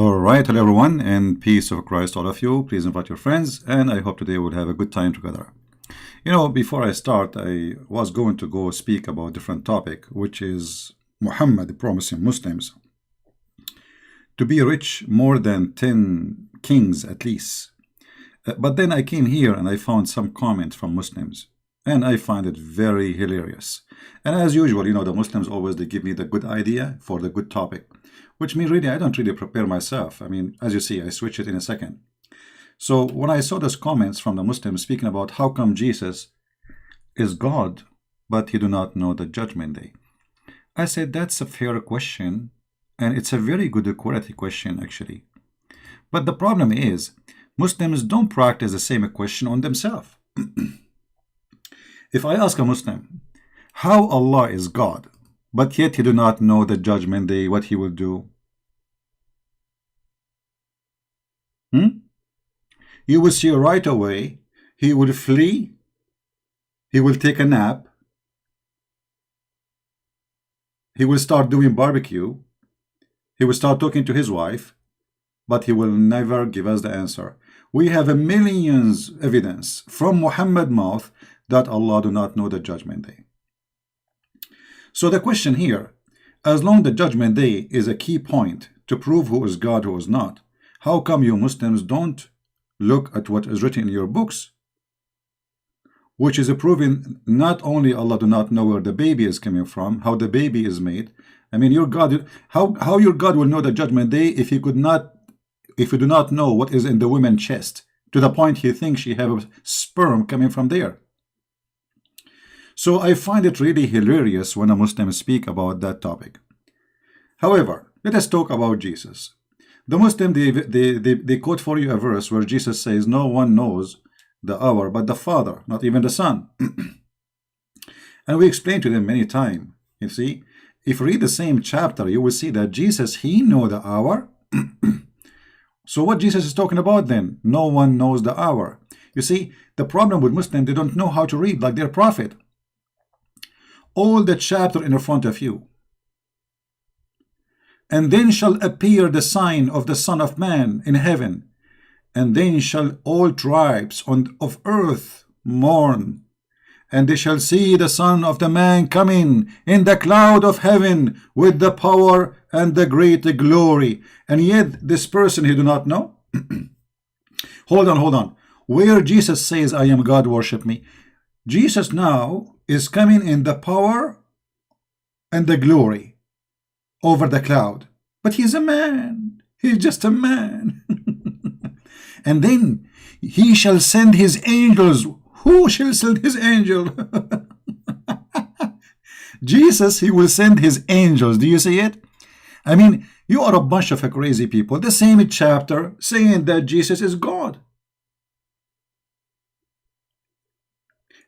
All right, hello everyone, and peace of Christ all of you. Please invite your friends, and I hope today we'll have a good time together. Before I start, I was going to go speak about a different topic, which is Muhammad promising Muslims to be rich more than 10 kings at least. But then I came here and I found some comments from Muslims, and I find it very hilarious. And as usual, the Muslims always they give me the good idea for the good topic, which means really I don't really prepare myself. I mean, as you see, I switch it in a second. So when I saw those comments from the Muslims speaking about how come Jesus is God, but he do not know the judgment day, I said that's a fair question, and it's a very good quality question actually. But the problem is, Muslims don't practice the same question on themselves. If I ask a Muslim, how Allah is God, but yet he do not know the judgment day, what he will do? You will see right away, he will flee, he will take a nap, he will start doing barbecue, he will start talking to his wife, but he will never give us the answer. We have a millions evidence from Muhammad's mouth that Allah do not know the judgment day. So the question here, as long the judgment day is a key point to prove who is God, who is not, how come you Muslims don't look at what is written in your books, which is proving not only Allah do not know where the baby is coming from, how the baby is made. I mean, your God, how your God will know the judgment day if you do not know what is in the woman's chest, to the point he thinks she have a sperm coming from there. So I find it really hilarious when a Muslim speak about that topic. However, let us talk about Jesus. The Muslim, they quote for you a verse where Jesus says, no one knows the hour but the Father, not even the Son. And we explained to them many times. You see, if you read the same chapter, you will see that Jesus, he know the hour. So what Jesus is talking about then? No one knows the hour. You see, the problem with Muslims, they don't know how to read like their prophet. All the chapter in front of you. And then shall appear the sign of the Son of Man in heaven, and then shall all tribes of earth mourn, and they shall see the Son of the Man coming in the cloud of heaven with the power and the great glory. And yet this person he do not know. Hold on. Where Jesus says, I am God, worship me. Jesus now is coming in the power and the glory over the cloud. But he's a man. He's just a man. And then he shall send his angels. Who shall send his angel? Jesus, he will send his angels. Do you see it? I mean, you are a bunch of crazy people. The same chapter saying that Jesus is God.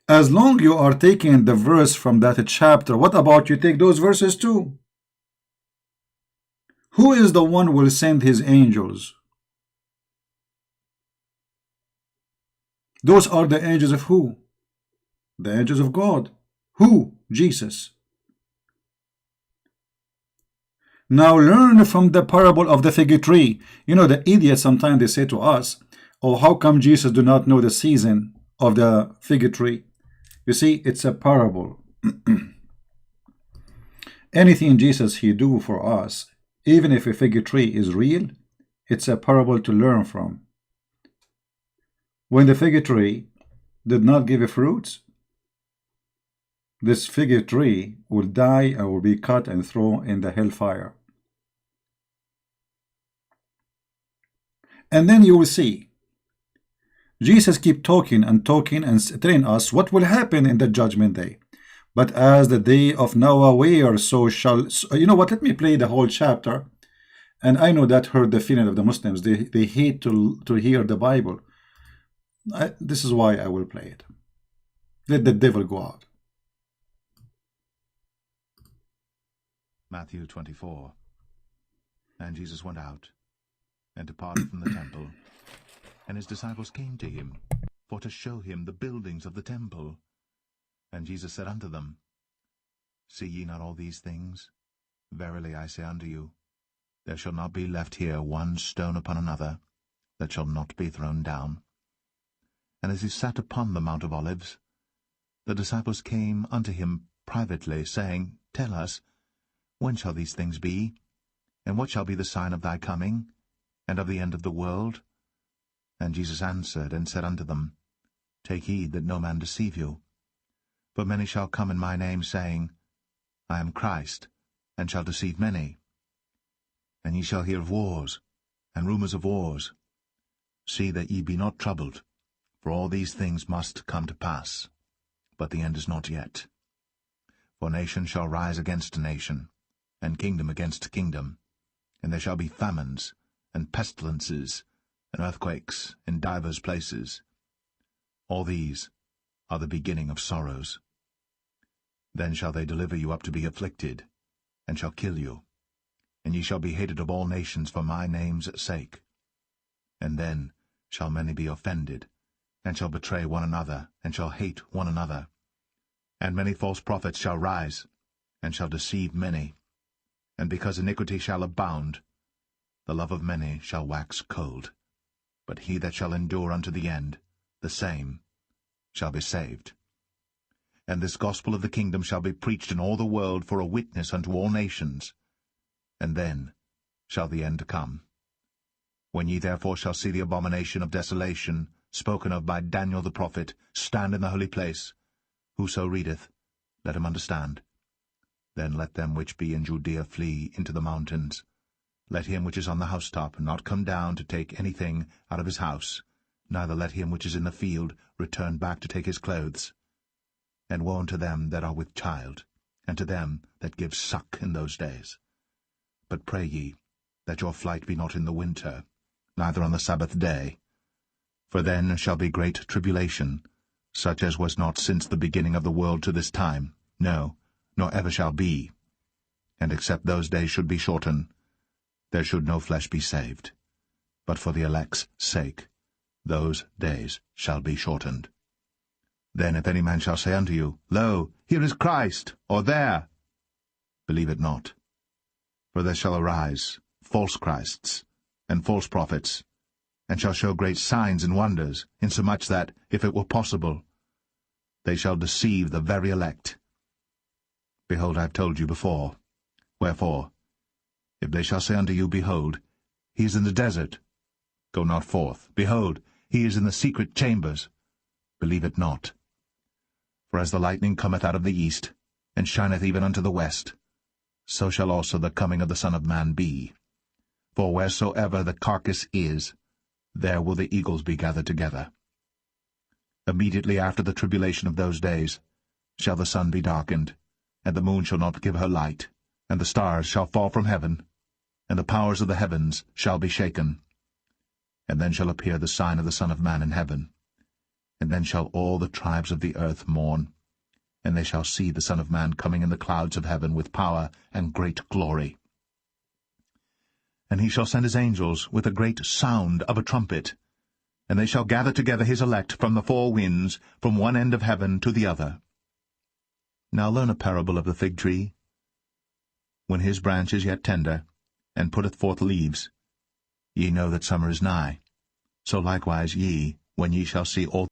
As long you are taking the verse from that chapter, what about you take those verses too? Who is the one who will send his angels? Those are the angels of who? The angels of God. Who? Jesus. Now learn from the parable of the fig tree. The idiots sometimes they say to us, oh, how come Jesus do not know the season of the fig tree? You see, it's a parable. Anything Jesus he do for us, even if a fig tree is real, it's a parable to learn from. When the fig tree did not give fruits, this fig tree will die and will be cut and thrown in the hellfire. And then you will see Jesus keep talking and telling us what will happen in the judgment day. But as the day of Noah were, so shall... You know what? Let me play the whole chapter. And I know that hurt the feeling of the Muslims. They hate to hear the Bible. This is why I will play it. Let the devil go out. Matthew 24. And Jesus went out and departed from the temple, and his disciples came to him for to show him the buildings of the temple. And Jesus said unto them, See ye not all these things? Verily I say unto you, There shall not be left here one stone upon another, that shall not be thrown down. And as he sat upon the Mount of Olives, the disciples came unto him privately, saying, Tell us, when shall these things be? And what shall be the sign of thy coming, and of the end of the world? And Jesus answered and said unto them, Take heed that no man deceive you. For many shall come in my name, saying, I am Christ, and shall deceive many. And ye shall hear of wars, and rumours of wars. See that ye be not troubled, for all these things must come to pass, but the end is not yet. For nation shall rise against nation, and kingdom against kingdom, and there shall be famines, and pestilences, and earthquakes in divers places. All these are the beginning of sorrows. Then shall they deliver you up to be afflicted, and shall kill you, and ye shall be hated of all nations for my name's sake. And then shall many be offended, and shall betray one another, and shall hate one another. And many false prophets shall rise, and shall deceive many. And because iniquity shall abound, the love of many shall wax cold. But he that shall endure unto the end, the same shall be saved. And this gospel of the kingdom shall be preached in all the world for a witness unto all nations. And then shall the end come. When ye therefore shall see the abomination of desolation, spoken of by Daniel the prophet, stand in the holy place, whoso readeth, let him understand. Then let them which be in Judea flee into the mountains. Let him which is on the housetop not come down to take anything out of his house, neither let him which is in the field return back to take his clothes. And woe unto them that are with child, and to them that give suck in those days. But pray ye, that your flight be not in the winter, neither on the Sabbath day. For then shall be great tribulation, such as was not since the beginning of the world to this time, no, nor ever shall be. And except those days should be shortened, there should no flesh be saved. But for the elect's sake, those days shall be shortened. Then if any man shall say unto you, Lo, here is Christ, or there, believe it not. For there shall arise false Christs, and false prophets, and shall show great signs and wonders, insomuch that, if it were possible, they shall deceive the very elect. Behold, I have told you before. Wherefore, if they shall say unto you, Behold, he is in the desert, go not forth. Behold, he is in the secret chambers, believe it not. For as the lightning cometh out of the east, and shineth even unto the west, so shall also the coming of the Son of Man be. For wheresoever the carcass is, there will the eagles be gathered together. Immediately after the tribulation of those days shall the sun be darkened, and the moon shall not give her light, and the stars shall fall from heaven, and the powers of the heavens shall be shaken. And then shall appear the sign of the Son of Man in heaven. And then shall all the tribes of the earth mourn, and they shall see the Son of Man coming in the clouds of heaven with power and great glory. And he shall send his angels with a great sound of a trumpet, and they shall gather together his elect from the four winds, from one end of heaven to the other. Now learn a parable of the fig tree. When his branch is yet tender, and putteth forth leaves, ye know that summer is nigh. So likewise ye, when ye shall see all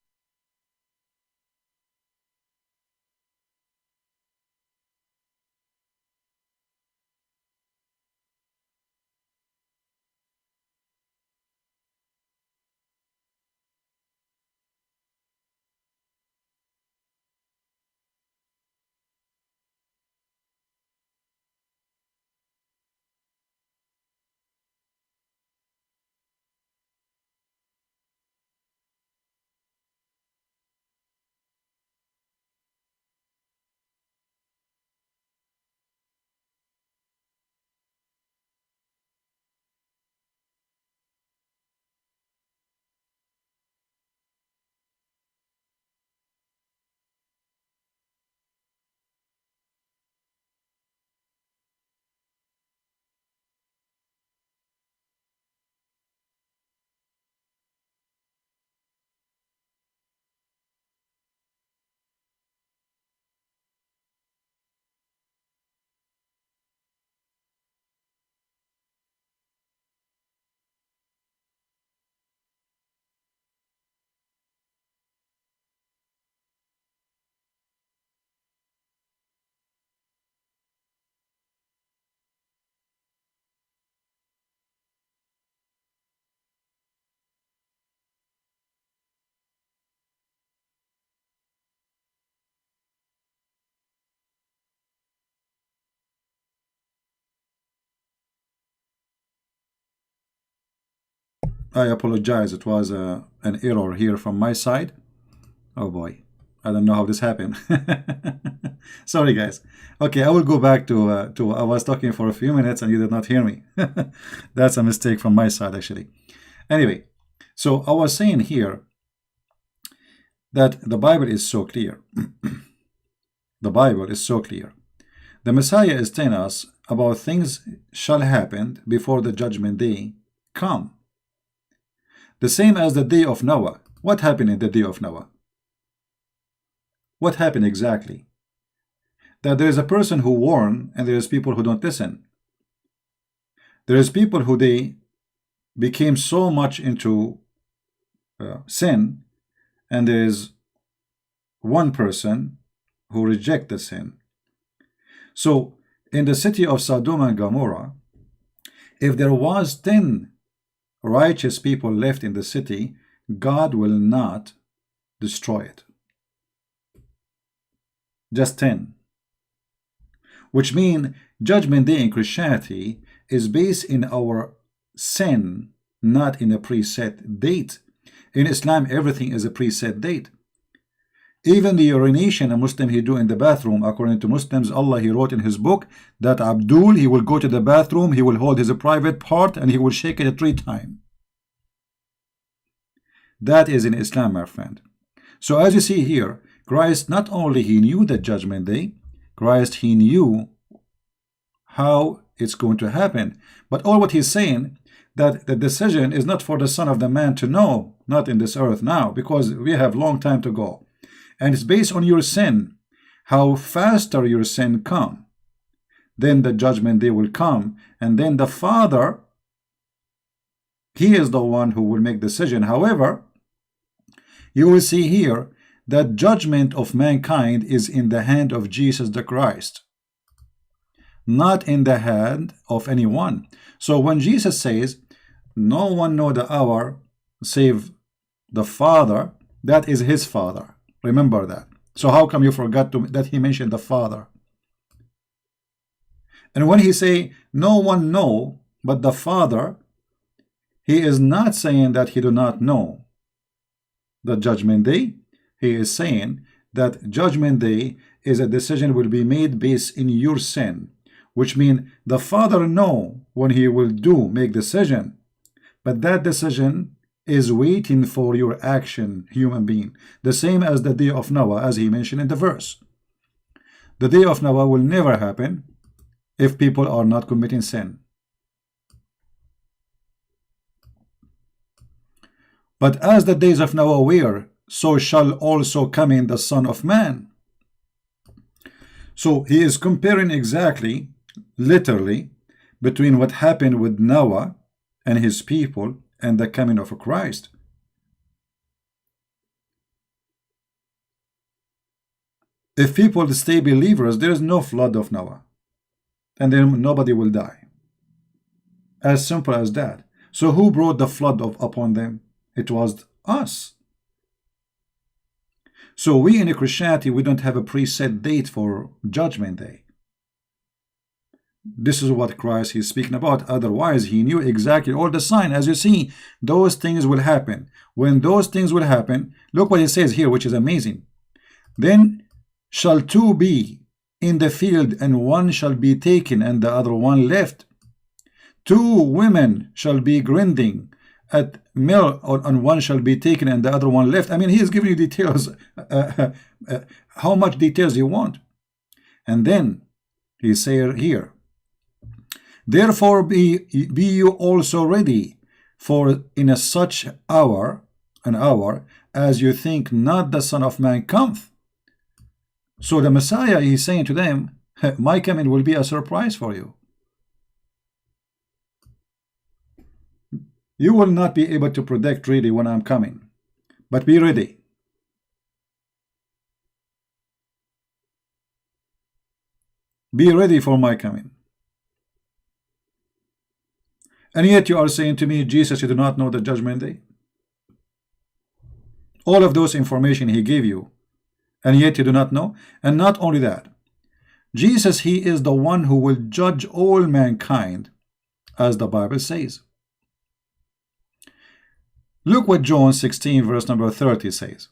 I apologize. It was an error here from my side. Oh boy, I don't know how this happened. Sorry, guys. Okay, I will go back to I was talking for a few minutes and you did not hear me. That's a mistake from my side, actually. Anyway, so I was saying here that the Bible is so clear. The Bible is so clear. The Messiah is telling us about things shall happen before the judgment day come. The same as the day of Noah. What happened in the day of Noah? What happened exactly? That there is a person who warn and there is people who don't listen. There is people who they became so much into sin, and there is one person who reject the sin. So in the city of Sodom and Gomorrah, if there was 10 righteous people left in the city, God will not destroy it. Just 10. Which means Judgment Day in Christianity is based in our sin, not in a preset date. In Islam, everything is a preset date. Even the urination a Muslim he do in the bathroom, according to Muslims, Allah he wrote in his book that Abdul, he will go to the bathroom, he will hold his private part and he will shake it 3 times. That is in Islam, my friend. So as you see here, Christ not only he knew the judgment day, Christ he knew how it's going to happen. But all what he's saying, that the decision is not for the Son of the Man to know, not in this earth now, because we have long time to go. And it's based on your sin. How faster your sin come, then the judgment day will come, and then the Father, he is the one who will make decision. However, you will see here that judgment of mankind is in the hand of Jesus the Christ, not in the hand of anyone. So when Jesus says, no one know the hour save the Father, that is his Father. Remember that. So how come you forgot that he mentioned the Father? And when he say no one know but the Father, he is not saying that he do not know the judgment day. He is saying that judgment day is a decision will be made based in your sin, which means the Father know when he will make decision, but that decision is waiting for your action, human being. The same as the day of Noah, as he mentioned in the verse. The day of Noah will never happen if people are not committing sin. But as the days of Noah were, so shall also come in the Son of Man. So he is comparing exactly, literally, between what happened with Noah and his people and the coming of Christ. If people stay believers, there is no flood of Noah, and then nobody will die. As simple as that. So who brought the flood upon them? It was us. So we in Christianity, we don't have a preset date for judgment day. This is what Christ is speaking about. Otherwise, he knew exactly all the sign. As you see, those things will happen. When those things will happen, look what he says here, which is amazing. Then shall 2 be in the field, and one shall be taken, and the other one left. 2 women shall be grinding at mill, and one shall be taken, and the other one left. I mean, he is giving you details, how much details you want. And then he says here, therefore be you also ready, for in a such hour, an hour, as you think not the Son of Man cometh. So the Messiah is saying to them, my coming will be a surprise for you. You will not be able to predict really when I'm coming, but be ready. Be ready for my coming. And yet you are saying to me, Jesus, you do not know the judgment day? All of those information he gave you, and yet you do not know? And not only that, Jesus, he is the one who will judge all mankind, as the Bible says. Look what John 16 verse number 30 says.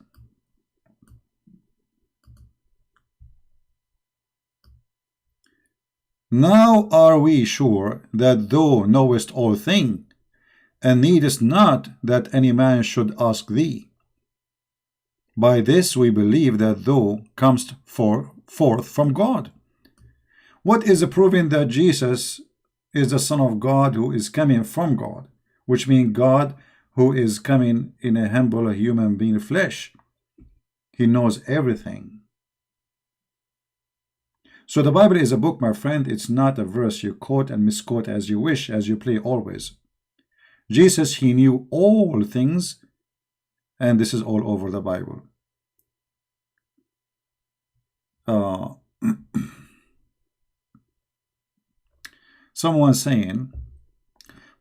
Now are we sure that thou knowest all things, and needest not that any man should ask thee. By this we believe that thou comest forth from God. What is proving that Jesus is the Son of God who is coming from God, which means God who is coming in a humble human being flesh. He knows everything. So the Bible is a book, my friend. It's not a verse you quote and misquote as you wish, as you play always. Jesus, he knew all things, and this is all over the Bible. Someone saying,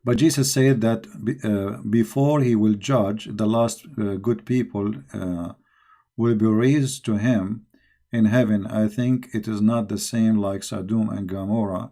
but Jesus said that before he will judge, the last good people will be raised to him in heaven. I think it is not the same like Sodom and Gomorrah,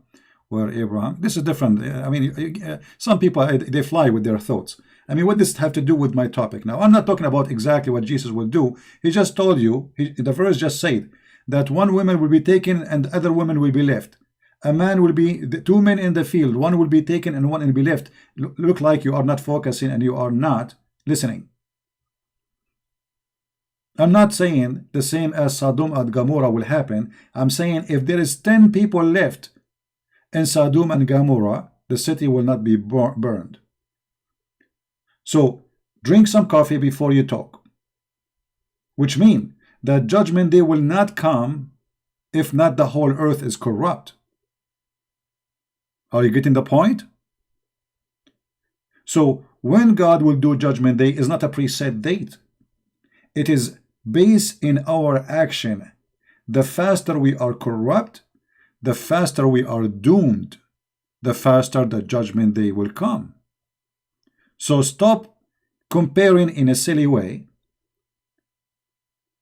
where Abraham. This is different. I mean, some people, they fly with their thoughts. I mean, what does this have to do with my topic? Now, I'm not talking about exactly what Jesus will do. He just told you, the verse just said, that one woman will be taken and other women will be left. A man will be, two men in the field, one will be taken and one will be left. Look like you are not focusing and you are not listening. I'm not saying the same as Sodom and Gomorrah will happen. I'm saying if there is 10 people left in Sodom and Gomorrah, the city will not be burned. So drink some coffee before you talk, which means that judgment day will not come if not the whole earth is corrupt. Are you getting the point? So when God will do judgment day is not a preset date. It is based in our action. The faster we are corrupt, the faster we are doomed, the faster the judgment day will come. So stop comparing in a silly way.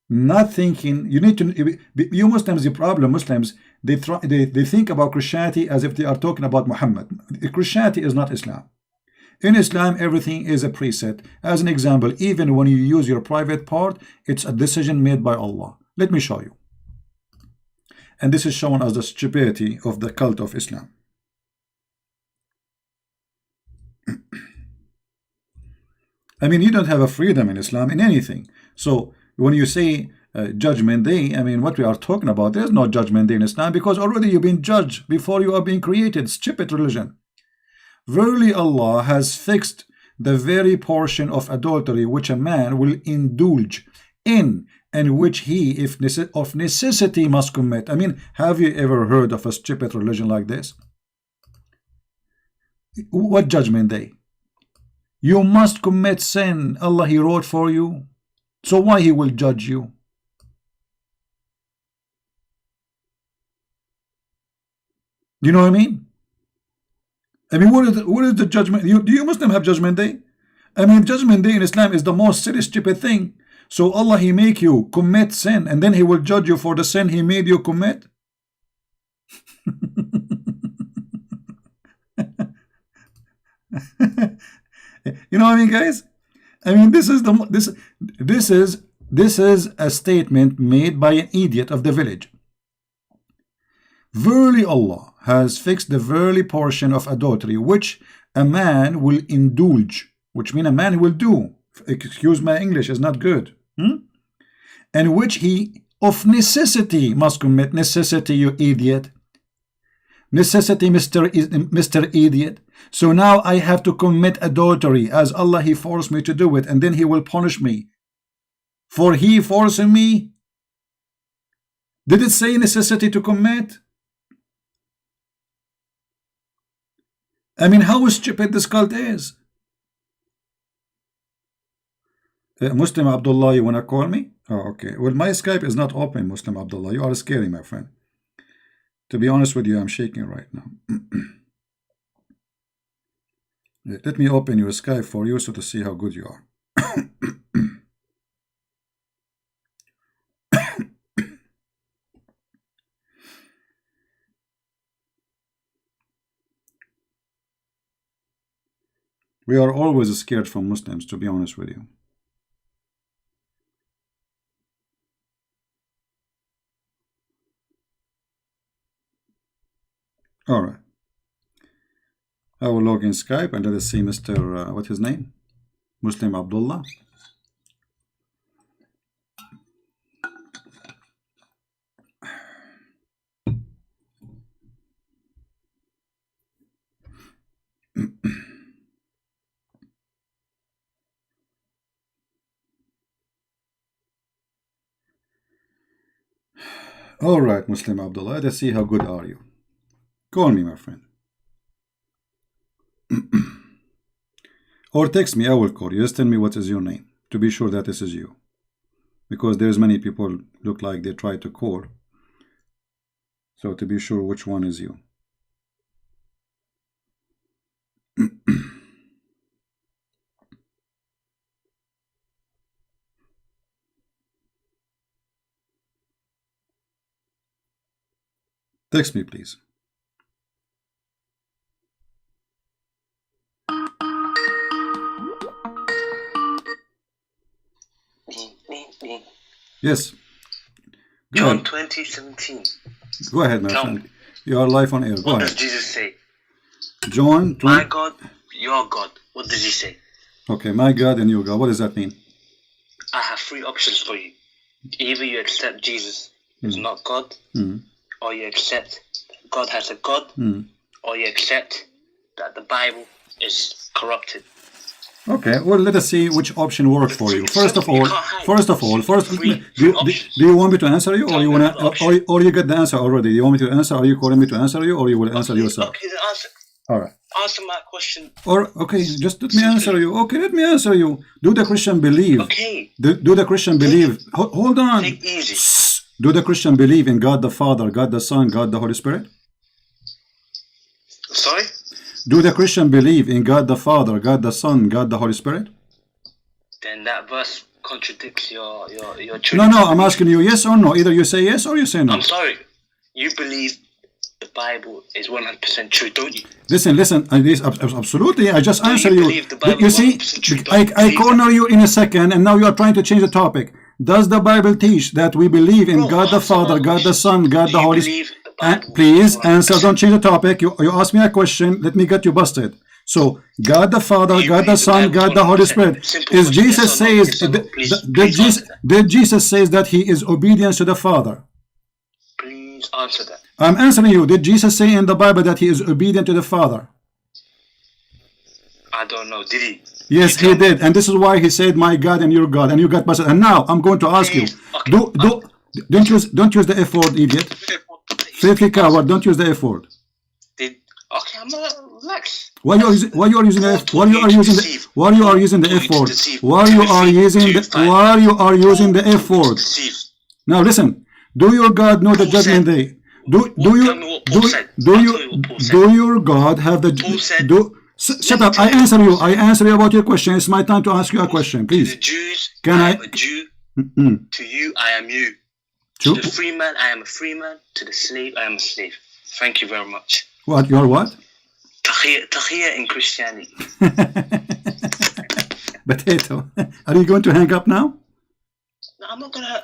Not thinking, you need to, you Muslims, the problem, Muslims, they think about Christianity as if they are talking about Muhammad. Christianity is not Islam. In Islam, everything is a preset. As an example, even when you use your private part, it's a decision made by Allah. Let me show you. And this is shown as the stupidity of the cult of Islam. I mean, you don't have a freedom in Islam in anything. So when you say judgment day, I mean, what we are talking about, there's no judgment day in Islam because already you've been judged before you are being created. Stupid religion. Verily Allah has fixed the very portion of adultery which a man will indulge in and which he, if of necessity, must commit. I mean, have you ever heard of a stupid religion like this? What judgment day? You must commit sin. Allah, he wrote for you. So why he will judge you? You know what I mean? I mean, what is the judgment? Do you Muslim have judgment day? I mean, judgment day in Islam is the most silly, stupid thing. So Allah, he make you commit sin and then he will judge you for the sin he made you commit. You know what I mean, guys? I mean, this is a statement made by an idiot of the village. Verily Allah has fixed the verily portion of adultery which a man will indulge, which means a man will do. Excuse my English, is not good. And which he of necessity must commit. Necessity, you idiot. Necessity, Mr. Idiot. So now I have to commit adultery as Allah, he forced me to do it, and then he will punish me for he forcing me. Did it say necessity to commit? I mean, how stupid this cult is. Muslim Abdullah, you want to call me? Oh, okay. Well, my Skype is not open, Muslim Abdullah. You are scary, my friend. To be honest with you, I'm shaking right now. Let me open your Skype for you so to see how good you are. We are always scared from Muslims, to be honest with you. All right. I will log in Skype and let us see Mr. What's his name? Muslim Abdullah. All right, Muslim Abdullah. Let's see how good are you. Call me, my friend. Or text me, I will call you. Just tell me what is your name, to be sure that this is you. Because there's many people look like they try to call. So to be sure which one is you. Text me, please. Yes. John 20:17. Go ahead, my friend. You are live on air. Go What ahead. does Jesus say? John 20. My God, your God. What does he say? Okay, my God and your God. What does that mean? I have three options for you. Either you accept Jesus is not God, or you accept God has a God, or you accept that the Bible is corrupted. Okay, well, let us see which option works for you. First of all, do you want me to answer you, or you wanna, or you get the answer already? You want me to answer? Are you calling me to answer you, or you will answer yourself? Okay, then answer. All right. Answer my question. Or okay, just let me answer you. Okay, let me answer you. Do the Christian believe? Okay. Do the Christian believe? Hold on. Take easy. Do the Christian believe in God the Father, God the Son, God the Holy Spirit? Sorry? Do the Christian believe in God the Father, God the Son, God the Holy Spirit? Then that verse contradicts your No, I'm asking you yes or no. Either you say yes or you say no. I'm sorry. You believe the Bible is 100% true, don't you? Listen. Absolutely. I just answered you you. believe the Bible You see, 100% true? I corner you in a second, and now you are trying to change the topic. Does the Bible teach that we believe in God the Father, God the Son, God the Holy Spirit? Please answer. Don't change the topic. You asked me a question. Let me get you busted. So God the Father, God the Son, God the Holy Spirit. Is Jesus says did Jesus says that he is obedience to the Father? Please answer that. I'm answering you. Did Jesus say in the Bible that he is obedient to the Father? I don't know. Did he? Yes, he did. And this is why he said, my God and your God. And you got busted. And now I'm going to ask you. Don't use the F word, idiot. Filthy coward. Don't use the F word. Okay, I'm not relax. Why you are using the F? Why you are using the F word? Why you are using the F word? Now listen. Do your God know the judgment day? Do your God have the shut up? I answer you about your question. It's my time to ask you a question, please. To the Jews, Can I am a Jew. To you, I am you. To the free man, I am a free man. To the slave, I am a slave. Thank you very much. What? You are what? Tahiyya in Christianity. Potato. Are you going to hang up now? No, I'm not gonna.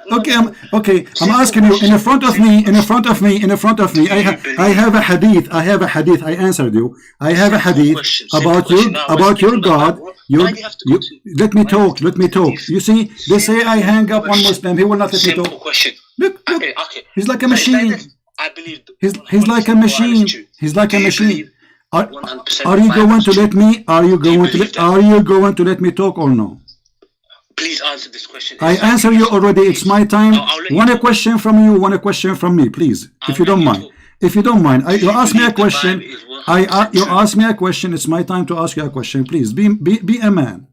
I'm asking you in front of me. I have a hadith. I answered you. I have a hadith about your God. Let me talk. You see, they say I hang up on Muslim. He will not let me talk. Question. Look. Okay. He's like a machine. I believe. He's like a machine. He's like a machine. Are you going to let me? Are you going to let me talk or no? Please answer this question. I answer you already. It's my time. One question from you, one question from me, please, if you don't mind. If you don't mind, you ask me a question. You ask me a question. It's my time to ask you a question. Please be a man.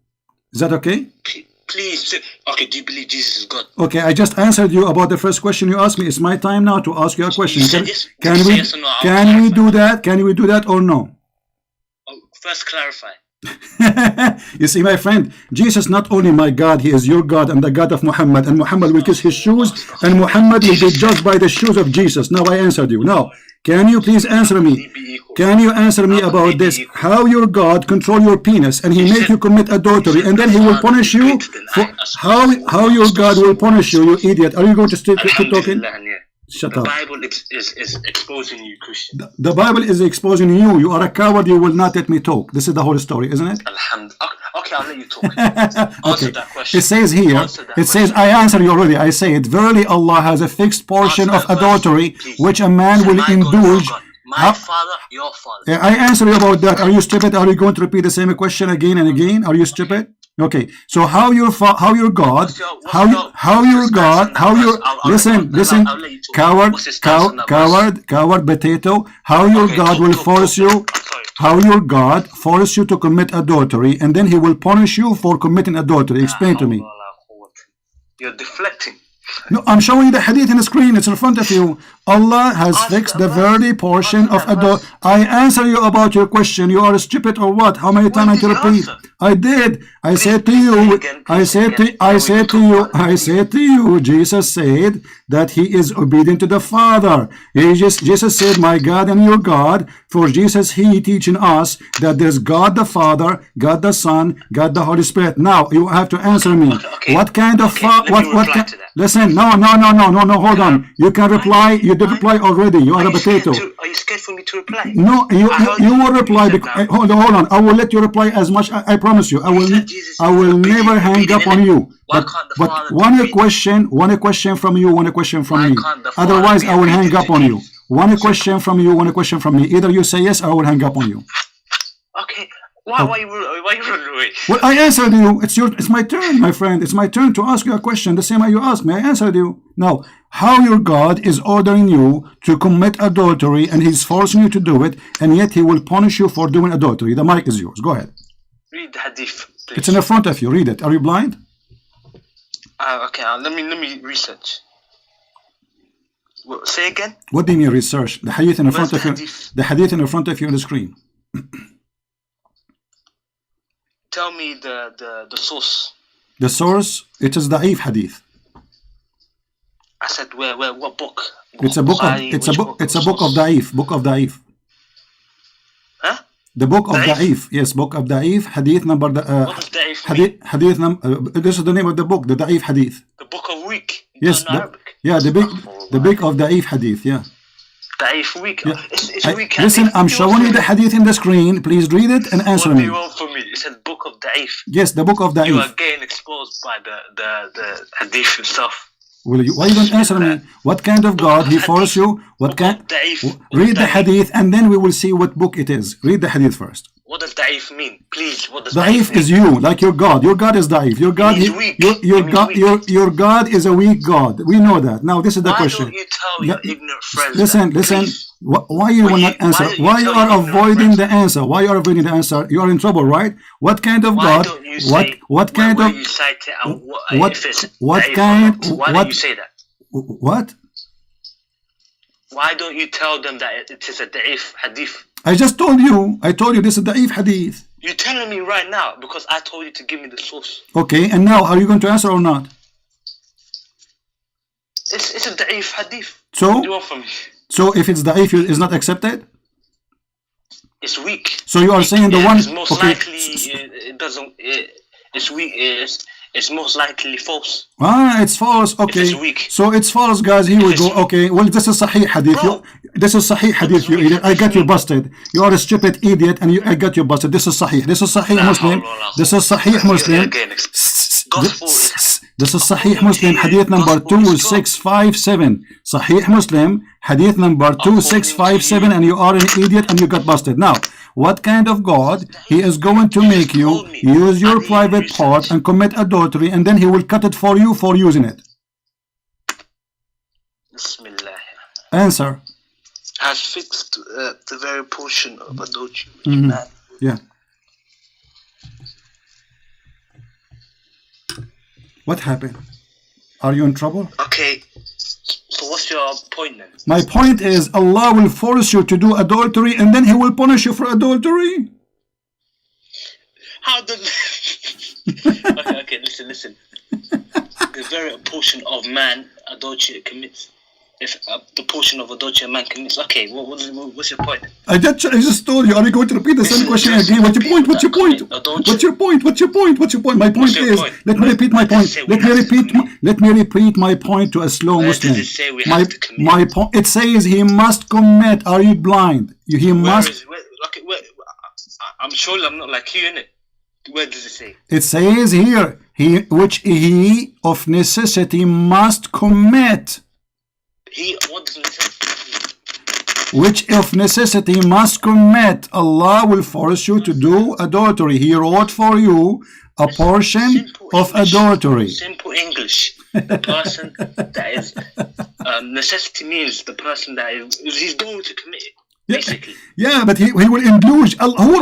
Is that okay? Please. Okay. Do you believe Jesus is God? Okay. I just answered you about the first question you asked me. It's my time now to ask you a question. Can we do that? Can we do that or no? First, clarify. You see, my friend, Jesus not only my God, he is your God and the God of Muhammad, and Muhammad will kiss his shoes, and Muhammad will be judged by the shoes of Jesus. Now I answered you. Now, can you please answer me? Can you answer me about this? How your God control your penis and he make you commit adultery, and then he will punish you for how your God will punish you, you idiot? Are you going to keep talking? Shut up. The Bible is exposing you, Christian. The Bible is exposing you. You are a coward. You will not let me talk. This is the whole story, isn't it? Okay, I'll let you talk. Answer that question. It says here, it says, I answer you already. I say it. Verily Allah has a fixed portion of adultery which a man will indulge. My father, your father. I answer you about that. Are you stupid? Are you going to repeat the same question again and again? Are you stupid? Okay, so how your God, listen, coward potato, how your God will force you, how your God force you to commit adultery, and then he will punish you for committing adultery. Explain to me. You're deflecting. No, I'm showing you the hadith in the screen. It's in front of you. Allah has fixed the very portion of adultery. I answer you about your question. You are stupid or what? How many times I have to repeat? I did. I said to you. I said to you. Jesus said that he is obedient to the Father. Jesus said, my God and your God. For Jesus, he teaching us that there's God the Father, God the Son, God the Holy Spirit. Now you have to answer me. What kind of listen? No. Hold on. You can reply. You did reply already. You are a potato. Are you scared for me to reply? No, you will reply. Hold on. I will let you reply as much. I promise you. I will never hang up on you. But one question from you, one question from me. Otherwise, I will hang up on you. One question from you, one question from me. Either you say yes, or I will hang up on you. Okay. Why you running away? Well, I answered you. It's my turn, my friend. It's my turn to ask you a question. The same way you asked me. I answered you. Now, how your God is ordering you to commit adultery and he's forcing you to do it, and yet he will punish you for doing adultery. The mic is yours. Go ahead. Read the hadith, please. It's in the front of you. Read it. Are you blind? Okay. Let me research. Well, say again. What do you mean research? The hadith in the front of you. The hadith in the front of you on the screen. Tell me the source. The source, it is da'if hadith. I said where what book? It's a book of da'if. Book of da'if. Huh? The book of da'if. Yes, book of da'if. Hadith number. What does da'if hadith number. This is the name of the book. The da'if hadith. The book of weak. Yes. The book of da'if hadith. Yeah. Da'if weak. Yeah. It's weak. Listen, I'm showing you the hadith in the screen. Please read it and answer me. What do you want from me? It said book of da'if. Yes, the book of da'if. You are getting exposed by the hadith itself. Well, why you don't answer me? What kind of God he forced you? What kind? Read the hadith and then we will see what book it is. Read the hadith first. What does da'if mean? Please, what does da'if is you, like your God. Your God is da'if. Your God is weak. Your God is a weak God. We know that. Now this is the question. Why don't you tell your ignorant friends? Listen. Why you will not answer? Why you are avoiding the answer? Why you are avoiding the answer? You are in trouble, right? What kind of God? What kind of? Why don't you say that? What? Why don't you tell them that it is a da'if hadith? I just told you. I told you this is da'if hadith. You're telling me right now because I told you to give me the source. Okay, and now are you going to answer or not? It's a da'if hadith. So? What do you want from me? So if it's da'if, it's not accepted? It's weak. So you are saying the one... It's most likely it doesn't... It's weak. It's most likely false. It's false. Okay. It's weak. So it's false, guys. Here we go. Okay. Well, this is Sahih Hadith. This is Sahih Hadith. You idiot. I got you busted. You are a stupid idiot, and I got you busted. This is Sahih. This is Sahih Muslim. This is Sahih Muslim. This is Sahih Muslim. Hadith number 2657. Sahih Muslim. Hadith number 2657, and you are an idiot, and you got busted. Now, what kind of God he is going to make you use your private part and commit adultery, and then he will cut it for you for using it? Bismillah. Answer. Has fixed the very portion of adultery. Yeah. What happened? Are you in trouble? Okay. So what's your point then? My point is Allah will force you to do adultery and then he will punish you for adultery. How does... okay, listen. The very portion of man adultery commits. If the portion of adultery a man commits, okay, what's your point? I just told you. Are you going to repeat the same question again? What's your point? What's your point? What's your point? What's your point? What's your point? My point is, let me repeat my point. Let me repeat my point to a slow Muslim. Does it say we have to commit? My point. It says he must commit. Are you blind? He must. I'm sure I'm not like you, innit? Where does it say? It says here, he of necessity must commit. What does necessity? Which of necessity must commit. Allah will force you to do adultery. He wrote for you a portion of adultery. Simple English. The person that is necessity means the person that he's going to commit it. Basically. Yeah, but he will indulge. Who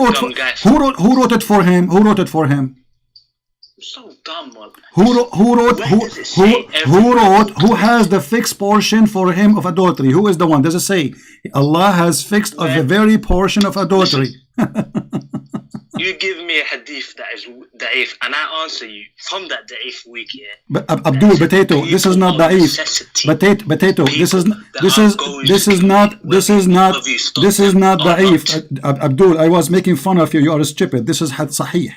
wrote it for him? Who wrote it for him? So dumb, man. Who has the fixed portion for him of adultery? Who is the one? Does it say Allah has fixed of the very portion of adultery? You give me a hadith that is da'if, and I answer you from that da'if week, yeah. But Abdul, potato, this is not da'if. Potato, this is not da'if. Abdul, I was making fun of you. You are stupid. This is sahih.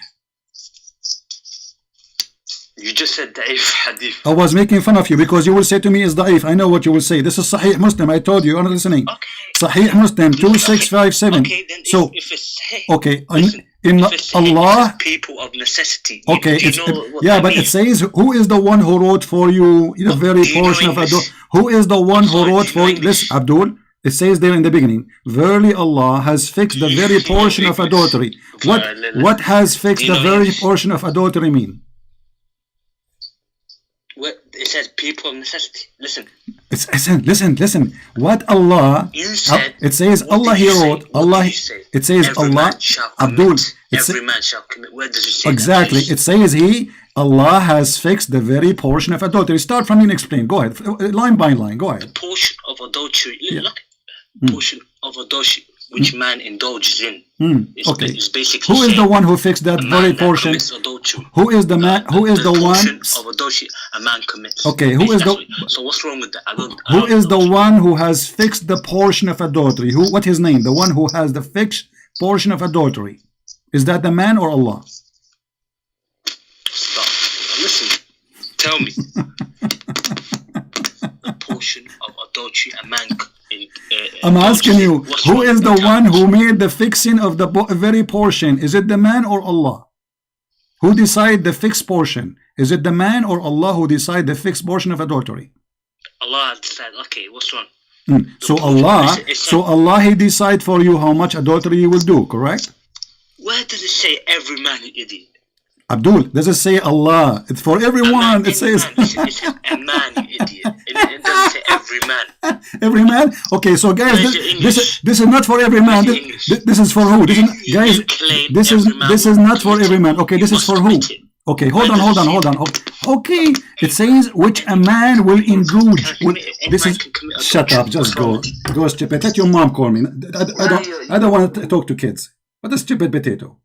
You just said da'if hadith. I was making fun of you because you will say to me is da'if. I know what you will say. This is Sahih Muslim. I told you. You're not listening. Okay. Sahih Muslim 2657. Okay, then so if it's sahih, okay, listen, in if it's sahih, Allah. People of necessity. Okay, do you know what yeah, that but means? it says who is the one who wrote for you the very portion of adultery? Who is the one who wrote for you? Listen, Abdul. It says there in the beginning, verily Allah has fixed the very portion of adultery. What has fixed the very portion of adultery mean? It says people of necessity. Listen. Listen. What Allah? You said. It says Allah. He wrote Allah. It says Allah. Abdul. Every man shall commit. Where does it say? Exactly. It says Allah has fixed the very portion of adultery. Start from and explain. Go ahead. Line by line. Go ahead. The portion of adultery. Yeah. Look. Portion of adultery which man indulges in. Okay. It's basically who is the one who fixed that very portion? Who is the man? Who is the one? Of adultery a man commits. Okay. Who is the? So what's wrong with that? Who is the one who has fixed the portion of adultery? Who? What his name? The one who has the fixed portion of adultery. Is that the man or Allah? Stop. Listen. Tell me. The portion of adultery a man. I'm asking you, who is the one who made the fixing of the very portion? Is it the man or Allah? Who decide the fixed portion? Is it the man or Allah who decide the fixed portion of adultery? Allah decide. Okay, what's wrong? So Allah, He decide for you how much adultery you will do, correct? Where does it say every man, you idiot? Abdul, does it say Allah? It's for everyone. It says it's a man, you idiot. It doesn't say every man. Every man? Okay, so guys, this is not for every man. This is for who? This is not for every man. Okay, this is for who? Okay, hold on. Okay, it says which a man will indulge. Shut up. Just go stupid. Let your mom call me. I don't want to talk to kids. What a stupid potato.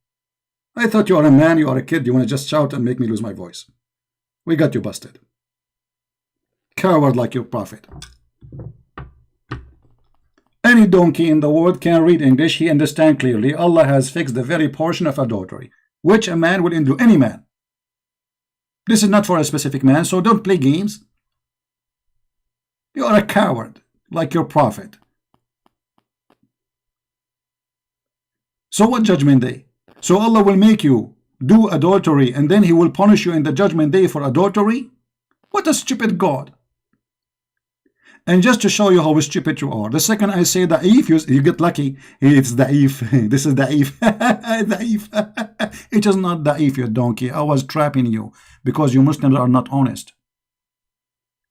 I thought you are a man, you are a kid, you want to just shout and make me lose my voice. We got you busted. Coward like your prophet. Any donkey in the world can read English, he understands clearly. Allah has fixed the very portion of adultery, which a man will indulge, any man. This is not for a specific man, so don't play games. You are a coward like your prophet. So what judgment day? So Allah will make you do adultery and then He will punish you in the judgment day for adultery? What a stupid God. And just to show you how stupid you are, the second I say da'if, you get lucky. It's da'if. This is da'if. Da'if. It is not da'if, you donkey. I was trapping you because you Muslims are not honest.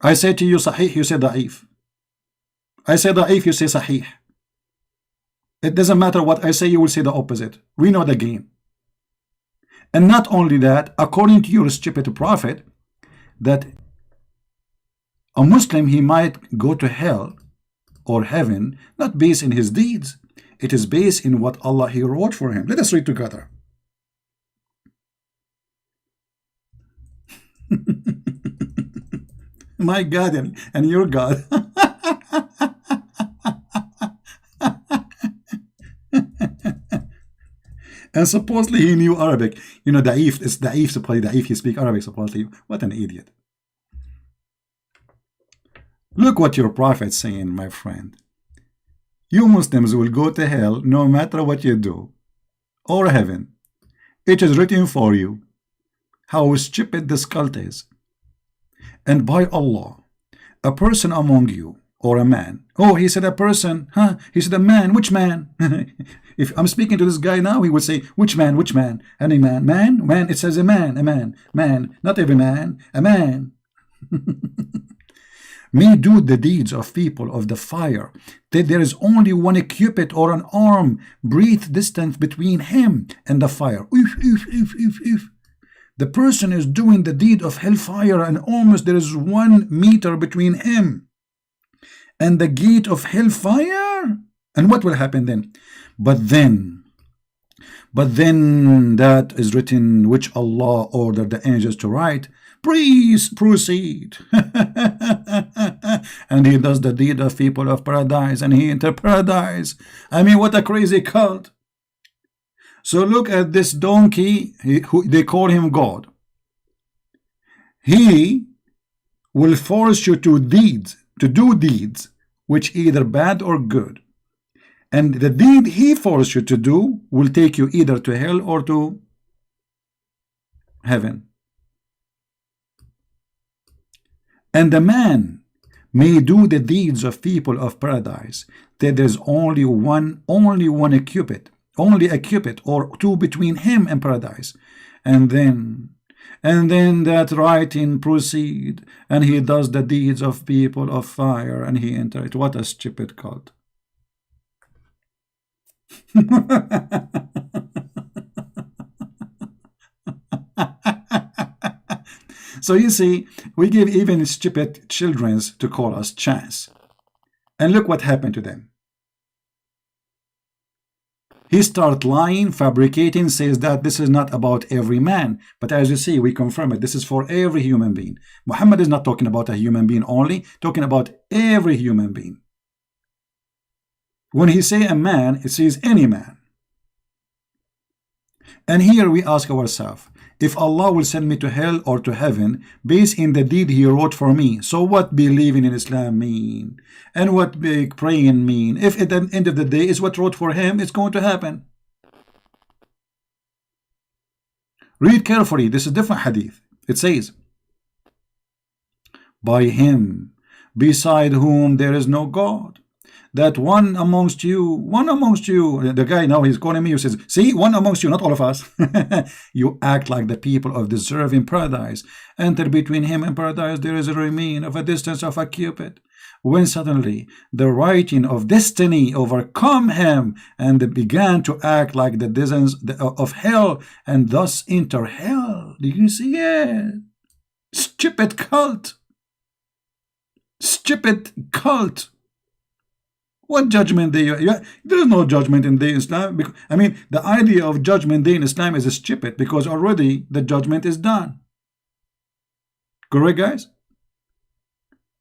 I say to you sahih, you say da'if. I say da'if, you say sahih. It doesn't matter what I say, you will say the opposite. We know the game. And not only that, according to your stupid prophet, that a Muslim, he might go to hell or heaven, not based in his deeds. It is based in what Allah He wrote for him. Let us read together. My God and your God. And supposedly he knew Arabic. You know, Da'if is Da'if, supposedly Da'if, he speak Arabic, supposedly. What an idiot. Look what your prophet's saying, my friend. You Muslims will go to hell no matter what you do, or heaven. It is written for you. How stupid this cult is. And by Allah, a person among you, or a man. Oh, he said a person. Huh? He said a man. Which man? If I'm speaking to this guy now, he would say, which man? Which man? Any man? Man? Man? It says a man. A man. Man. Not every man. A man. May do the deeds of people of the fire, that there is only one cubit or an arm breadth distance between him and the fire. If. The person is doing the deed of hellfire, and almost there is 1 meter between him and the gate of hellfire. And what will happen then? But then that is written, which Allah ordered the angels to write. Please proceed. And he does the deed of people of paradise, and he enter paradise. I mean, what a crazy cult. So look at this donkey, who they call him God. He will force you to do deeds, which either bad or good. And the deed he forced you to do will take you either to hell or to heaven. And the man may do the deeds of people of paradise, that there's only one cubit, only a cubit or 2 between him and paradise. And then that writing proceed, and he does the deeds of people of fire, and he enter it. What a stupid cult. So you see, we give even stupid children to call us chance. And look what happened to them. He starts lying, fabricating, says that this is not about every man. But as you see, we confirm it. This is for every human being. Muhammad is not talking about a human being only, talking about every human being. When he say a man, it says any man. And here we ask ourselves, if Allah will send me to hell or to heaven based in the deed he wrote for me, so what believing in Islam mean? And what praying mean? If at the end of the day is what wrote for him, it's going to happen. Read carefully. This is a different hadith. It says, by him beside whom there is no God, that one amongst you, the guy now he's calling me, he says, see, one amongst you, not all of us. You act like the people of deserving paradise. Enter between him and paradise, there is a remain of a distance of a cubit. When suddenly the writing of destiny overcome him, and they began to act like the distance of hell, and thus enter hell. Do you see it? Stupid cult. Stupid cult. What judgment day? There is no judgment in day in Islam. I mean, the idea of judgment day in Islam is stupid, because already the judgment is done. Correct, guys?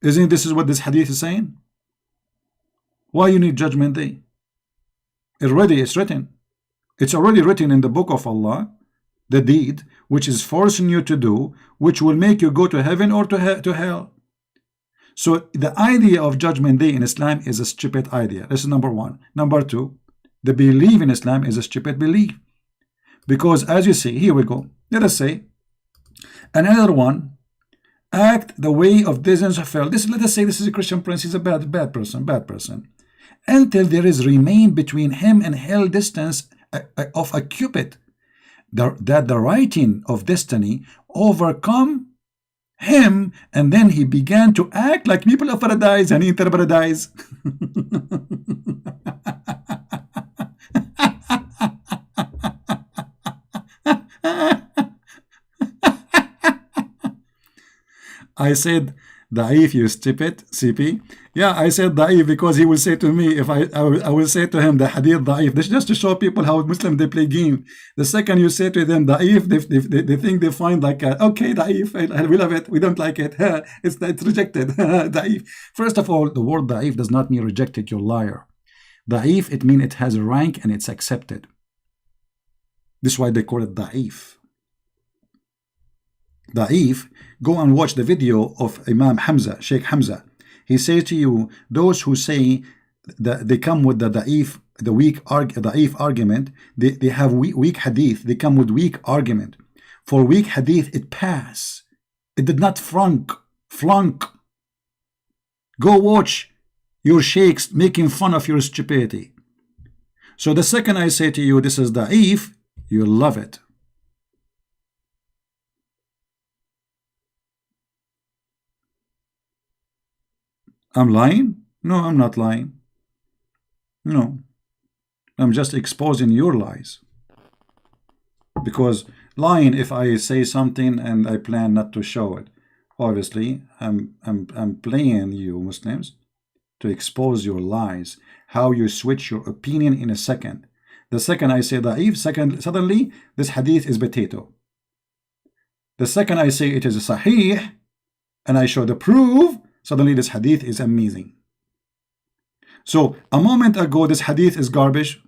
Isn't this is what this hadith is saying? Why you need judgment day? It's written. It's already written in the book of Allah, the deed which is forcing you to do, which will make you go to heaven or to hell. So the idea of judgment day in Islam is a stupid idea. This is number one. Number two, the belief in Islam is a stupid belief. Because as you see, here we go. Let us say another one act the way of distance of hell. Let us say this is a Christian prince. He's a bad person. Until there is remain between him and hell distance of a cubit. That the writing of destiny overcome him, and then he began to act like people of paradise and enter paradise. I said Da'if, you stupid, CP. Yeah, I said da'if because he will say to me, if I will say to him the hadith da'if. This just to show people how Muslims they play game. The second you say to them da'if, they think they find like okay, da'if, we love it, we don't like it. It's rejected. Da'if. First of all, the word da'if does not mean rejected, you're liar. Da'if, it means it has a rank and it's accepted. This is why they call it da'if. Da'if, go and watch the video of Imam Hamza, Sheikh Hamza. He says to you, those who say that they come with the da'if, the da'if argument, they have weak hadith, they come with weak argument. For weak hadith, it pass. It did not flunk. Go watch your sheikhs making fun of your stupidity. So the second I say to you, this is da'if, you love it. I'm lying? No, I'm not lying. No. I'm just exposing your lies. Because lying, if I say something and I plan not to show it, obviously I'm playing you Muslims to expose your lies, how you switch your opinion in a second. The second I say da'if, suddenly this hadith is potato. The second I say it is a sahih and I show the proof, suddenly this hadith is amazing. So a moment ago this hadith is garbage.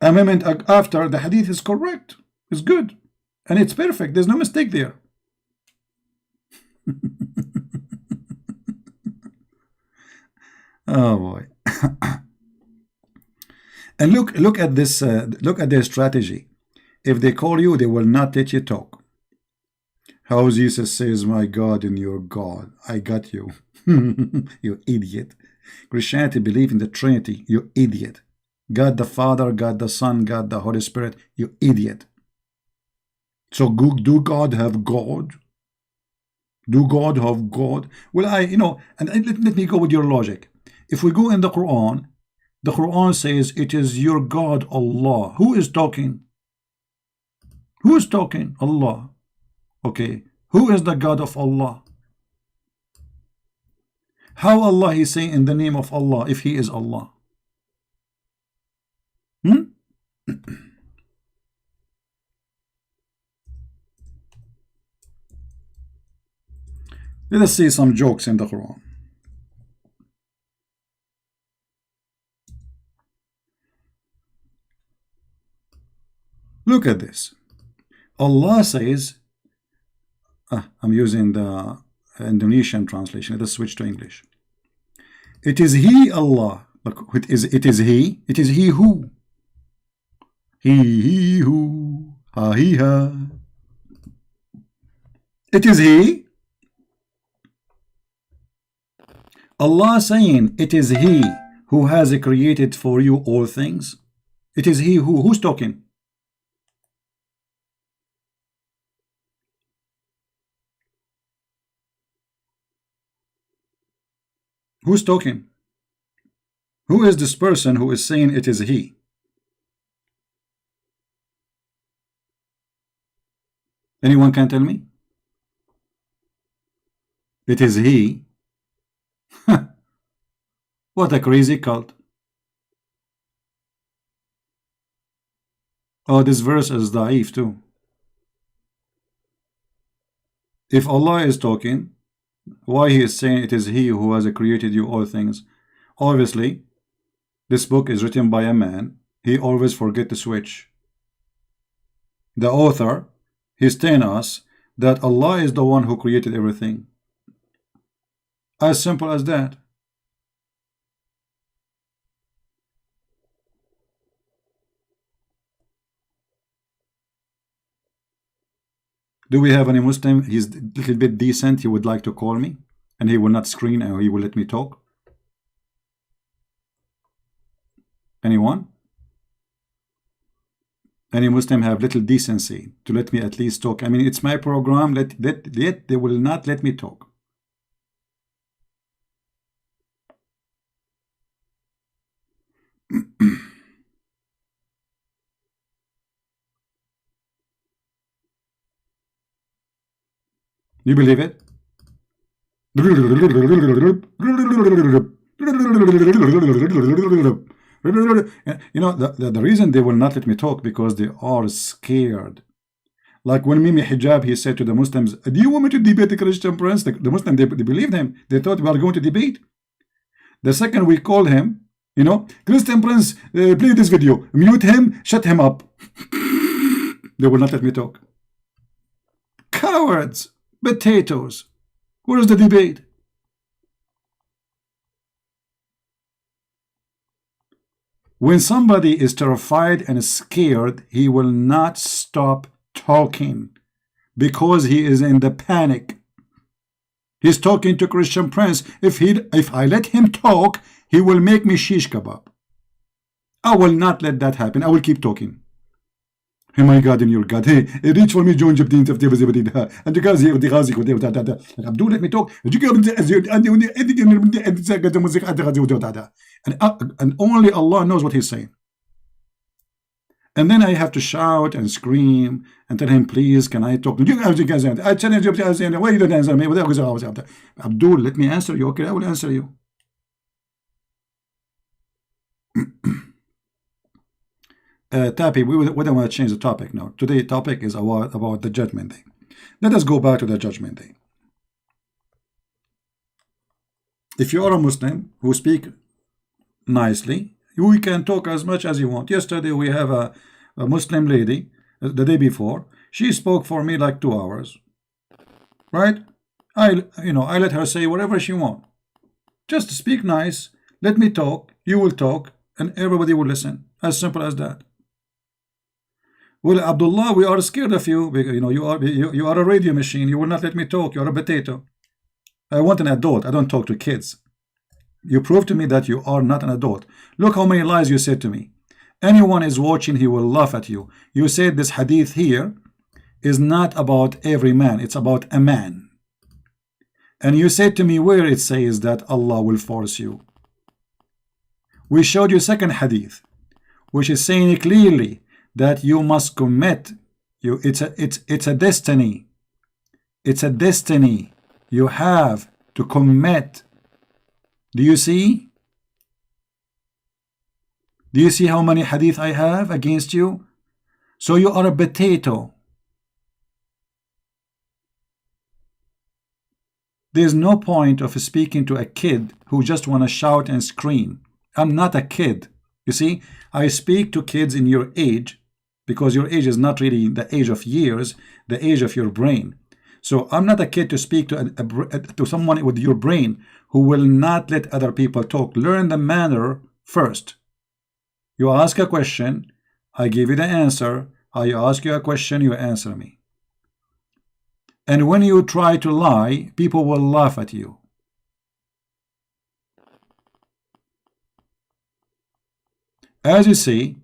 A moment after the hadith is correct. It's good. And it's perfect. There's no mistake there. Oh boy. And look at this, look at their strategy. If they call you, they will not let you talk. How Jesus says, my God and your God. I got you. You idiot. Christianity believe in the Trinity. You idiot. God the Father, God the Son, God the Holy Spirit. You idiot. So do God have God? Do God have God? Well, and let me go with your logic. If we go in the Quran says it is your God, Allah. Who is talking? Who is talking? Allah. Okay. Who is the God of Allah? How Allah is saying in the name of Allah if He is Allah? Let us see some jokes in the Quran. Look at this. Allah says, I'm using the Indonesian translation. Let us switch to English. It is He, Allah. Look, it is He. It is He who. He who. Ha he ha. It is He. Allah saying it is He who has created for you all things. It is He who. Who's talking? Who's talking? Who is this person who is saying it is He? Anyone can tell me? It is He. What a crazy cult. Oh, this verse is da'if too. If Allah is talking, why He is saying it is He who has created you all things? Obviously, this book is written by a man. He always forget to switch. The author, he's telling us that Allah is the one who created everything. As simple as that. Do we have any Muslim? He's a little bit decent. He would like to call me, and he will not screen, or he will let me talk. Anyone? Any Muslim have little decency to let me at least talk? I mean, it's my program. They will not let me talk. You believe it? You know, the reason they will not let me talk because they are scared. Like when Mimi Hijab, he said to the Muslims, do you want me to debate the Christian Prince? The Muslims, they believed him. They thought we are going to debate. The second we called him, you know, Christian Prince, play this video, mute him, shut him up. They will not let me talk. Cowards, potatoes. Where is the debate? When somebody is terrified and scared, he will not stop talking because he is in the panic. He's talking to Christian Prince. If I let him talk, he will make me shish kebab. I will not let that happen. I will keep talking. Oh my God, in your God. Hey, reach for me, John Jabdin, and you guys here, Abdul, let me talk. And only Allah knows what he's saying. And then I have to shout and scream and tell him, please, can I talk? I challenge you. Why you don't answer me? Abdul, let me answer you. Okay, I will answer you. Tapi, we don't want to change the topic now. Today's topic is about the Judgment Day. Let us go back to the Judgment Day. If you are a Muslim who speak nicely, you can talk as much as you want. Yesterday we have a Muslim lady, the day before, she spoke for me like 2 hours. Right? I let her say whatever she wants. Just speak nice, let me talk, you will talk, and everybody will listen. As simple as that. Well, Abdullah, we are scared of you because you are a radio machine. You will not let me talk. You are a potato. I want an adult. I don't talk to kids. You prove to me that you are not an adult. Look how many lies you said to me. Anyone is watching, he will laugh at you. You said this hadith here is not about every man. It's about a man. And you said to me where it says that Allah will force you. We showed you second hadith, which is saying clearly that you must commit. It's a destiny. It's a destiny. You have to commit. Do you see? Do you see how many hadith I have against you? So you are a potato. There's no point of speaking to a kid who just want to shout and scream. I'm not a kid. You see, I speak to kids in your age because your age is not really the age of years, the age of your brain. So I'm not a kid to speak to someone with your brain who will not let other people talk. Learn the manner first. You ask a question, I give you the answer. I ask you a question, you answer me. And when you try to lie, people will laugh at you. As you see,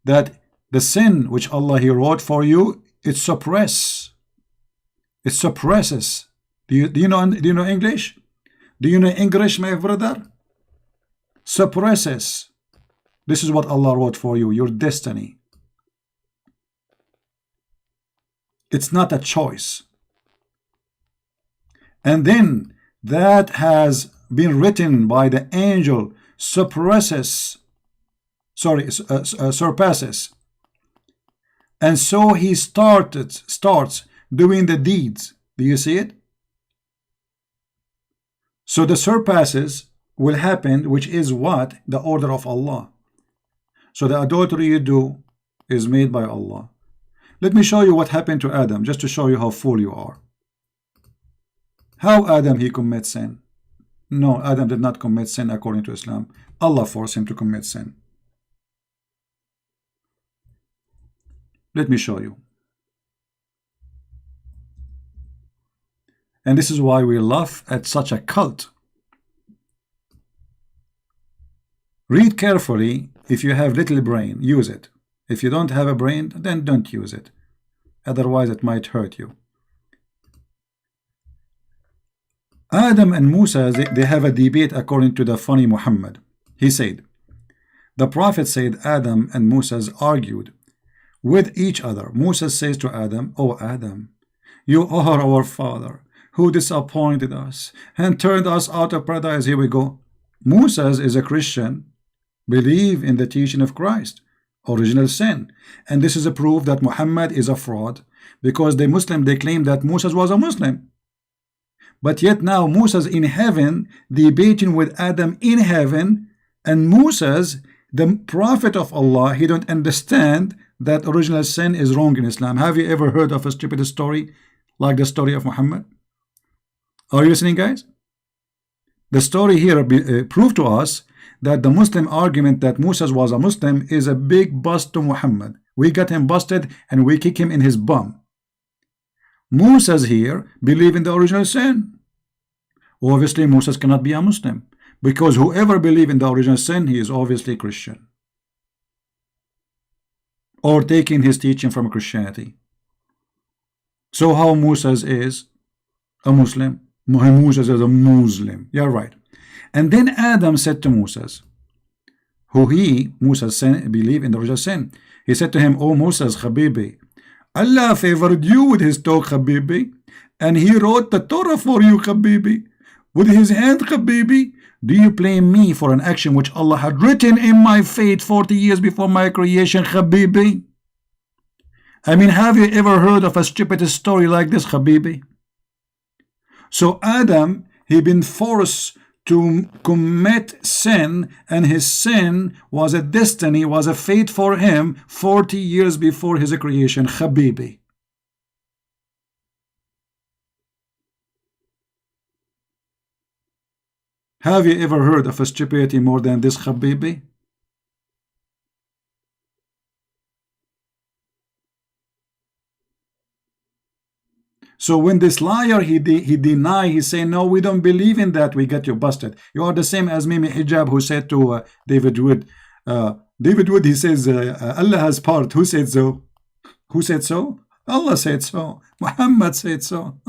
that the sin which Allah He wrote for you, it suppresses. It suppresses. Do you know English? Do you know English, my brother? Suppresses. This is what Allah wrote for you, your destiny. It's not a choice. And then that has been written by the angel, surpasses. And so he starts doing the deeds. Do you see it? So the surpasses will happen, which is what? The order of Allah. So the adultery you do is made by Allah. Let me show you what happened to Adam, just to show you how fool you are. How Adam he commits sin? No, Adam did not commit sin according to Islam. Allah forced him to commit sin. Let me show you. And this is why we laugh at such a cult. Read carefully. If you have little brain, use it. If you don't have a brain, then don't use it. Otherwise it might hurt you. Adam and Musa, they have a debate according to the funny Muhammad. He said, the Prophet said Adam and Musa argued with each other. Musa says to Adam, "Oh Adam, you are our father. who disappointed us and turned us out of paradise. Here we go. Moses is a Christian, believe in the teaching of Christ, original sin. And this is a proof that Muhammad is a fraud, because the Muslim, they claim that Moses was a Muslim. But yet now Moses in heaven debating with Adam in heaven, and Moses, the prophet of Allah, he don't understand that original sin is wrong in Islam. Have you ever heard of a stupid story like the story of Muhammad? Are you listening, guys? The story here proved to us that the Muslim argument that Moses was a Muslim is a big bust to Muhammad. We got him busted and we kick him in his bum. Moses here believe in the original sin. Obviously Moses cannot be a Muslim, because whoever believe in the original sin, he is obviously Christian, or taking his teaching from Christianity. So how Moses is a Muslim? Moses is a Muslim. You're right. And then Adam said to Moses, Moses believed in the original sin. He said to him, "Oh Moses, Habibi, Allah favored you with his talk, Habibi, and he wrote the Torah for you, Habibi, with his hand, Habibi. Do you blame me for an action which Allah had written in my fate 40 years before my creation, Habibi?" I mean, have you ever heard of a stupid story like this, Habibi? So Adam, he been forced to commit sin, and his sin was a destiny, was a fate for him 40 years before his creation, Habibi. Have you ever heard of a stupidity more than this, Habibi? So when this liar, he deny, he say, "No, we don't believe in that, we get you busted. You are the same as Mimi Hijab, who said to David Wood, he says, Allah has part. Who said so? Who said so? Allah said so. Muhammad said so."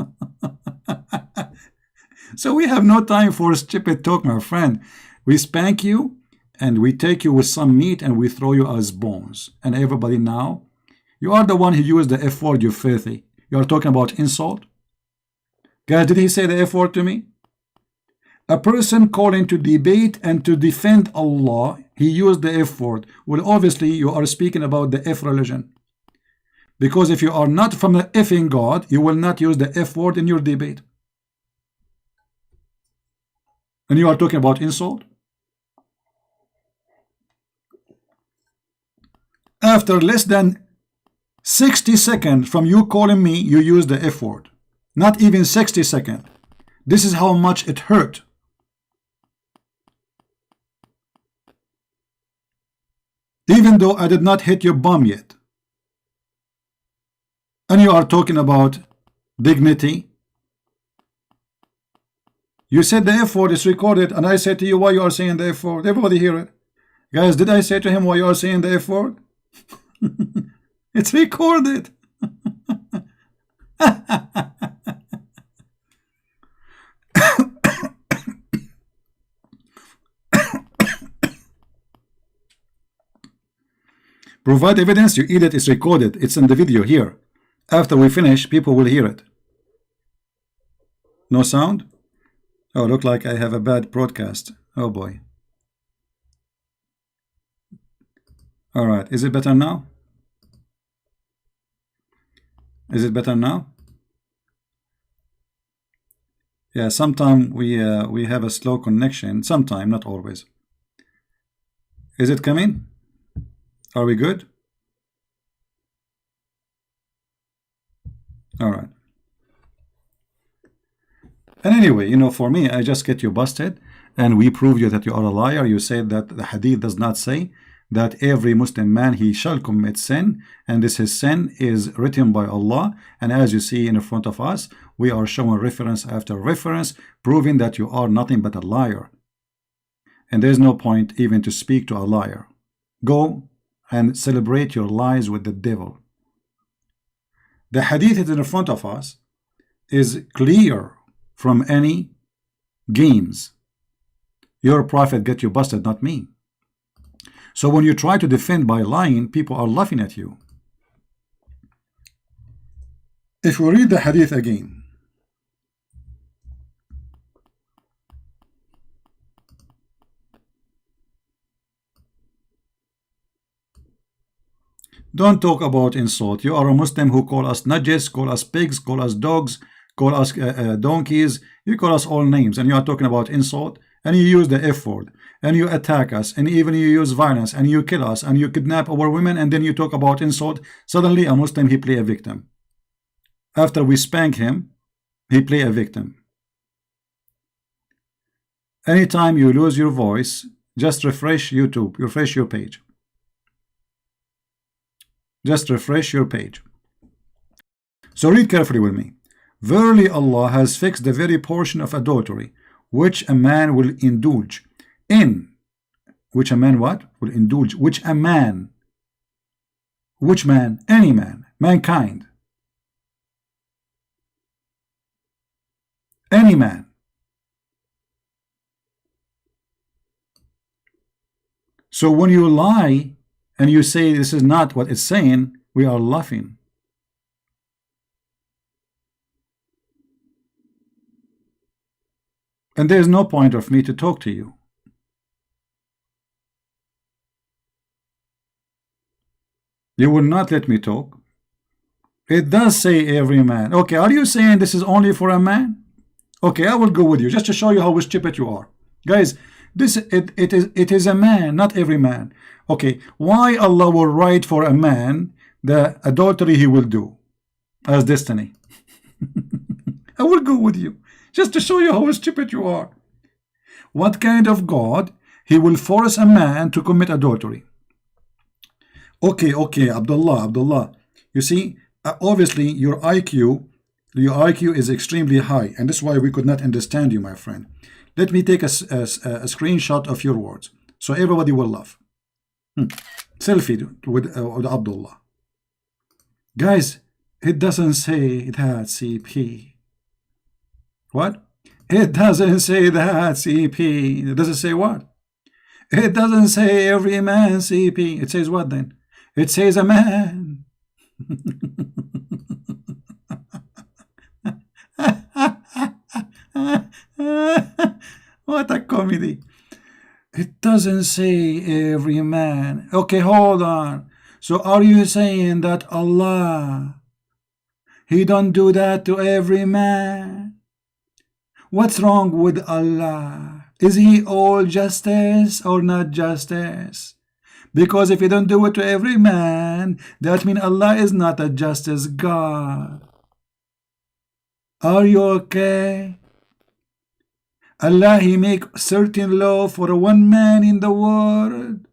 So we have no time for stupid talk, my friend. We spank you and we take you with some meat and we throw you as bones. And everybody now, you are the one who used the F word, you filthy. You are talking about insult? Guys, did he say the F word to me? A person calling to debate and to defend Allah, he used the F word. Well, obviously you are speaking about the F religion. Because if you are not from the effing God, you will not use the F word in your debate. And you are talking about insult? After less than 60 seconds from you calling me, you use the F word. Not even 60 seconds. This is how much it hurt. Even though I did not hit your bum yet. And you are talking about dignity. You said the F word is recorded, and I said to you, why you are saying the F word? Everybody hear it. Guys, did I say to him why you are saying the F word? It's recorded. Provide evidence, you idiot. It's recorded. It's in the video here. After we finish, people will hear it. No sound? Oh, look like I have a bad broadcast. Oh boy. All right. Is it better now? Is it better now? Yeah, sometimes we have a slow connection. Sometimes, not always. Is it coming? Are we good? All right. And anyway, you know, for me, I just get you busted, and we prove you that you are a liar. You said that the hadith does not say that every Muslim man, he shall commit sin, and this his sin is written by Allah. And as you see in front of us, we are showing reference after reference, proving that you are nothing but a liar. And there's no point even to speak to a liar. Go and celebrate your lies with the devil. The hadith is in front of us is clear from any games. Your prophet get you busted, not me. So when you try to defend by lying, people are laughing at you. If we read the hadith again, Don't talk about insult. You are a Muslim who call us najis, call us pigs, call us dogs, call us donkeys. You call us all names, and you are talking about insult, and you use the F word, and you attack us, and even you use violence, and you kill us, and you kidnap our women, and then you talk about insult. Suddenly a Muslim, he play a victim. After we spank him, he play a victim. Anytime you lose your voice, just refresh YouTube, refresh your page. Just refresh your page. So read carefully with me. Verily Allah has fixed the very portion of adultery which a man will indulge in. Which a man what? Will indulge. Which a man. Which man? Any man. Mankind. Any man. So when you lie and you say this is not what it's saying, we are laughing. And there is no point of me to talk to you. You will not let me talk. It does say every man. Okay, are you saying this is only for a man? Okay, I will go with you just to show you how stupid you are. Guys, it is a man, not every man. Okay, why Allah will write for a man the adultery he will do as destiny? I will go with you just to show you how stupid you are. What kind of God he will force a man to commit adultery? Okay, Abdullah, you see, obviously your IQ is extremely high, and this is why we could not understand you, my friend. Let me take a screenshot of your words so everybody will laugh. Selfie with Abdullah. Guys, it doesn't say that CP. What? It doesn't say that CP. It doesn't say what? It doesn't say every man CP. It says what then? It says a man. What a comedy. It doesn't say every man. Okay, hold on. So are you saying that Allah, he don't do that to every man? What's wrong with Allah? Is he all justice or not justice? Because if he don't do it to every man, that means Allah is not a justice God. Are you okay? Allah, he make certain law for one man in the world.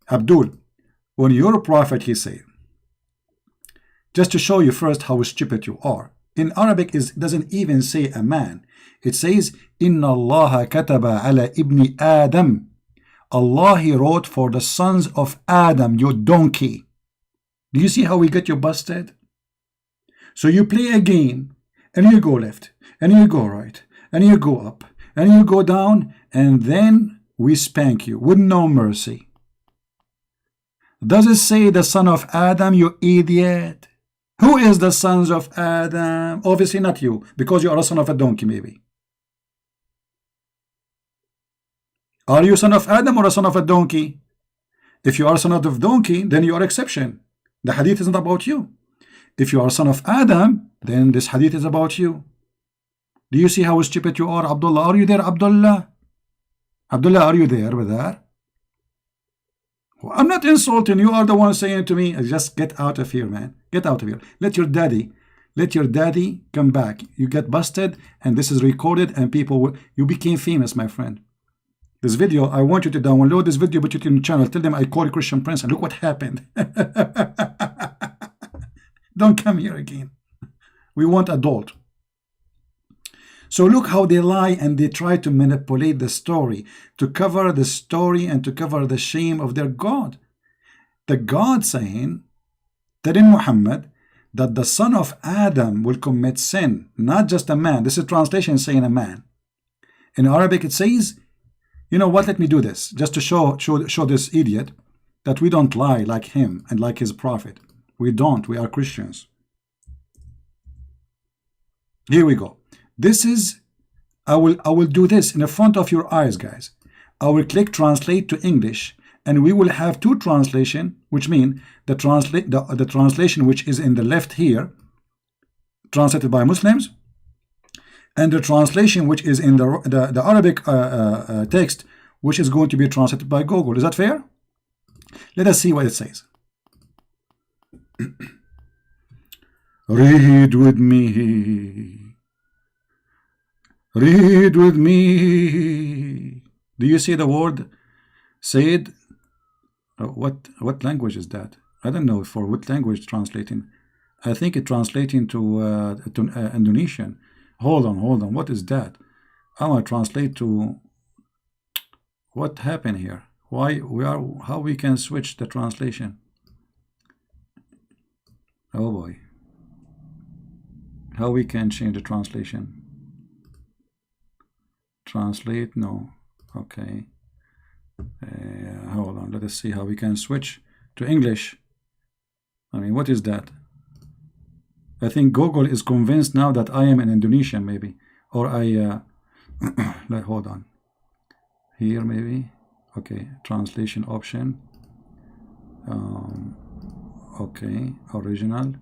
Abdul, when your prophet, he said, just to show you first how stupid you are, in Arabic it doesn't even say a man. It says, Inna Allah kataba ala ibni Adam. Allah, he wrote for the sons of Adam, you donkey. Do you see how we get you busted? So you play a game, and you go left, and you go right, and you go up, and you go down, and then we spank you with no mercy. Does it say the son of Adam, you idiot? Who is the sons of Adam? Obviously not you, because you are a son of a donkey, maybe. Are you son of Adam or a son of a donkey? If you are a son of a donkey, then you are exception. The hadith isn't about you. If you are a son of Adam, then this hadith is about you. Do you see how stupid you are, Abdullah? Are you there, Abdullah? Abdullah, are you there with that? I'm not insulting. You are the one saying to me, just get out of here, man. Get out of here. Let your daddy come back. You get busted, and this is recorded, and people will, you became famous, my friend. This video, I want you to download this video, put it in the channel. Tell them I called Christian Prince, and look what happened. Don't come here again. We want adult. So look how they lie and they try to manipulate the story, to cover the story and to cover the shame of their God. The God saying that in Muhammad, that the son of Adam will commit sin, not just a man. This is translation saying a man. In Arabic it says, you know what, let me do this, just to show this idiot that we don't lie like him and like his prophet. We don't, we are Christians. Here we go. This is, I will do this in the front of your eyes, guys. I will click translate to English, and we will have two translation, which mean the translation which is in the left here, translated by Muslims, and the translation which is in the Arabic text, which is going to be translated by Google. Is that fair? Let us see what it says. Read with me. Read with me. Do you see the word said? What language is that? I don't know for what language translating. I think it translating to Indonesian. Hold on. What is that? I want to translate to. What happened here? How we can switch the translation? Oh boy. How we can change the translation? Translate, no. Okay. Hold on, let us see how we can switch to English. I mean, what is that? I think Google is convinced now that I am in Indonesian, maybe. Or hold on. Here, maybe. Okay, translation option. Okay, original.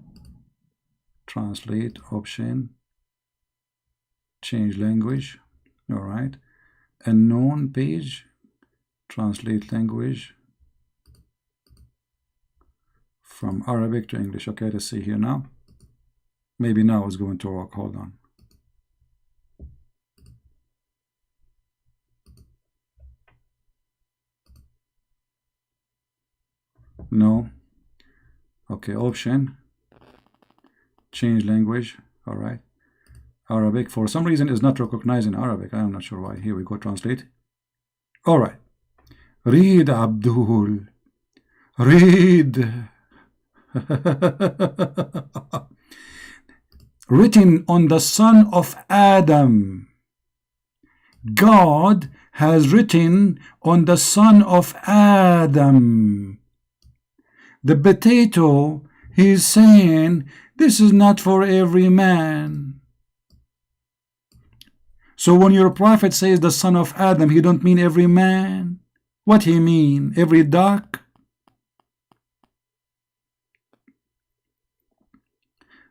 Translate option. Change language. All right. Unknown page. Translate language from Arabic to English. Okay, let's see here now. Maybe now it's going to work. Hold on. No. Okay, option. Change language. All right. Arabic. For some reason is not recognizing Arabic. I am not sure why. Here we go. Translate. All right. Read, Abdul. Read. Written on the son of Adam. God has written on the son of Adam. The potato, he's saying, this is not for every man. So when your prophet says the son of Adam, he don't mean every man. What he mean? Every duck?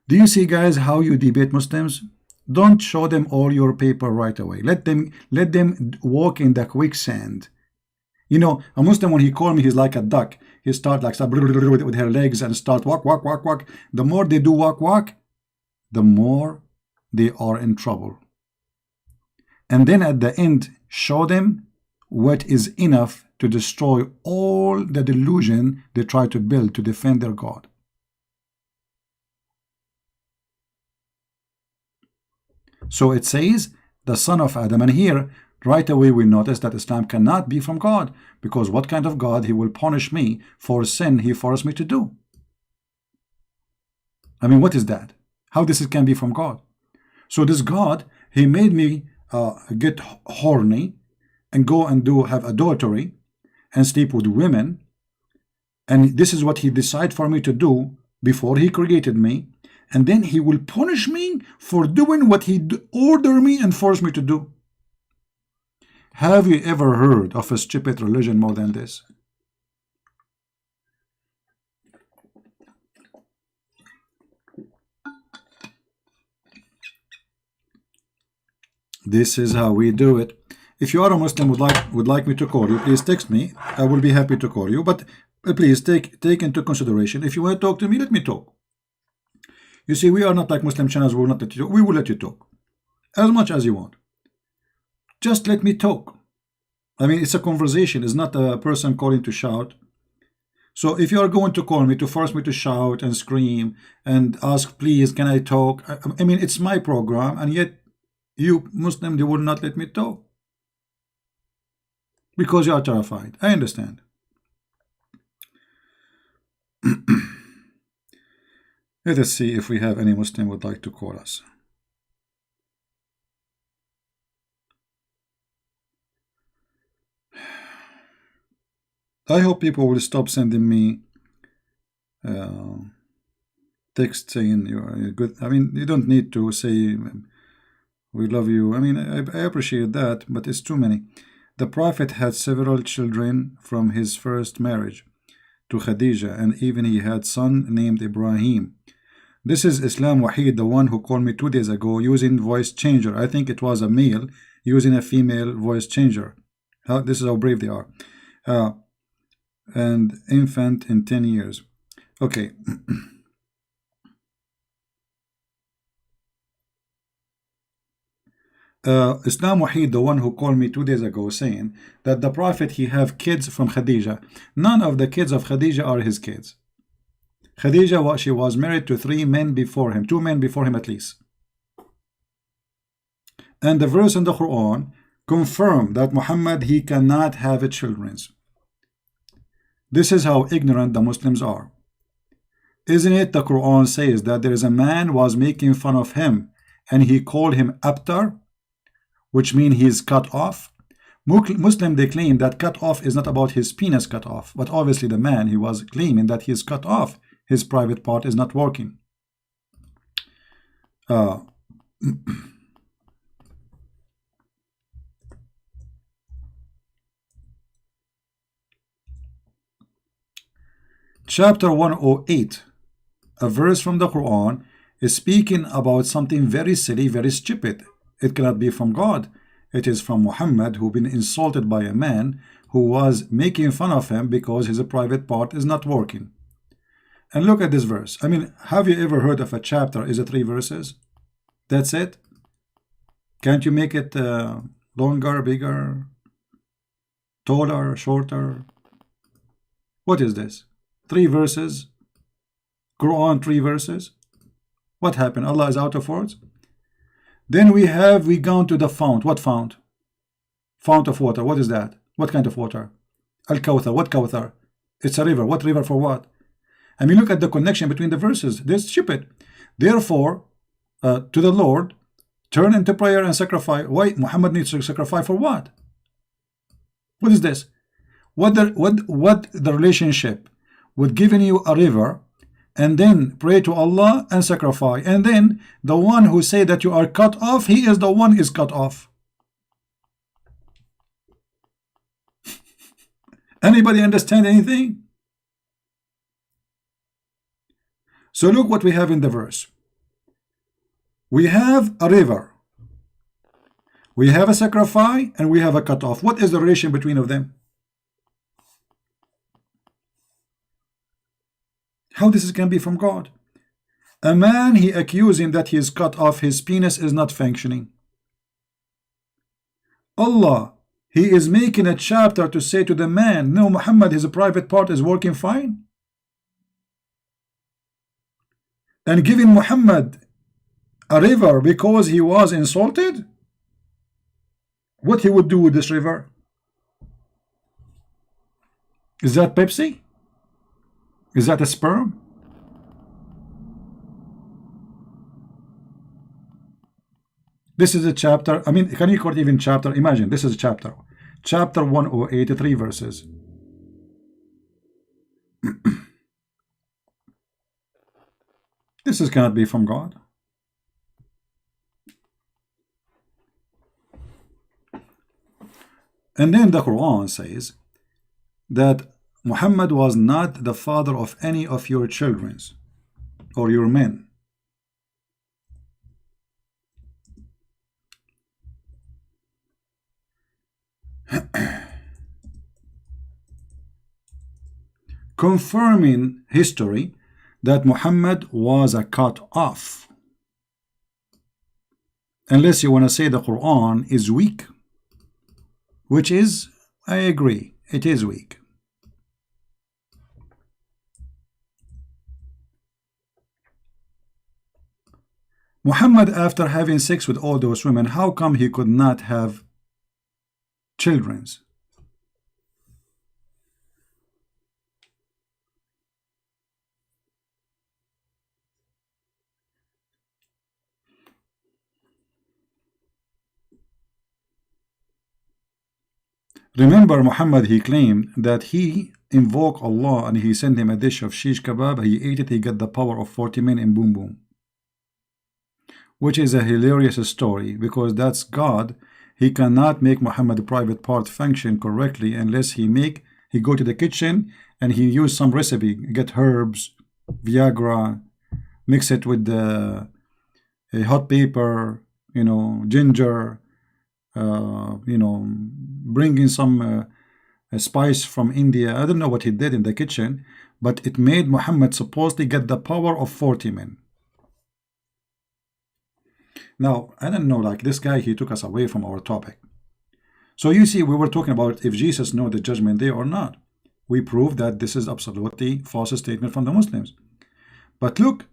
Do you see, guys, how you debate Muslims? Don't show them all your paper right away. Let them walk in the quicksand. You know, a Muslim, when he call me, he's like a duck. He start like with her legs and start walk. The more they do walk, the more they are in trouble. And then at the end, show them what is enough to destroy all the delusion they try to build to defend their God. So it says the son of Adam, and here right away we notice that Islam cannot be from God, because what kind of God? He will punish me for sin he forced me to do. I mean, what is that? How this can be from God? So this God, he made me get horny and go and have adultery and sleep with women, and this is what he decided for me to do before he created me, and then he will punish me for doing what he ordered me and forced me to do. Have you ever heard of a stupid religion more than this? This is how we do it. If you are a Muslim would like me to call you, please text me. I will be happy to call you. But please take into consideration. If you want to talk to me, let me talk. You see, we are not like Muslim channels. We will not let you talk. We will let you talk as much as you want. Just let me talk. I mean, it's a conversation. It's not a person calling to shout. So if you are going to call me to force me to shout and scream and ask, please, can I talk? I mean, it's my program, and yet you Muslim, they will not let me talk because you are terrified. I understand. Let us see if we have any Muslim would like to call us. I hope people will stop sending me text saying you're good. I mean, you don't need to say we love you. I mean, I appreciate that, but it's too many. The Prophet had several children from his first marriage to Khadija, and even he had son named Ibrahim. This is Islam Wahid, the one who called me 2 days ago using voice changer. I think it was a male using a female voice changer. This is how brave they are. And infant in 10 years. Okay. Islam Wahid, the one who called me 2 days ago, saying that the Prophet, he have kids from Khadija. None of the kids of Khadija are his kids. Khadija, she was married to 3 men before him, 2 men before him at least. And the verse in the Quran confirm that Muhammad, he cannot have children. This is how ignorant the Muslims are. Isn't it the Quran says that there is a man was making fun of him and he called him abtar, which means he is cut off? Muslim, they claim that cut off is not about his penis cut off, but obviously the man, he was claiming that he is cut off, his private part is not working. Chapter 108, a verse from the Quran, is speaking about something very silly, very stupid. It cannot be from God. It is from Muhammad, who been insulted by a man who was making fun of him because his private part is not working. And look at this verse. I mean, have you ever heard of a chapter is 3 verses? That's it? Can't you make it longer, bigger, taller, shorter? What is this? 3 verses? Quran 3 verses? What happened? Allah is out of words? Then we gone to the fount. What fount? Fount of water. What is that? What kind of water? Al-Kawthar. What Kawthar? It's a river. What river for what? I mean, look at the connection between the verses. They're stupid. Therefore, to the Lord, turn into prayer and sacrifice. Why Muhammad needs to sacrifice for what? What is this? What the relationship with giving you a river and then pray to Allah and sacrifice, and then the one who say that you are cut off, he is the one is cut off. Anybody understand anything? So look what we have in the verse. We have a river, we have a sacrifice, and we have a cut off. What is the relation between of them? How this can be from God? A man, he accused him that he is cut off, his penis is not functioning. Allah, he is making a chapter to say to the man, no, Muhammad, his private part is working fine. And giving Muhammad a river because he was insulted? What he would do with this river? Is that Pepsi? Is that a sperm? This is a chapter. I mean, can you call it even chapter? Imagine, this is a chapter. Chapter 108, 3 verses. This cannot be from God. And then the Quran says that Muhammad was not the father of any of your children or your men. Confirming history that Muhammad was a cut off. Unless you want to say the Quran is weak, which is, I agree, it is weak. Muhammad, after having sex with all those women, how come he could not have children? Remember, Muhammad, he claimed that he invoked Allah and he sent him a dish of shish kebab. He ate it, he got the power of 40 men in boom boom. Which is a hilarious story, because that's God. He cannot make Muhammad private part function correctly unless he go to the kitchen and he use some recipe, get herbs, Viagra, mix it with the hot pepper, ginger, bring in some a spice from India. I don't know what he did in the kitchen, but it made Muhammad supposedly get the power of 40 men. Now, I don't know, like this guy, he took us away from our topic. So you see, we were talking about if Jesus know the judgment day or not. We proved that this is absolutely false statement from the Muslims. But look,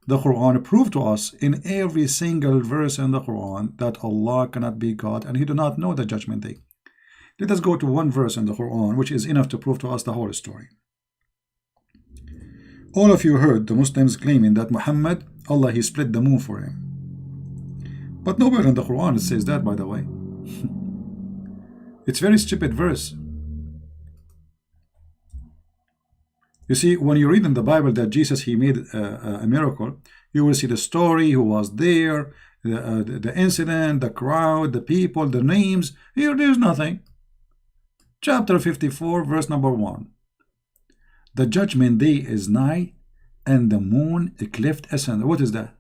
the Quran proved to us in every single verse in the Quran that Allah cannot be God and he do not know the judgment day. Let us go to one verse in the Quran which is enough to prove to us the whole story. All of you heard the Muslims claiming that Muhammad, Allah, he split the moon for him. But nowhere in the Quran it says that, by the way. It's a very stupid verse. You see, when you read in the Bible that Jesus, he made a miracle, you will see the story, who was there, the incident, the crowd, the people, the names. Here, there's nothing. Chapter 54, verse number 1. The judgment day is nigh, and the moon a cleft asunder. What is that?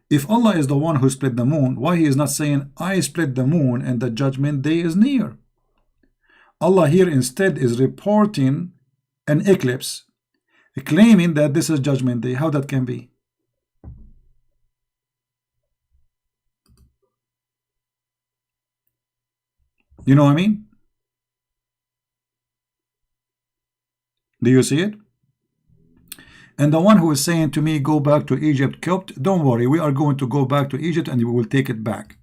If Allah is the one who split the moon, why he is not saying, I split the moon and the judgment day is near? Allah here instead is reporting an eclipse, claiming that this is judgment day. How that can be? You know what I mean? Do you see it? And the one who is saying to me, go back to Egypt, Copt, don't worry, we are going to go back to Egypt and we will take it back.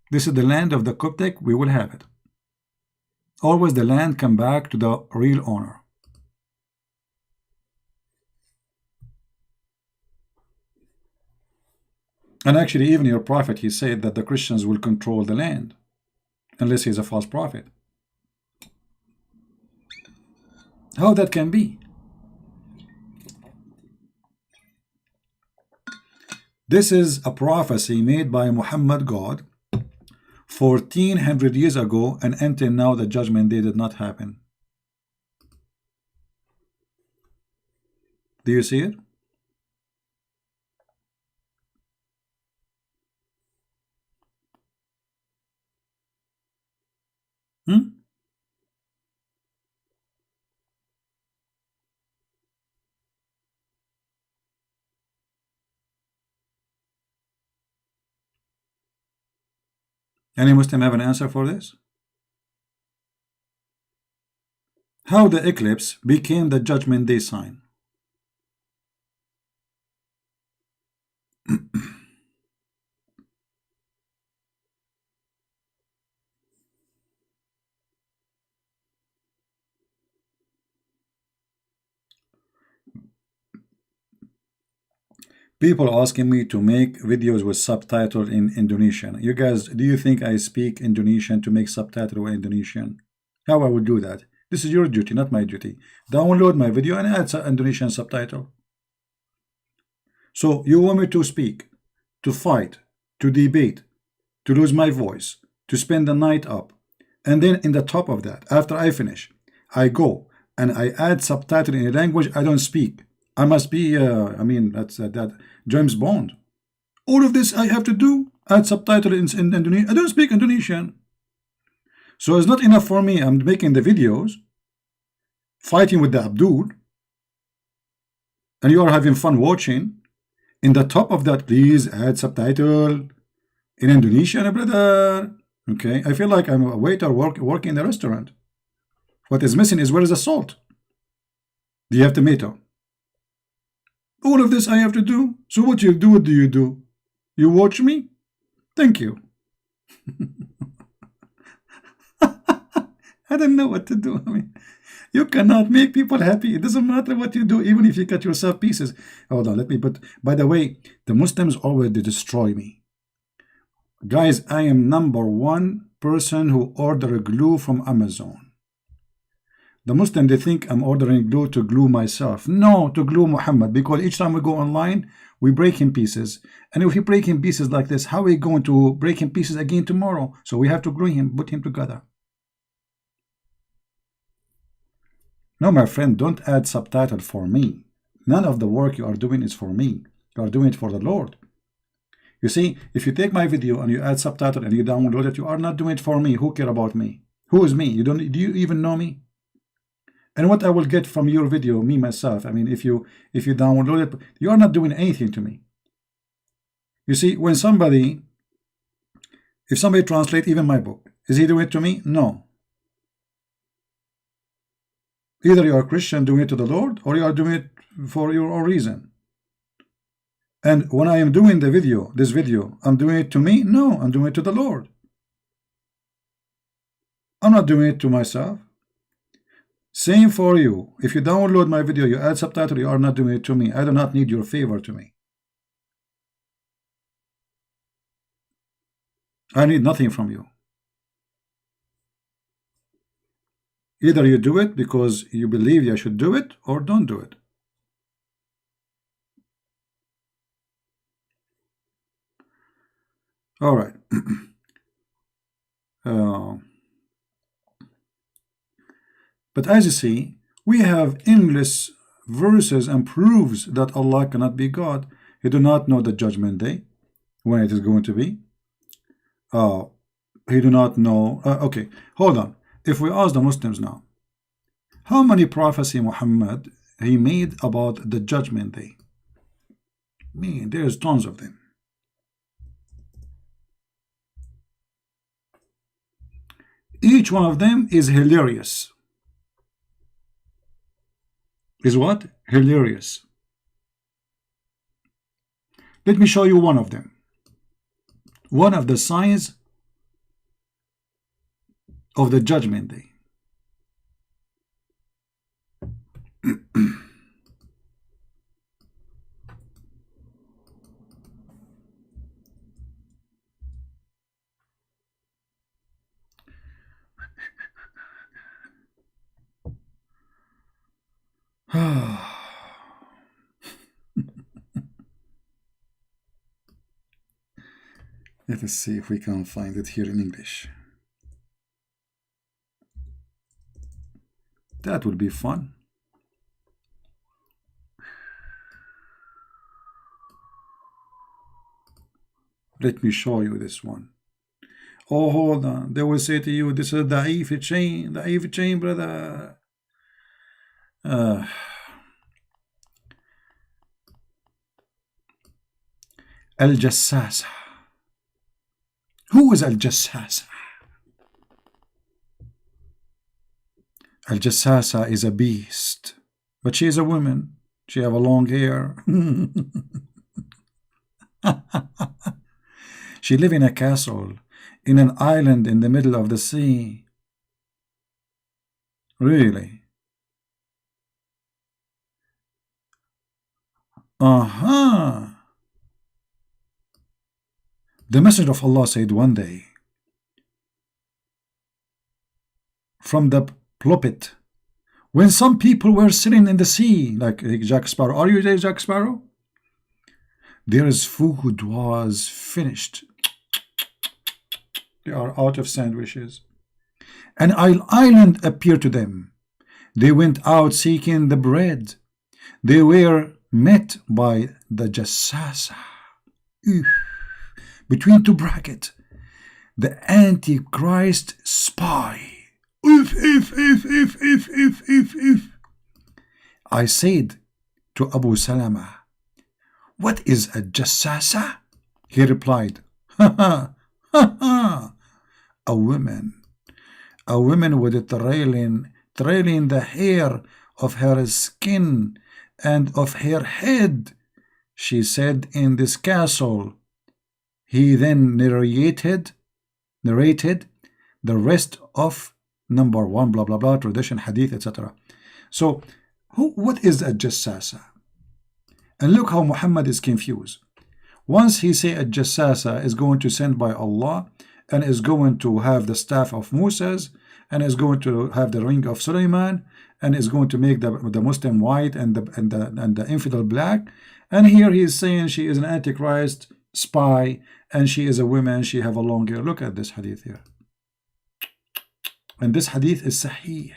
This is the land of the Coptic, we will have it. Always the land come back to the real owner. And actually, even your prophet, he said that the Christians will control the land, unless he's a false prophet. How that can be? This is a prophecy made by Muhammad God 1400 years ago, and until now the judgment day did not happen. Do you see it? Any Muslim have an answer for this? How the eclipse became the judgment day sign? People asking me to make videos with subtitle in Indonesian. You guys, do you think I speak Indonesian to make subtitle in Indonesian? How I would do that? This is your duty, not my duty. Download my video and add Indonesian subtitle. So you want me to speak, to fight, to debate, to lose my voice, to spend the night up, and then in the top of that, after I finish, I go and I add subtitle in a language I don't speak. I must be, that's that James Bond. All of this I have to do, add subtitle in Indonesian. I don't speak Indonesian. So it's not enough for me. I'm making the videos, fighting with the Abdul, and you are having fun watching. In the top of that, please add subtitle in Indonesian, brother. Okay, I feel like I'm a waiter working in the restaurant. What is missing is, where is the salt? Do you have tomato? All of this I have to do. So what you do? What do you do? You watch me? Thank you. I don't know what to do. I mean, you cannot make people happy. It doesn't matter what you do, even if you cut yourself pieces. Hold on, let me put. By the way, the Muslims always destroy me. Guys, I am #1 person who order glue from Amazon. The Muslim, they think I'm ordering glue to glue myself. No, to glue Muhammad, because each time we go online, we break in pieces. And if we break in pieces like this, how are we going to break in pieces again tomorrow? So we have to glue him, put him together. No, my friend, don't add subtitle for me. None of the work you are doing is for me. You are doing it for the Lord. You see, if you take my video and you add subtitle and you download it, you are not doing it for me. Who care about me? Who is me? You don't. Do you even know me? And what I will get from your video, me myself, I mean, if you download it, you are not doing anything to me. You see, when somebody, if somebody translates even my book, is he doing it to me? No. Either you are a Christian doing it to the Lord, or you are doing it for your own reason. And when I am doing the video, this video, I'm doing it to me? No, I'm doing it to the Lord. I'm not doing it to myself. Same for you. If you download my video, you add subtitle, you are not doing it to me. I do not need your favor to me. I need nothing from you. Either you do it because you believe you should do it, or don't do it. All right. But as you see, we have endless verses and proofs that Allah cannot be God. He do not know the judgment day, when it is going to be. He do not know. Okay, hold on. If we ask the Muslims now, how many prophecy Muhammad he made about the judgment day? Man, there's tons of them. Each one of them is hilarious. Is what? Hilarious. Let me show you one of them. One of the signs of the judgment day. Let us see if we can find it here in English. That would be fun. Let me show you this one. Oh, hold on. They will say to you, this is da'if chain, brother. Al-Jassasa. Who is Al-Jassasa? Al-Jassasa is a beast, but she is a woman. She have a long hair. She live in a castle, in an island in the middle of the sea. Really? The Messenger of Allah said one day, from the pulpit, when some people were sitting in the sea, like Jack Sparrow. Are you there, Jack Sparrow? Their food was finished. They are out of sandwiches. An island appeared to them. They went out seeking the bread. They were met by the Jassasa. Between two brackets, the Antichrist spy. If. I said to Abu Salama, what is a Jassasa? He replied, a woman with trailing the hair of her skin and of her head, she said, in this castle. He then narrated the rest of number 1, blah blah blah, tradition, hadith, etc. So what is a Jassasa? And look how Muhammad is confused. Once he say a Jassasa is going to send by Allah, and is going to have the staff of Moses, and is going to have the ring of Suleiman, and is going to make the Muslim white and the infidel black, And here he is saying she is an antichrist spy and she is a woman, she have a long hair. Look at this hadith here. And this hadith is sahih.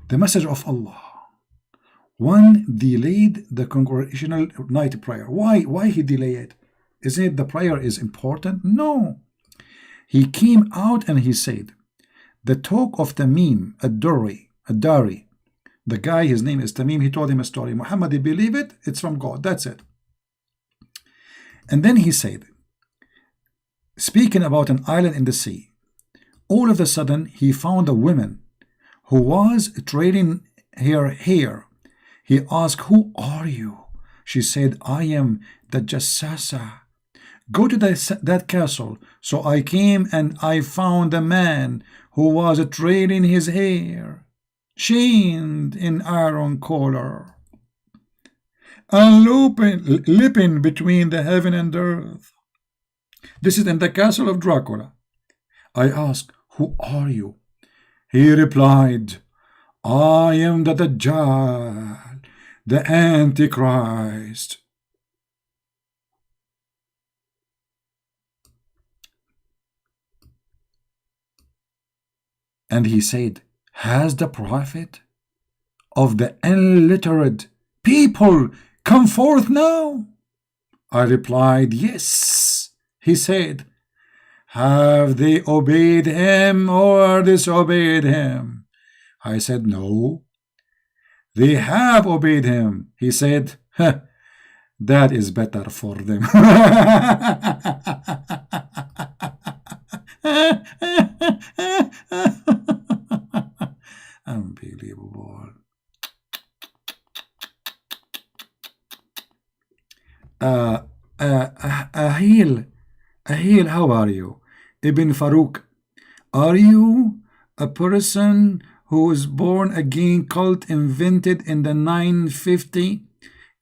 The message of Allah. One delayed the congregational night prayer. Why he delayed it? Isn't it the prayer is important? No. He came out and he said, the talk of Tamim, Ad-Dari, the guy, his name is Tamim, he told him a story. Muhammad, you believe it? It's from God. That's it. And then he said, speaking about an island in the sea, all of a sudden he found a woman who was trailing her hair. He asked, who are you? She said, I am the Jassasa. Go to that castle. So I came and I found a man who was trailing his hair, chained in iron collar, and leaping between the heaven and earth. This is in the castle of Dracula. I asked, who are you? He replied, I am the Dajjal, the Antichrist. And he said, has the prophet of the illiterate people come forth now? I replied, yes. He said, have they obeyed him or disobeyed him? I said, no. They have obeyed him. He said, that is better for them. Unbelievable. Ahil, how are you? Ibn Farouk, are you a person who is born again cult invented in the 950?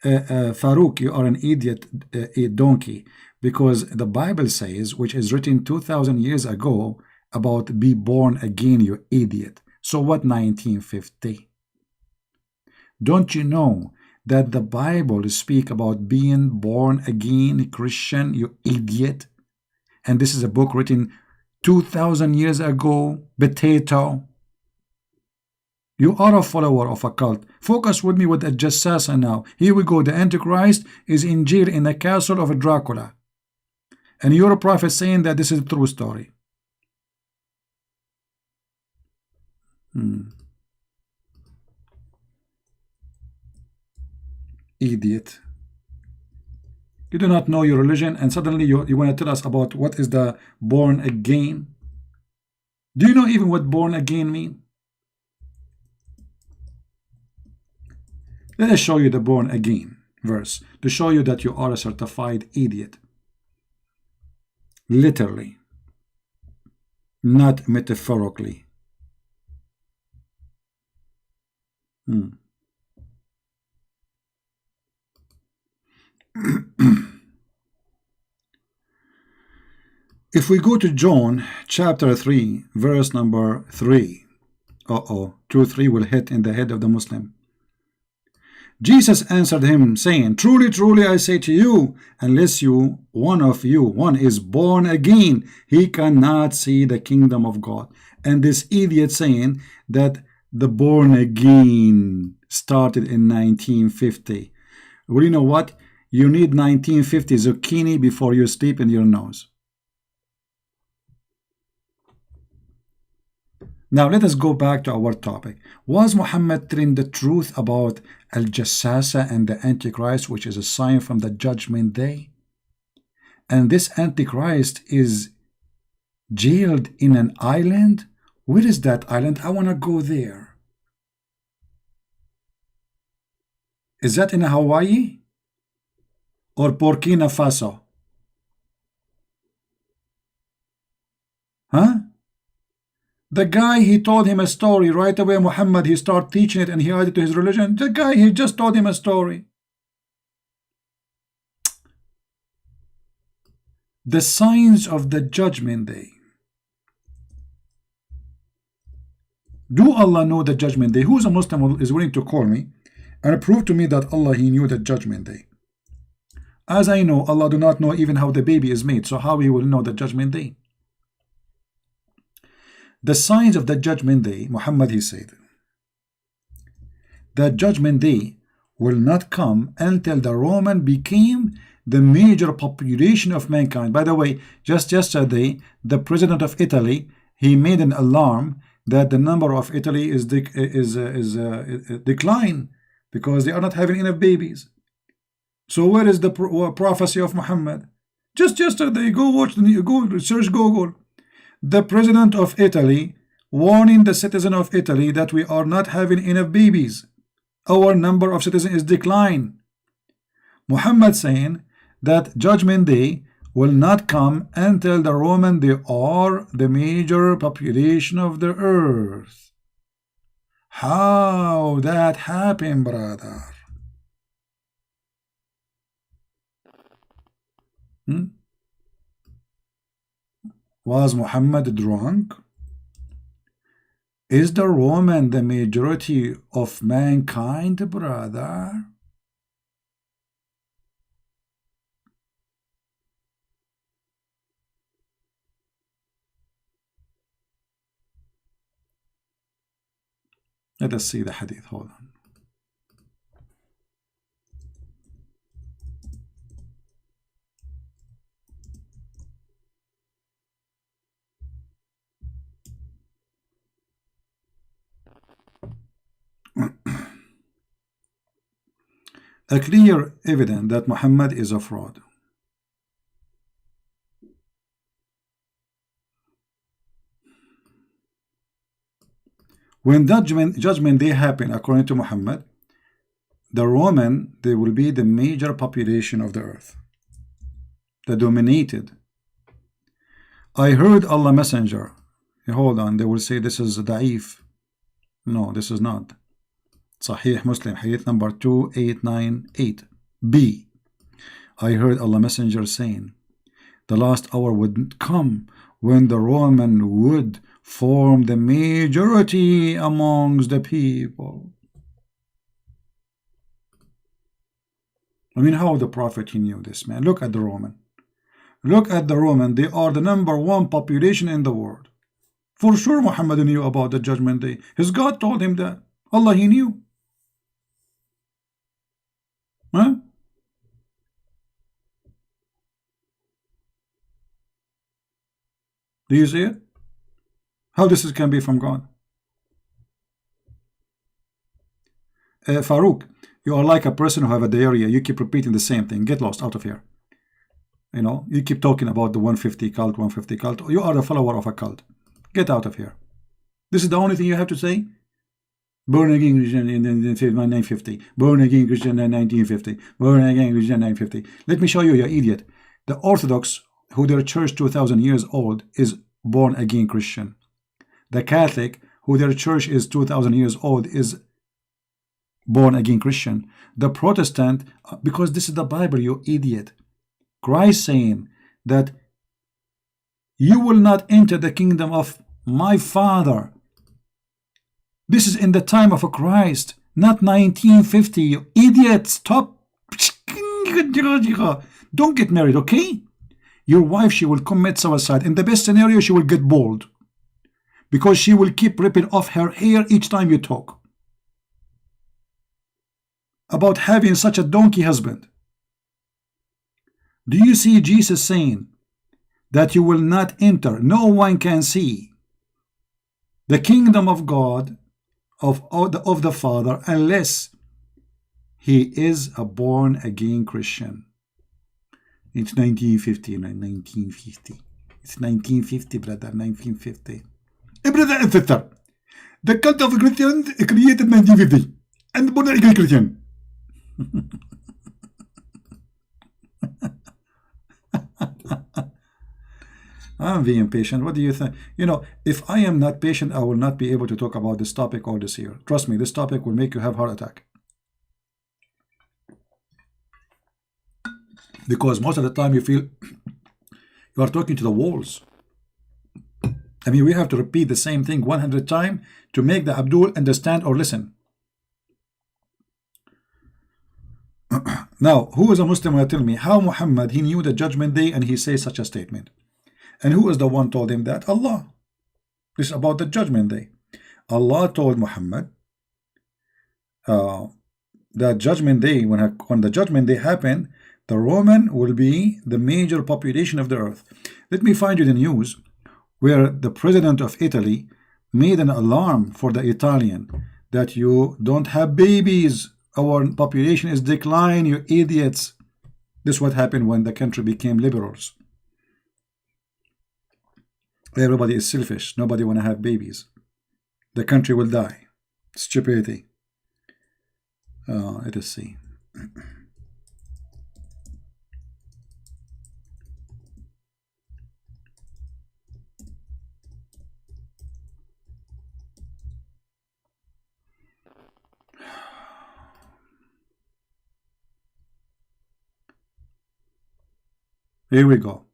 Farouk, you are an idiot, a donkey, because the Bible says, which is written 2,000 years ago, about be born again, you idiot. So what 1950? Don't you know that the Bible speak about being born again Christian, you idiot? And this is a book written 2,000 years ago, potato. You are a follower of a cult. Focus with me with the Jassasa now. Here we go. The Antichrist is in jail in the castle of Dracula. And you're a prophet saying that this is a true story. Idiot. You do not know your religion and suddenly you want to tell us about what is the born again. Do you know even what born again mean? Let us show you the born again verse to show you that you are a certified idiot. Literally, not metaphorically. If we go to John chapter 3 verse number 3, 2-3 will hit in the head of the Muslim. Jesus answered him, saying, truly, truly, I say to you, unless one is born again, he cannot see the kingdom of God. And this idiot saying that the born again started in 1950. Well, you know what? You need 1950 zucchini before you sleep in your nose. Now let us go back to our topic. Was Muhammad telling the truth about Al-Jassasa and the Antichrist, which is a sign from the Judgment Day? And this Antichrist is jailed in an island? Where is that island? I want to go there. Is that in Hawaii? Or Burkina Faso? Huh? The guy, he told him a story right away. Muhammad, he started teaching it and he added to his religion. The guy, he just told him a story. The signs of the Judgment Day. Do Allah know the judgment day? Who is a Muslim who is willing to call me and prove to me that Allah, He knew the judgment day? As I know, Allah do not know even how the baby is made, so how He will know the judgment day? The signs of the judgment day, Muhammad, he said, the judgment day will not come until the Roman became the major population of mankind. By the way, just yesterday, the president of Italy, he made an alarm that the number of Italy is decline because they are not having enough babies. So where is the prophecy of Muhammad? Just yesterday, go watch, go search Google. The president of Italy warning the citizen of Italy that we are not having enough babies. Our number of citizens is decline. Muhammad saying that judgment day will not come until the Roman, they are the major population of the earth. How that happened, brother? Was Muhammad drunk? Is the Roman the majority of mankind, brother? Let us see the hadith. Hold on. A clear evidence that Muhammad is a fraud. When judgment day happen, according to Muhammad, the Roman, they will be the major population of the earth, the dominated. I heard Allah Messenger. Hold on, they will say this is da'if. No, this is not. Sahih Muslim, hadith number 2898. B. I heard Allah Messenger saying, the last hour would come when the Roman would form the majority amongst the people. I mean, how the Prophet, he knew this, man. Look at the Roman. Look at the Roman. They are the #1 population in the world. For sure Muhammad knew about the judgment day. His God told him that. Allah, he knew. Huh? Do you see it? How this can be from God? Farouk, you are like a person who have a diarrhea. You keep repeating the same thing. Get lost, out of here. You know, you keep talking about the 150 cult, 150 cult. You are a follower of a cult. Get out of here. This is the only thing you have to say? Born again Christian in 1950. Born again Christian in 1950. Born again Christian in 1950. Let me show you, you idiot. The Orthodox, who their church 2,000 years old, is born again Christian. The Catholic, who their church is 2,000 years old, is born again Christian. The Protestant, because this is the Bible, you idiot. Christ saying that you will not enter the kingdom of my Father. This is in the time of Christ, not 1950. You idiot. Stop. Don't get married, okay? Your wife, she will commit suicide. In the best scenario, she will get bald, because she will keep ripping off her hair each time you talk about having such a donkey husband. Do you see Jesus saying that you will not enter, no one can see the kingdom of God, of the Father, unless he is a born again Christian? It's 1950, 1950. It's 1950, brother, 1950. Brother and sister, the cult of Christians created 1950, and born again Christian. I'm being patient. What do you think? You know, if I am not patient, I will not be able to talk about this topic all this year. Trust me, this topic will make you have heart attack. Because most of the time you feel you are talking to the walls. I mean, we have to repeat the same thing 100 times to make the Abdul understand or listen. Now, who is a Muslim will tell me how Muhammad, he knew the judgment day and he says such a statement? And who is the one told him that? Allah. This is about the judgment day. Allah told Muhammad that judgment day, when the judgment day happened, the Roman will be the major population of the earth. Let me find you the news where the president of Italy made an alarm for the Italian that you don't have babies. Our population is declining, you idiots. This is what happened when the country became liberals. Everybody is selfish. Nobody want to have babies. The country will die. Stupidity. Let us see. Here we go.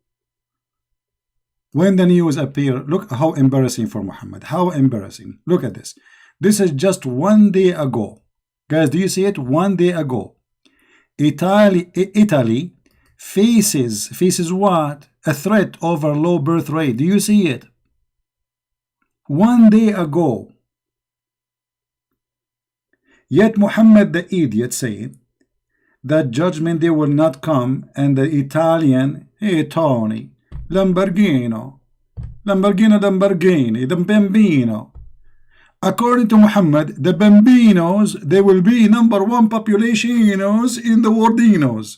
When the news appear, look how embarrassing for Muhammad. How embarrassing. Look at this. This is just 1 day ago. Guys, do you see it? 1 day ago. Italy faces what? A threat over low birth rate. Do you see it? 1 day ago. Yet Muhammad the idiot said that judgment day will not come, and the Italian, hey Tony, Lamborghini, the Bambino. According to Muhammad, the Bambinos, they will be #1 populationos in the worldinos.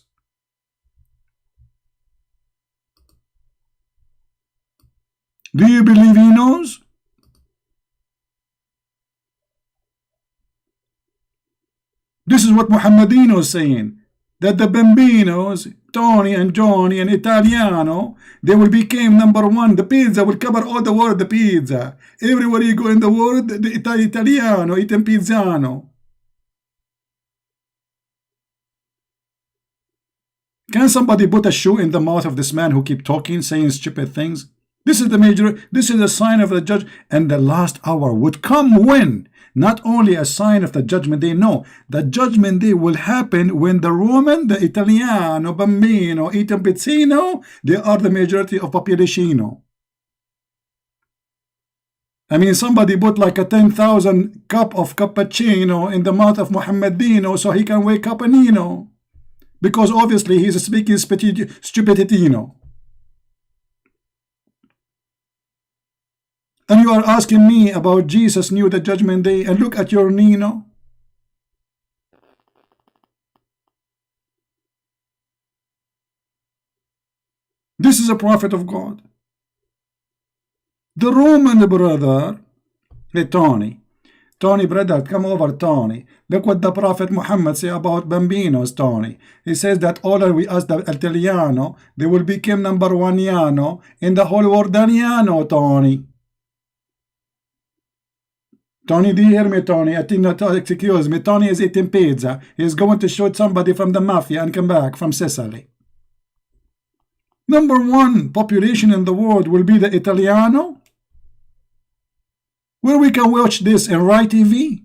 Do you believe he knows? This is what Muhammadino is saying, that the Bambinos, Tony and Johnny and Italiano, they will become #1. The pizza will cover all the world, the pizza. Everywhere you go in the world, the Italiano, eating pizzano. Can somebody put a shoe in the mouth of this man who keep talking, saying stupid things? This is the sign of the judge, and the last hour would come when? Not only a sign of the judgment day, no. The judgment day will happen when the Roman, the Italiano, Bambino, eating pizzino, they are the majority of population. I mean, somebody put like a 10,000 cup of cappuccino in the mouth of Muhammadino so he can wake up a Nino. Because obviously he's speaking stupiditino. And you are asking me about Jesus knew the judgment day, and look at your Nino. This is a prophet of God. The Roman brother, hey Tony, brother, come over, Tony. Look what the Prophet Muhammad say about Bambinos, Tony. He says that all we ask the Italiano, they will become #1 in the whole world, Tony. Tony, do you hear me, Tony? I think not, excuse me. Tony is eating pizza. He's going to shoot somebody from the mafia and come back from Sicily. #1 population in the world will be the Italiano. Where we can watch this in Rai TV.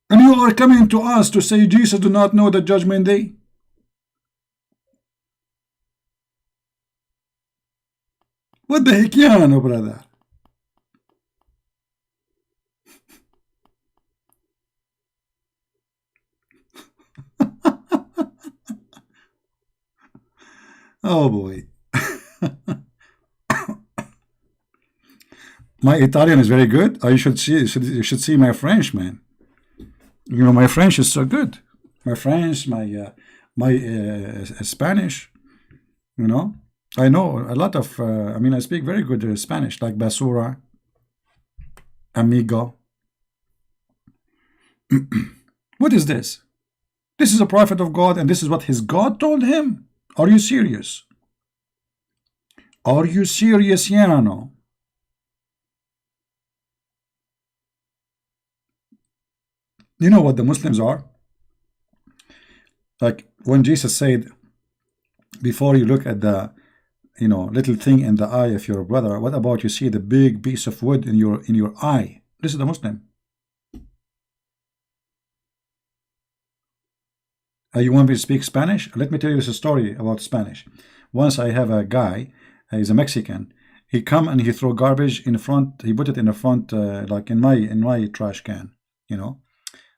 And you are coming to us to say Jesus do not know the judgment day. What the heck, Yano, brother? Oh boy. My Italian is very good. You should see my French, man. You know, my French is so good. My French, my Spanish, you know. I know a lot of, I mean, I speak very good Spanish, like basura, amigo. What is this? This is a prophet of God, and this is what his God told him. Are you serious? Are you serious, Yano? You know what the Muslims are? Like when Jesus said, before you look at the little thing in the eye of your brother, what about you see the big piece of wood in your eye? This is the Muslim. You want me to speak Spanish? Let me tell you this story about Spanish. Once I have a guy, he's a Mexican. He come and he throw garbage in front. He put it in the front, like in my trash can,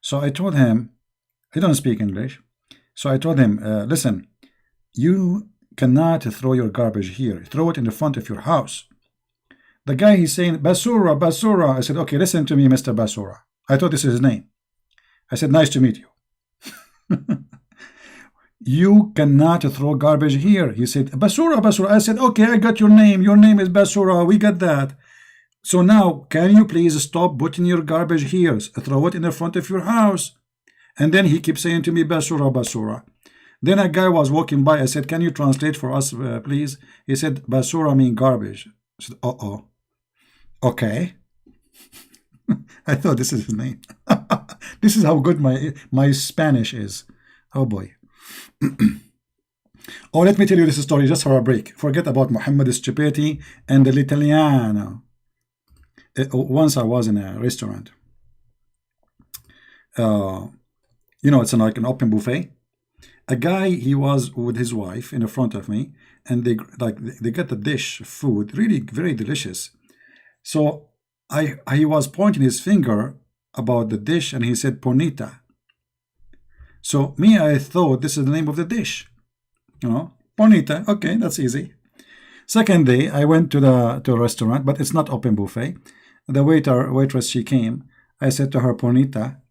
So I told him, he don't speak English. So I told him, listen, you cannot throw your garbage here. Throw it in the front of your house. The guy, he's saying, Basura, Basura. I said, okay, listen to me, Mr. Basura. I thought this is his name. I said, nice to meet you. You cannot throw garbage here. He said, Basura, Basura. I said, okay, I got your name. Your name is Basura. We got that. So now, can you please stop putting your garbage here? Throw it in the front of your house. And then he keeps saying to me, Basura, Basura. Then a guy was walking by. I said, can you translate for us, please? He said, Basura mean garbage. I said, uh-oh. Okay. I thought this is his name. This is how good my Spanish is. Oh boy. Oh, let me tell you this story just for a break. Forget about Muhammad stupidity and l'Italiano. Once I was in a restaurant. It's like an open buffet. A guy, he was with his wife in the front of me, and they get the dish of food, really very delicious. So he was pointing his finger about the dish, and he said Bonita. So me, I thought this is the name of the dish. Bonita. Okay, that's easy. Second day, I went to a restaurant, but it's not open buffet. The waitress, she came. I said to her, Bonita,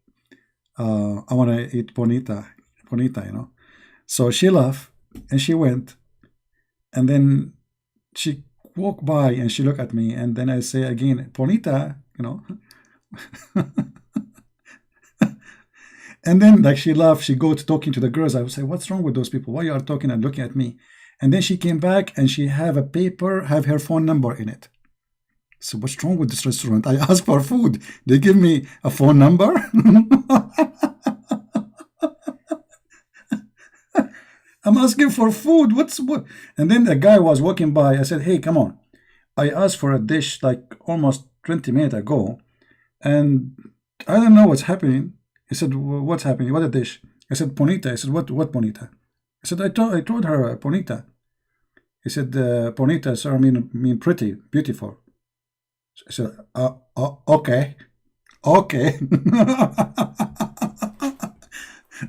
I want to eat Bonita, So she laughed, and she went. And then she walked by, and she looked at me, and then I say again, Bonita, And then, like, she laughed. She go to talking to the girls. I would say, what's wrong with those people? Why you are talking and looking at me? And then she came back, and she have a paper, have her phone number in it. So what's wrong with this restaurant? I asked for food. They give me a phone number? I'm asking for food. What? And then the guy was walking by. I said, hey, come on. I asked for a dish like almost 20 minutes ago, and I don't know what's happening. He said, what's happening? What a dish? I said, Bonita. I said, what Bonita? I said, I told her Bonita. He said, Bonita, sir, mean pretty, beautiful. I said, okay. Okay.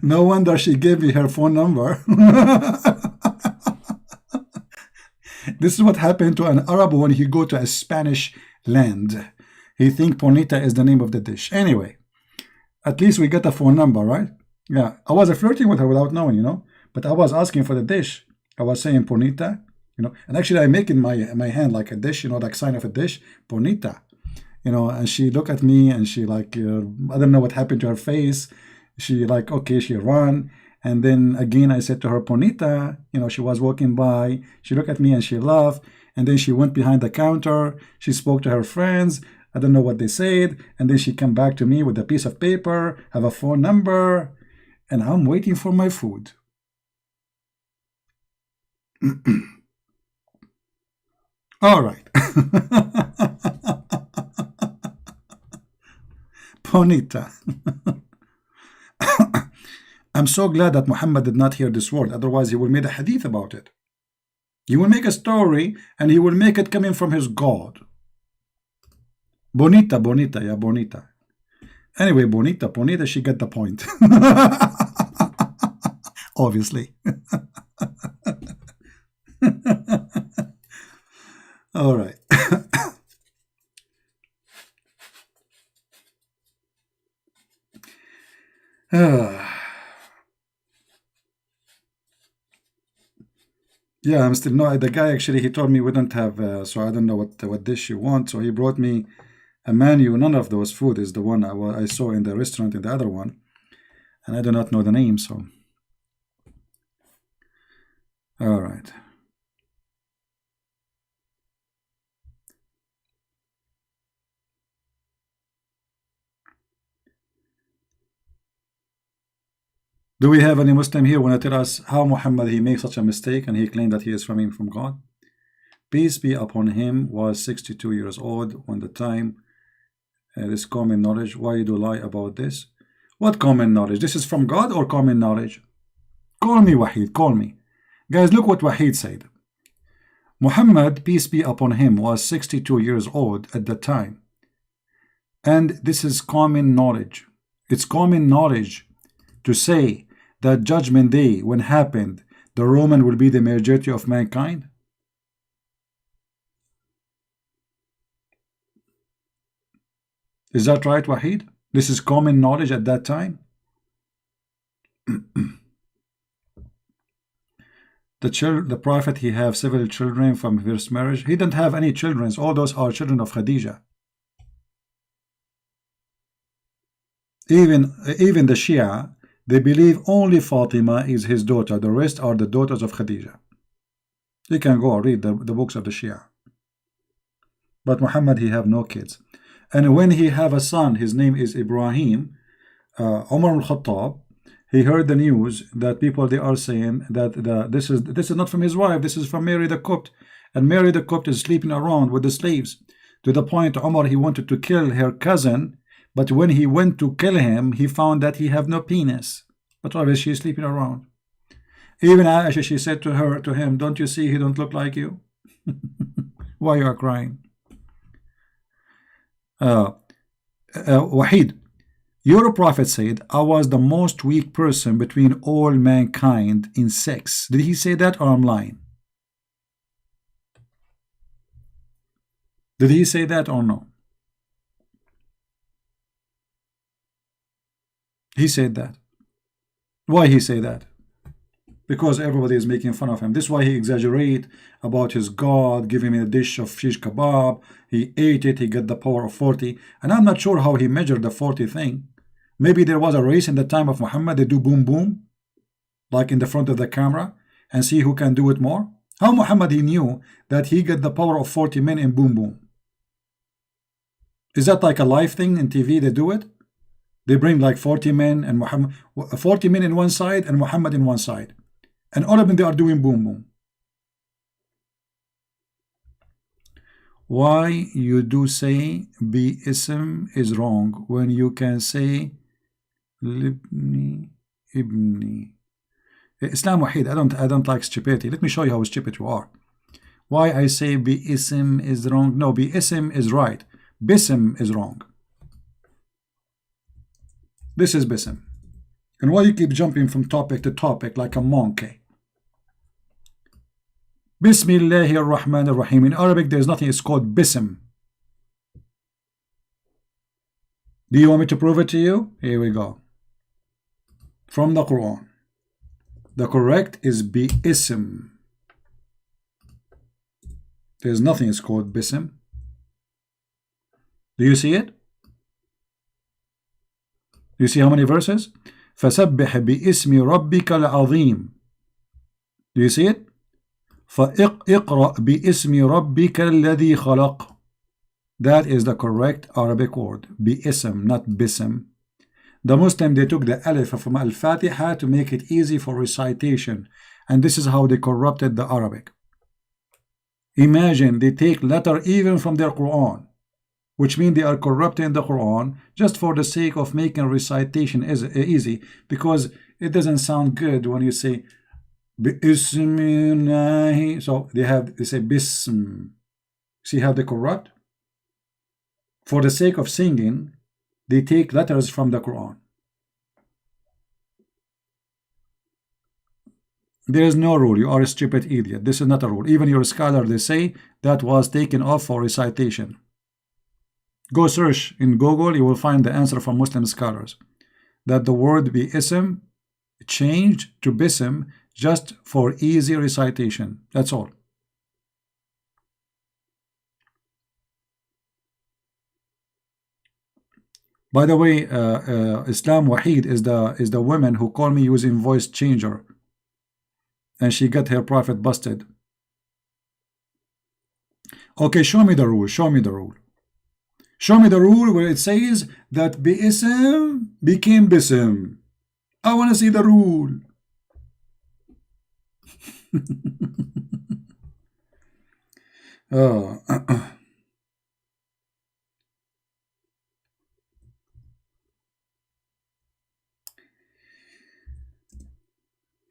No wonder she gave me her phone number. This is what happened to an Arab when he go to a Spanish land. He think Bonita is the name of the dish. Anyway. At least we got a phone number, right? Yeah, I was flirting with her without knowing, But I was asking for the dish. I was saying Bonita, And actually, I make in my hand like a dish, like sign of a dish, Bonita, And she looked at me, and she like, I don't know what happened to her face. She like, okay, she ran. And then again, I said to her, Bonita, she was walking by. She looked at me and she laughed. And then she went behind the counter. She spoke to her friends. I don't know what they said. And then she came back to me with a piece of paper, have a phone number, and I'm waiting for my food. All right. Bonita. I'm so glad that Muhammad did not hear this word. Otherwise, he will make a hadith about it. He will make a story, and he will make it coming from his God. Bonita, yeah, Bonita. Anyway, Bonita, she got the point. Obviously. All right. Yeah, I'm still the guy actually, he told me we don't have, so I don't know what dish you want. So he brought me a menu. None of those food is the one I saw in the restaurant in the other one, and I do not know the name. So, all right. Do we have any Muslim here want to tell us how Muhammad he made such a mistake and he claimed that he is from God? Peace be upon him was 62 years old when the time this common knowledge. Why you do lie about this? What common knowledge? This is from God or common knowledge? Call me Wahid, call me. Guys, look what Wahid said. Muhammad, peace be upon him, was 62 years old at the time. And this is common knowledge. It's common knowledge to say that Judgment Day, when happened, the Roman will be the majority of mankind. Is that right, Wahid? This is common knowledge at that time. The prophet, he have several children from first marriage. He didn't have any children. All those are children of Khadija. Even the Shia, they believe only Fatima is his daughter. The rest are the daughters of Khadija. You can go read the books of the Shia. But Muhammad, he have no kids. And when he have a son, his name is Ibrahim, Umar al-Khattab, he heard the news that people, they are saying that this is not from his wife, this is from Mary the Copt. And Mary the Copt is sleeping around with the slaves. To the point Umar, he wanted to kill her cousin, but when he went to kill him, he found that he have no penis. But obviously she's sleeping around. Even Aisha, she said to him, don't you see he don't look like you? Why you are crying? Wahid, your prophet said, I was the most weak person between all mankind in sex. Did he say that or I'm lying? Did he say that or no? He said that. Why he say that? Because everybody is making fun of him. This is why he exaggerate about his God, give him a dish of shish kebab. He ate it, he got the power of 40. And I'm not sure how he measured the 40 thing. Maybe there was a race in the time of Muhammad. They do boom boom, like in the front of the camera, and see who can do it more. How Muhammad he knew that he got the power of 40 men in boom boom? Is that like a live thing in TV? They do it. They bring like 40 men and Muhammad, 40 men in one side and Muhammad in one side. And all of them, they are doing boom boom. Why you do say Bi-ism is wrong when you can say Libni Ibni? Islam Wahid, I don't like stupidity. Let me show you how stupid you are. Why I say Bi-ism is wrong? No, Bi-ism is right. Bism is wrong. This is Bism. And why you keep jumping from topic to topic like a monkey? Bismillahir Rahmanir Rahim. In Arabic, there is nothing. It's called Bism. Do you want me to prove it to you? Here we go. From the Quran. The correct is Bi-ism. There's nothing. It's called Bism. Do you see it? Do you see how many verses? فَسَبِّحْ بِإِسْمِ رَبِّكَ الْعَظِيمِ. Do you see it? فَإِقْرَأْ بِإِسْمِ رَبِّكَ الَّذِي خَلَقْ. That is the correct Arabic word. Bi-ism, not Bism. The Muslim, they took the alif from Al-Fatiha to make it easy for recitation. And this is how they corrupted the Arabic. Imagine they take letter even from their Quran, which means they are corrupting the Quran just for the sake of making recitation easy, because it doesn't sound good when you say Bismillah. So they say Bism. See how they corrupt? For the sake of singing, they take letters from the Quran. There is no rule. You are a stupid idiot. This is not a rule. Even your scholar, they say that was taken off for recitation. Go search in Google, you will find the answer from Muslim scholars that the word Bi-ism changed to Bism just for easy recitation. That's all. By the way, Islam Wahid is the woman who called me using voice changer, and she got her prophet busted. Okay, show me the rule. Show me the rule. Show me the rule where it says that Bi-ism became Bism. I want to see the rule. Oh.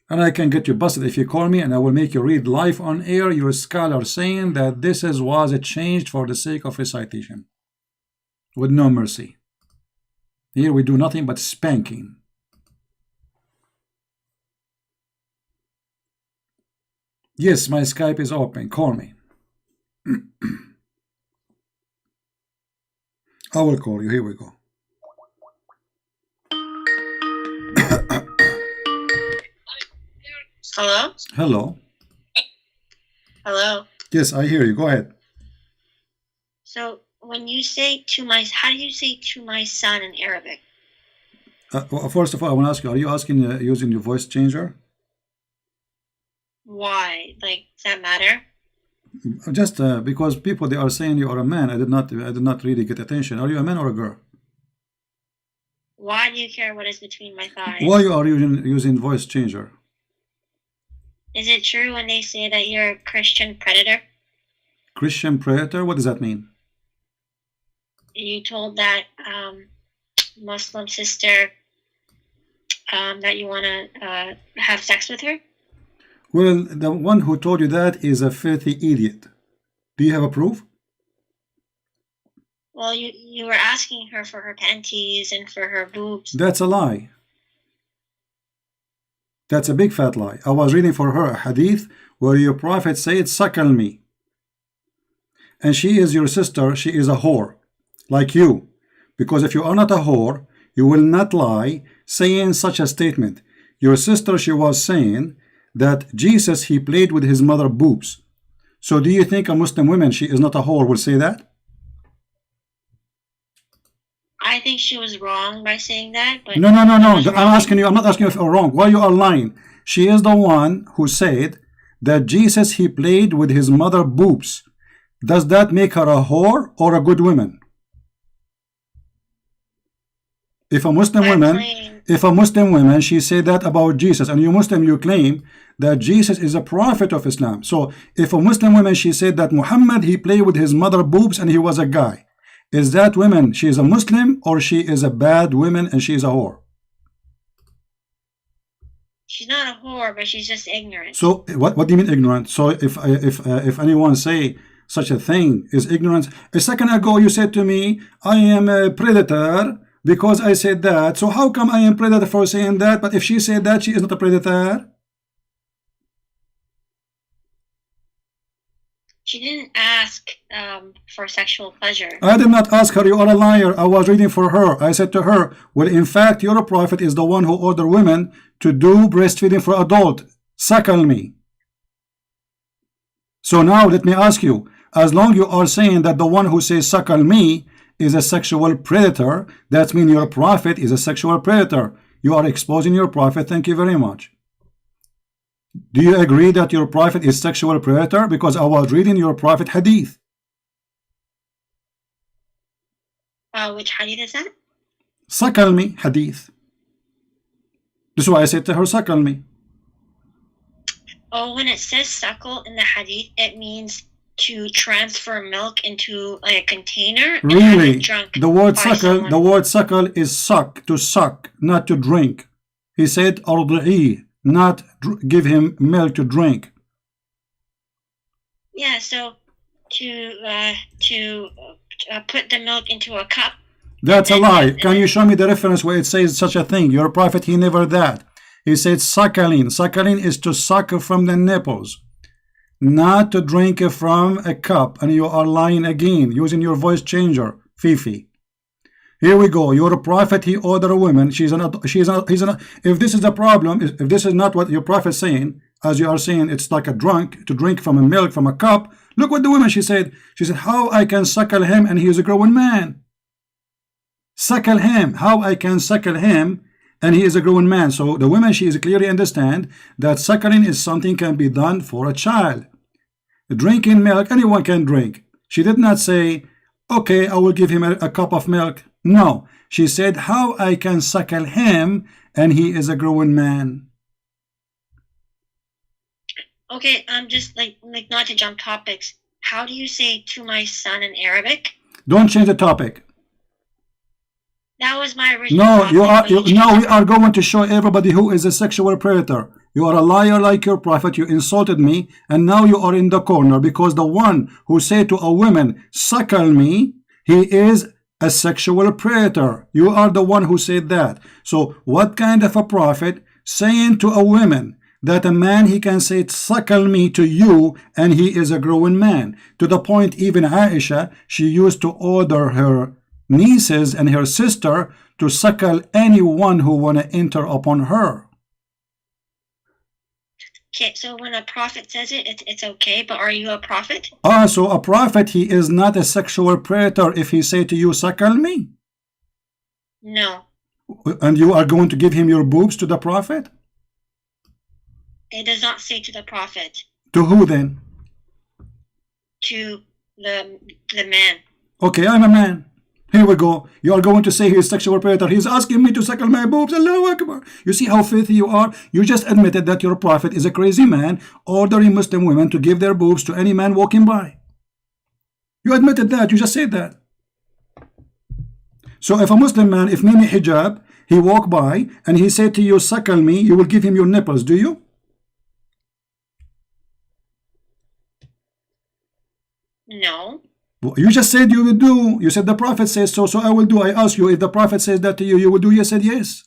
And I can get you busted if you call me, and I will make you read live on air your scholar saying that this was changed for the sake of recitation, with no mercy. Here we do nothing but spanking. Yes, my Skype is open. Call me. I will call you. Here we go. Hello? Hello. Hello? Yes, I hear you. Go ahead. So when you say to my, how do you say to my son in Arabic? Well, first of all, I want to ask you, are you asking using your voice changer? Why? Like, does that matter? Just because people, they are saying you are a man. I did not really get attention. Are you a man or a girl? Why do you care what is between my thighs? Why you are using voice changer? Is it true when they say that you're a Christian predator? Christian predator? What does that mean? You told that Muslim sister that you want to have sex with her? Well, the one who told you that is a filthy idiot. Do you have a proof? Well, you were asking her for her panties and for her boobs. That's a lie. That's a big fat lie. I was reading for her a hadith where your prophet said, suckle me. And she is your sister, she is a whore, like you. Because if you are not a whore, you will not lie saying such a statement. Your sister, she was saying that Jesus, he played with his mother boobs. So do you think a Muslim woman, she is not a whore, will say that? I think she was wrong by saying that. But No. I'm not asking you if you're wrong. Why you are lying? She is the one who said that Jesus, he played with his mother boobs. Does that make her a whore or a good woman? If a Muslim woman, she said that about Jesus, and you Muslim, you claim that Jesus is a prophet of Islam. So if a Muslim woman, she said that Muhammad, he played with his mother boobs and he was a guy, is that woman, she is a Muslim or she is a bad woman and she is a whore? She's not a whore, but she's just ignorant. So what do you mean ignorant? So if anyone say such a thing is ignorance, a second ago you said to me, I am a predator because I said that. So how come I am predator for saying that? But if she said that, she is not a predator? She didn't ask for sexual pleasure. I did not ask her. You are a liar. I was reading for her. I said to her, well, in fact, your prophet is the one who ordered women to do breastfeeding for adult. Suckle me. So now let me ask you, as long you are saying that the one who says suckle me is a sexual predator, that means your prophet is a sexual predator. You are exposing your prophet. Thank you very much. Do you agree that your prophet is sexual predator? Because I was reading your prophet hadith. Which hadith is that? Suckle me hadith. This is why I said to her, suckle me. Oh, when it says suckle in the hadith, it means to transfer milk into a container. Really? The word suckle is suck, to suck, not to drink. He said ardi'i, not give him milk to drink. Yeah, so to put the milk into a cup. That's a lie. Can you show me the reference where it says such a thing? Your prophet, he never that. He said suckling. Suckling is to suck from the nipples, not to drink from a cup. And you are lying again, using your voice changer, Fifi. Here we go. Your prophet, he ordered a woman. If this is a problem, if this is not what your prophet is saying, as you are saying, it's like a drunk to drink from a milk from a cup. Look what the woman, she said. She said, how I can suckle him and he is a grown man. Suckle him. How I can suckle him and he is a grown man. So the woman, she is clearly understand that suckling is something can be done for a child. Drinking milk, anyone can drink. She did not say, okay, I will give him a cup of milk. No, she said, how I can suckle him and he is a grown man. Okay, just like not to jump topics. How do you say to my son in Arabic? Don't change the topic. That was my original No, topic. now we are going to show everybody who is a sexual predator. You are a liar like your prophet. You insulted me, and now you are in the corner because the one who said to a woman, suckle me, he is a sexual predator. You are the one who said that. So what kind of a prophet saying to a woman that a man he can say suckle me to you and he is a grown man? To the point even Aisha, she used to order her nieces and her sister to suckle anyone who want to enter upon her. Okay, so when a prophet says it, it's okay, but are you a prophet? So a prophet, he is not a sexual predator if he say to you, suckle me? No. And you are going to give him your boobs to the prophet? It does not say to the prophet. To who then? To the man. Okay, I'm a man. Here we go. You are going to say he is sexual predator. He's asking me to suckle my boobs. Allahu Akbar. You see how filthy you are? You just admitted that your prophet is a crazy man ordering Muslim women to give their boobs to any man walking by. You admitted that. You just said that. So if a Muslim man, if Mimi hijab, he walk by and he said to you, suckle me, you will give him your nipples, do you? No. You just said you will do. You said the prophet says so, so I will do. I ask you, if the prophet says that to you, you will do. You said yes.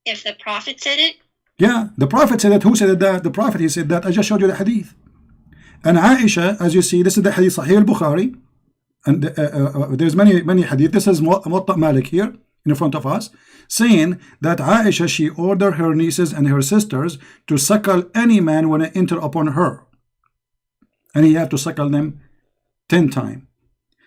If the prophet said it? Yeah, the prophet said that. Who said that? The prophet, he said that. I just showed you the hadith. And Aisha, as you see, this is the hadith Sahih al-Bukhari. And there's many hadith. This is Muwatta Malik here in front of us, saying that Aisha, she ordered her nieces and her sisters to suckle any man when they enter upon her. And he had to suckle them 10 times.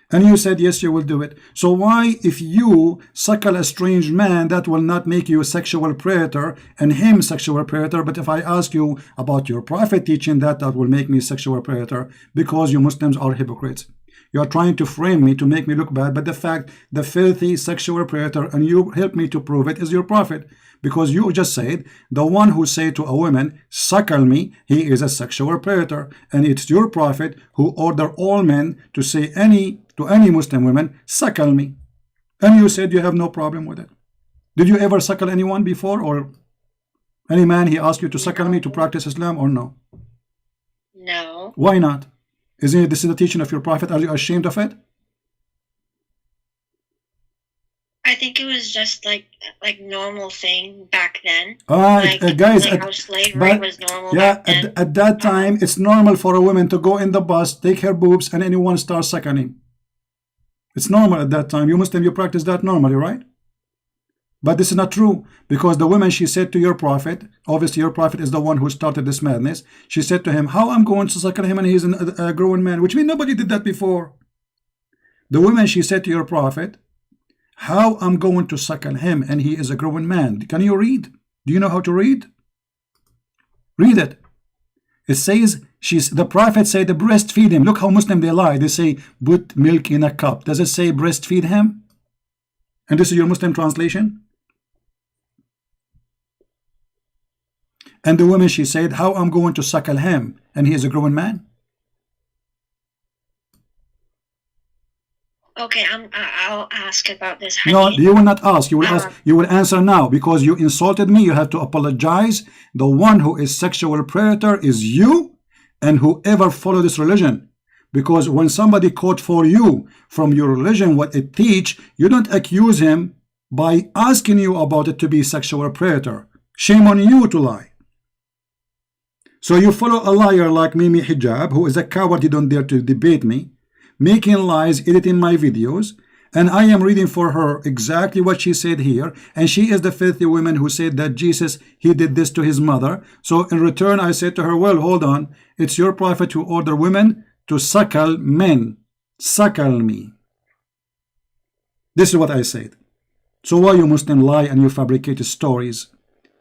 And you said, yes, you will do it. So why, if you suckle a strange man, that will not make you a sexual predator and him sexual predator? But if I ask you about your prophet teaching that, that will make me sexual predator, because you Muslims are hypocrites. You are trying to frame me to make me look bad, but the fact, the filthy sexual predator, and you help me to prove it, is your prophet. Because you just said, the one who said to a woman, suckle me, he is a sexual predator. And it's your prophet who ordered all men to say to any Muslim women, suckle me. And you said you have no problem with it. Did you ever suckle anyone before? Or any man, he asked you to suckle me to practice Islam or no? No. Why not? Isn't it this is the teaching of your prophet? Are you ashamed of it? I think it was just like normal thing back then. Guys, how slavery was normal. Yeah, back then. at that time, it's normal for a woman to go in the bus, take her boobs, and anyone starts suckling. It's normal at that time. You Muslim, you practice that normally, right? But this is not true, because the woman, she said to your prophet, obviously your prophet is the one who started this madness. She said to him, how I'm going to suckle him and he's a grown man, which means nobody did that before. The woman, she said to your prophet, how I'm going to suckle him and he is a grown man. Can you read? Do you know how to read? Read it. It says, the prophet said, breastfeed him. Look how Muslim they lie. They say, put milk in a cup. Does it say breastfeed him? And this is your Muslim translation? And the woman, she said, how I'm going to suckle him and he is a grown man? Okay, I'll ask about this hadith. No, you will not ask. You will ask. You will answer now, because you insulted me. You have to apologize. The one who is sexual predator is you and whoever follow this religion. Because when somebody quote for you from your religion what it teach, you don't accuse him by asking you about it to be sexual predator. Shame on you to lie. So you follow a liar like Mimi Hijab, who is a coward. He don't dare to debate me, making lies, editing my videos, and I am reading for her exactly what she said here. And she is the filthy woman who said that Jesus, he did this to his mother. So in return, I said to her, well, hold on. It's your prophet who ordered women to suckle men. Suckle me. This is what I said. So why you Muslim lie and you fabricate stories?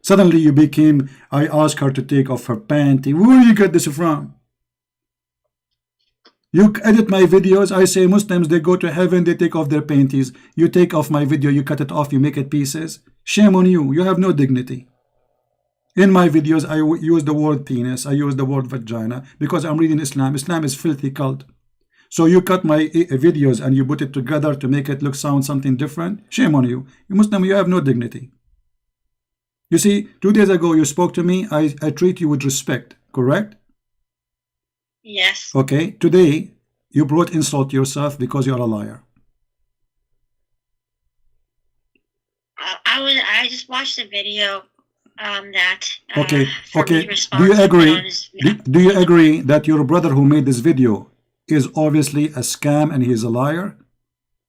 Suddenly you became, I asked her to take off her panty. Where you get this from? You edit my videos. I say Muslims, they go to heaven, they take off their panties. You take off my video, you cut it off, you make it pieces. Shame on you. You have no dignity. In my videos, I use the word penis, I use the word vagina, because I'm reading Islam. Islam is filthy cult. So you cut my videos and you put it together to make it sound something different. Shame on you. You Muslim, you have no dignity. You see, 2 days ago you spoke to me. I treat you with respect, correct? Yes. Okay, today you brought insult yourself because you're a liar. I just watched the video that okay, okay. Do you agree? Do you agree that your brother who made this video is obviously a scam and he is a liar?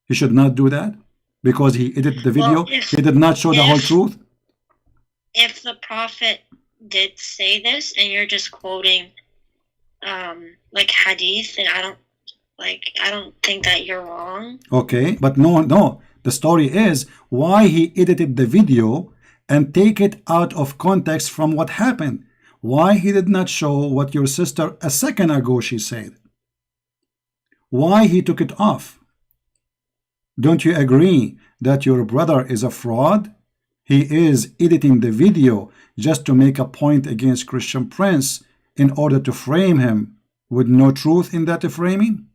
He should not do that because he edited the video. Well, he did not show the whole truth. If the prophet did say this and you're just quoting like hadith, and I don't think that you're wrong. Okay, but no. The story is why he edited the video and take it out of context from what happened. Why he did not show what your sister a second ago she said. Why he took it off. Don't you agree that your brother is a fraud? He is editing the video just to make a point against Christian Prince in order to frame him with no truth in that framing?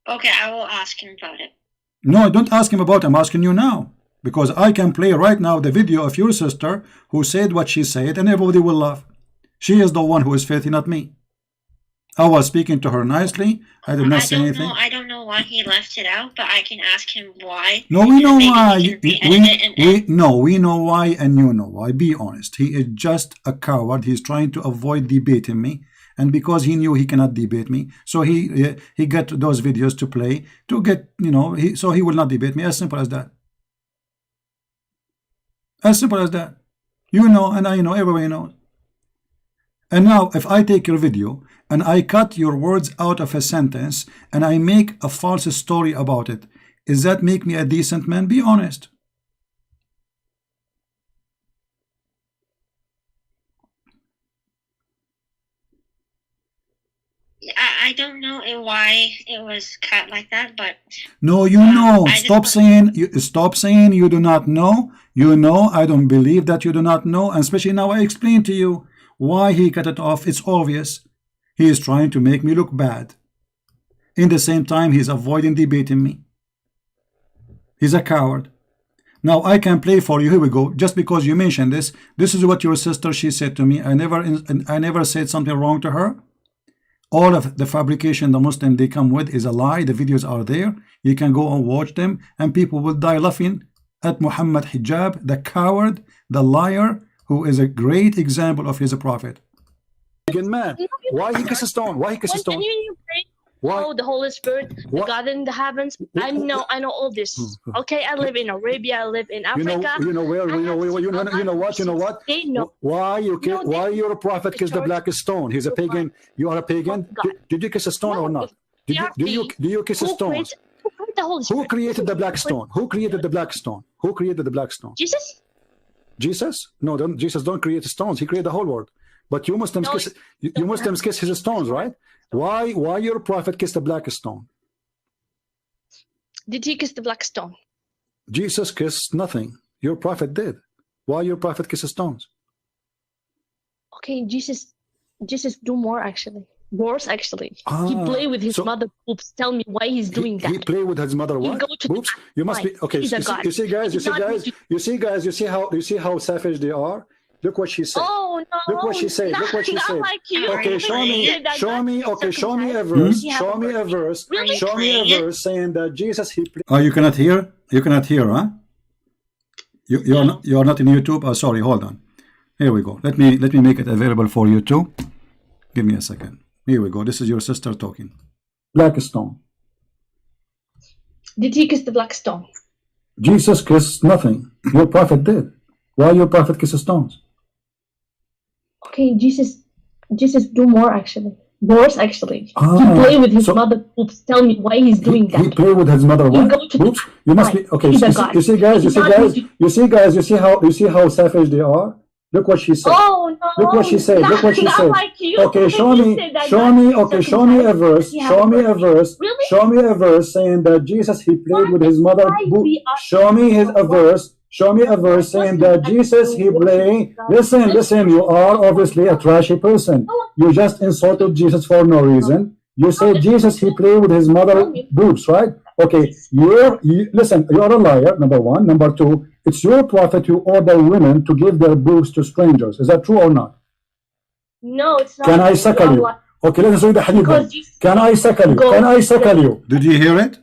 Okay, I will ask him about it. No, don't ask him about it. I'm asking you now. Because I can play right now the video of your sister who said what she said and everybody will laugh. She is the one who is filthy, not me. I was speaking to her nicely. I did not say anything. I don't know why he left it out, but I can ask him why. No, we know why. We know why and you know why. Be honest. He is just a coward. He's trying to avoid debating me. And because he knew he cannot debate me, so he got those videos to play to get, so he will not debate me. As simple as that. As simple as that. You know, and I know, everybody knows. And now, if I take your video and I cut your words out of a sentence and I make a false story about it, does that make me a decent man? Be honest. I don't know why it was cut like that, but no, you know. Stop saying you do not know. You know. I don't believe that you do not know, and especially now I explain to you why he cut it off. It's obvious. He is trying to make me look bad. In the same time, he's avoiding debating me. He's a coward. Now I can play for you. Here we go. Just because you mentioned this, this is what your sister she said to me. I never said something wrong to her. All of the fabrication the Muslim they come with is a lie. The videos are there. You can go and watch them, and people will die laughing at Muhammad Hijab, the coward, the liar, who is a great example of his prophet. Man, why he kiss a stone? Why he kiss a stone? Why? Oh, the Holy Spirit, the God in the heavens. I know all this. Okay, I live in Arabia. I live in Africa. You know where? You know what? They know. Why your prophet kiss the black stone? He's a pagan. You are a pagan. Did you kiss a stone or not? Do you kiss a stone? Who created the black stone? Who created the black stone? Who created the black stone? Jesus. Jesus? No, Jesus don't create stones. He created the whole world. But you Muslims kiss. You Muslims kiss his stones, right? Why your prophet kissed the black stone? Did he kiss the black stone? Jesus kissed nothing. Your prophet did. Why your prophet kisses stones? Okay, Jesus do more actually. Worse actually. He play with his mother boobs. Tell me why he's doing that. He play with his mother what? Boobs? You must be okay. You see guys, you see how savage they are? Look what she said. Oh no! Look what she said. Look what she said. Like you. Okay, show me. Okay, show me a verse. Show me a verse. Really? Show me a verse saying that Jesus he. Oh, you cannot hear. You cannot hear, huh? You are not in YouTube. Oh, sorry. Hold on. Here we go. Let me make it available for you too. Give me a second. Here we go. This is your sister talking. Black stone. Did he kiss the black stone? Jesus kissed nothing. Your prophet did. Why your prophet kisses stones? Okay, Jesus do more actually. Worse actually. He play with his mother boobs. Tell me why he's doing that. He play with his mother what? Boobs? You must be okay. You see guys. You see how savage they are. Look what she said. Oh no! Look what she said. Look what she not said. like you. Okay, show You me. said that Show God me. is Okay, show me a verse. circumcised. Show me a verse. Really? Show me a verse saying that Jesus he played with his mother. Show me a verse. Show me a verse saying that Jesus he played. Listen, listen. You are obviously a trashy person. You just insulted Jesus for no reason. You say Jesus he played with his mother boobs, right? Okay, listen. You are a liar. Number one. Number two. It's your prophet who order women to give their boobs to strangers. Is that true or not? No, it's not. Can I suckle you? Okay, let's read the hadith. Can I suckle you? Can I suckle you? Did you hear it?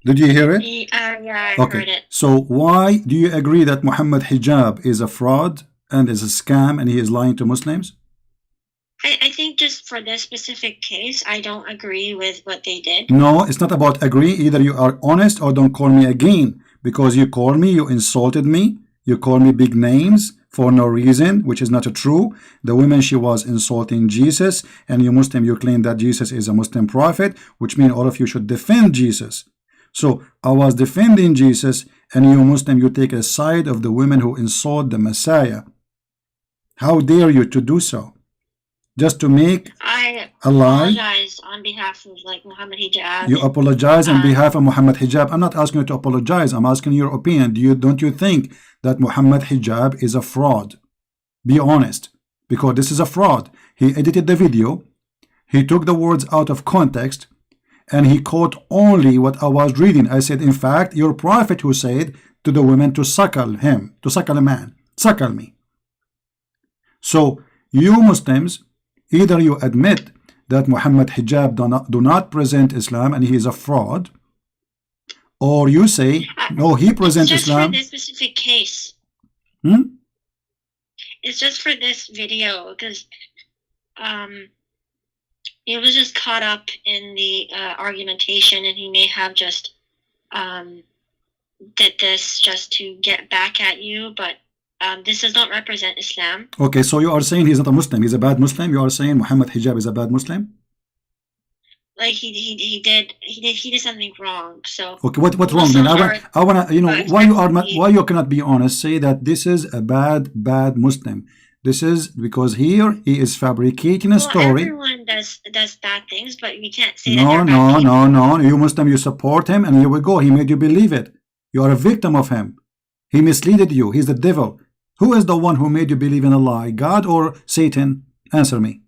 Did you hear it? Yeah, I Okay. heard it. So why do you agree that Muhammad hijab is a fraud and is a scam and he is lying to Muslims? I think just for this specific case, I don't agree with what they did. No, it's not about agree. Either you are honest or don't call me again. Because you called me, you insulted me, you called me big names for no reason, which is not true. The woman, she was insulting Jesus, and you Muslim, you claim that Jesus is a Muslim prophet, which means all of you should defend Jesus. So I was defending Jesus, and you Muslim, you take a side of the women who insult the Messiah. How dare you to do so? Just to make I a lie? apologize on behalf of Muhammad hijab. You apologize on behalf of Muhammad hijab. I'm not asking you to apologize. I'm asking your opinion. Don't you think that Muhammad hijab is a fraud? Be honest, because this is a fraud. He edited the video. He took the words out of context, and he quote only what I was reading. I said, in fact, your prophet who said to the women to suckle him, to suckle a man, suckle me. So you Muslims, either you admit that Muhammad hijab do not present Islam and he is a fraud, or you say no, he presents Islam. It's just for this specific case. It's just for this video because he was just caught up in the argumentation, and he may have just did this just to get back at you, but this does not represent Islam. Okay, so you are saying he's not a Muslim, he's a bad Muslim? You are saying Muhammad hijab is a bad Muslim? Like he did something wrong. So okay, what wrong? Then I wanna why you cannot be honest? Say that this is a bad Muslim. This is because here he is fabricating a story. Everyone does bad things, but you can't say no. You Muslim, you support him, and here we go. He made you believe it. You are a victim of him. He misled you. He's the devil. Who is the one who made you believe in a lie? God or Satan? Answer me.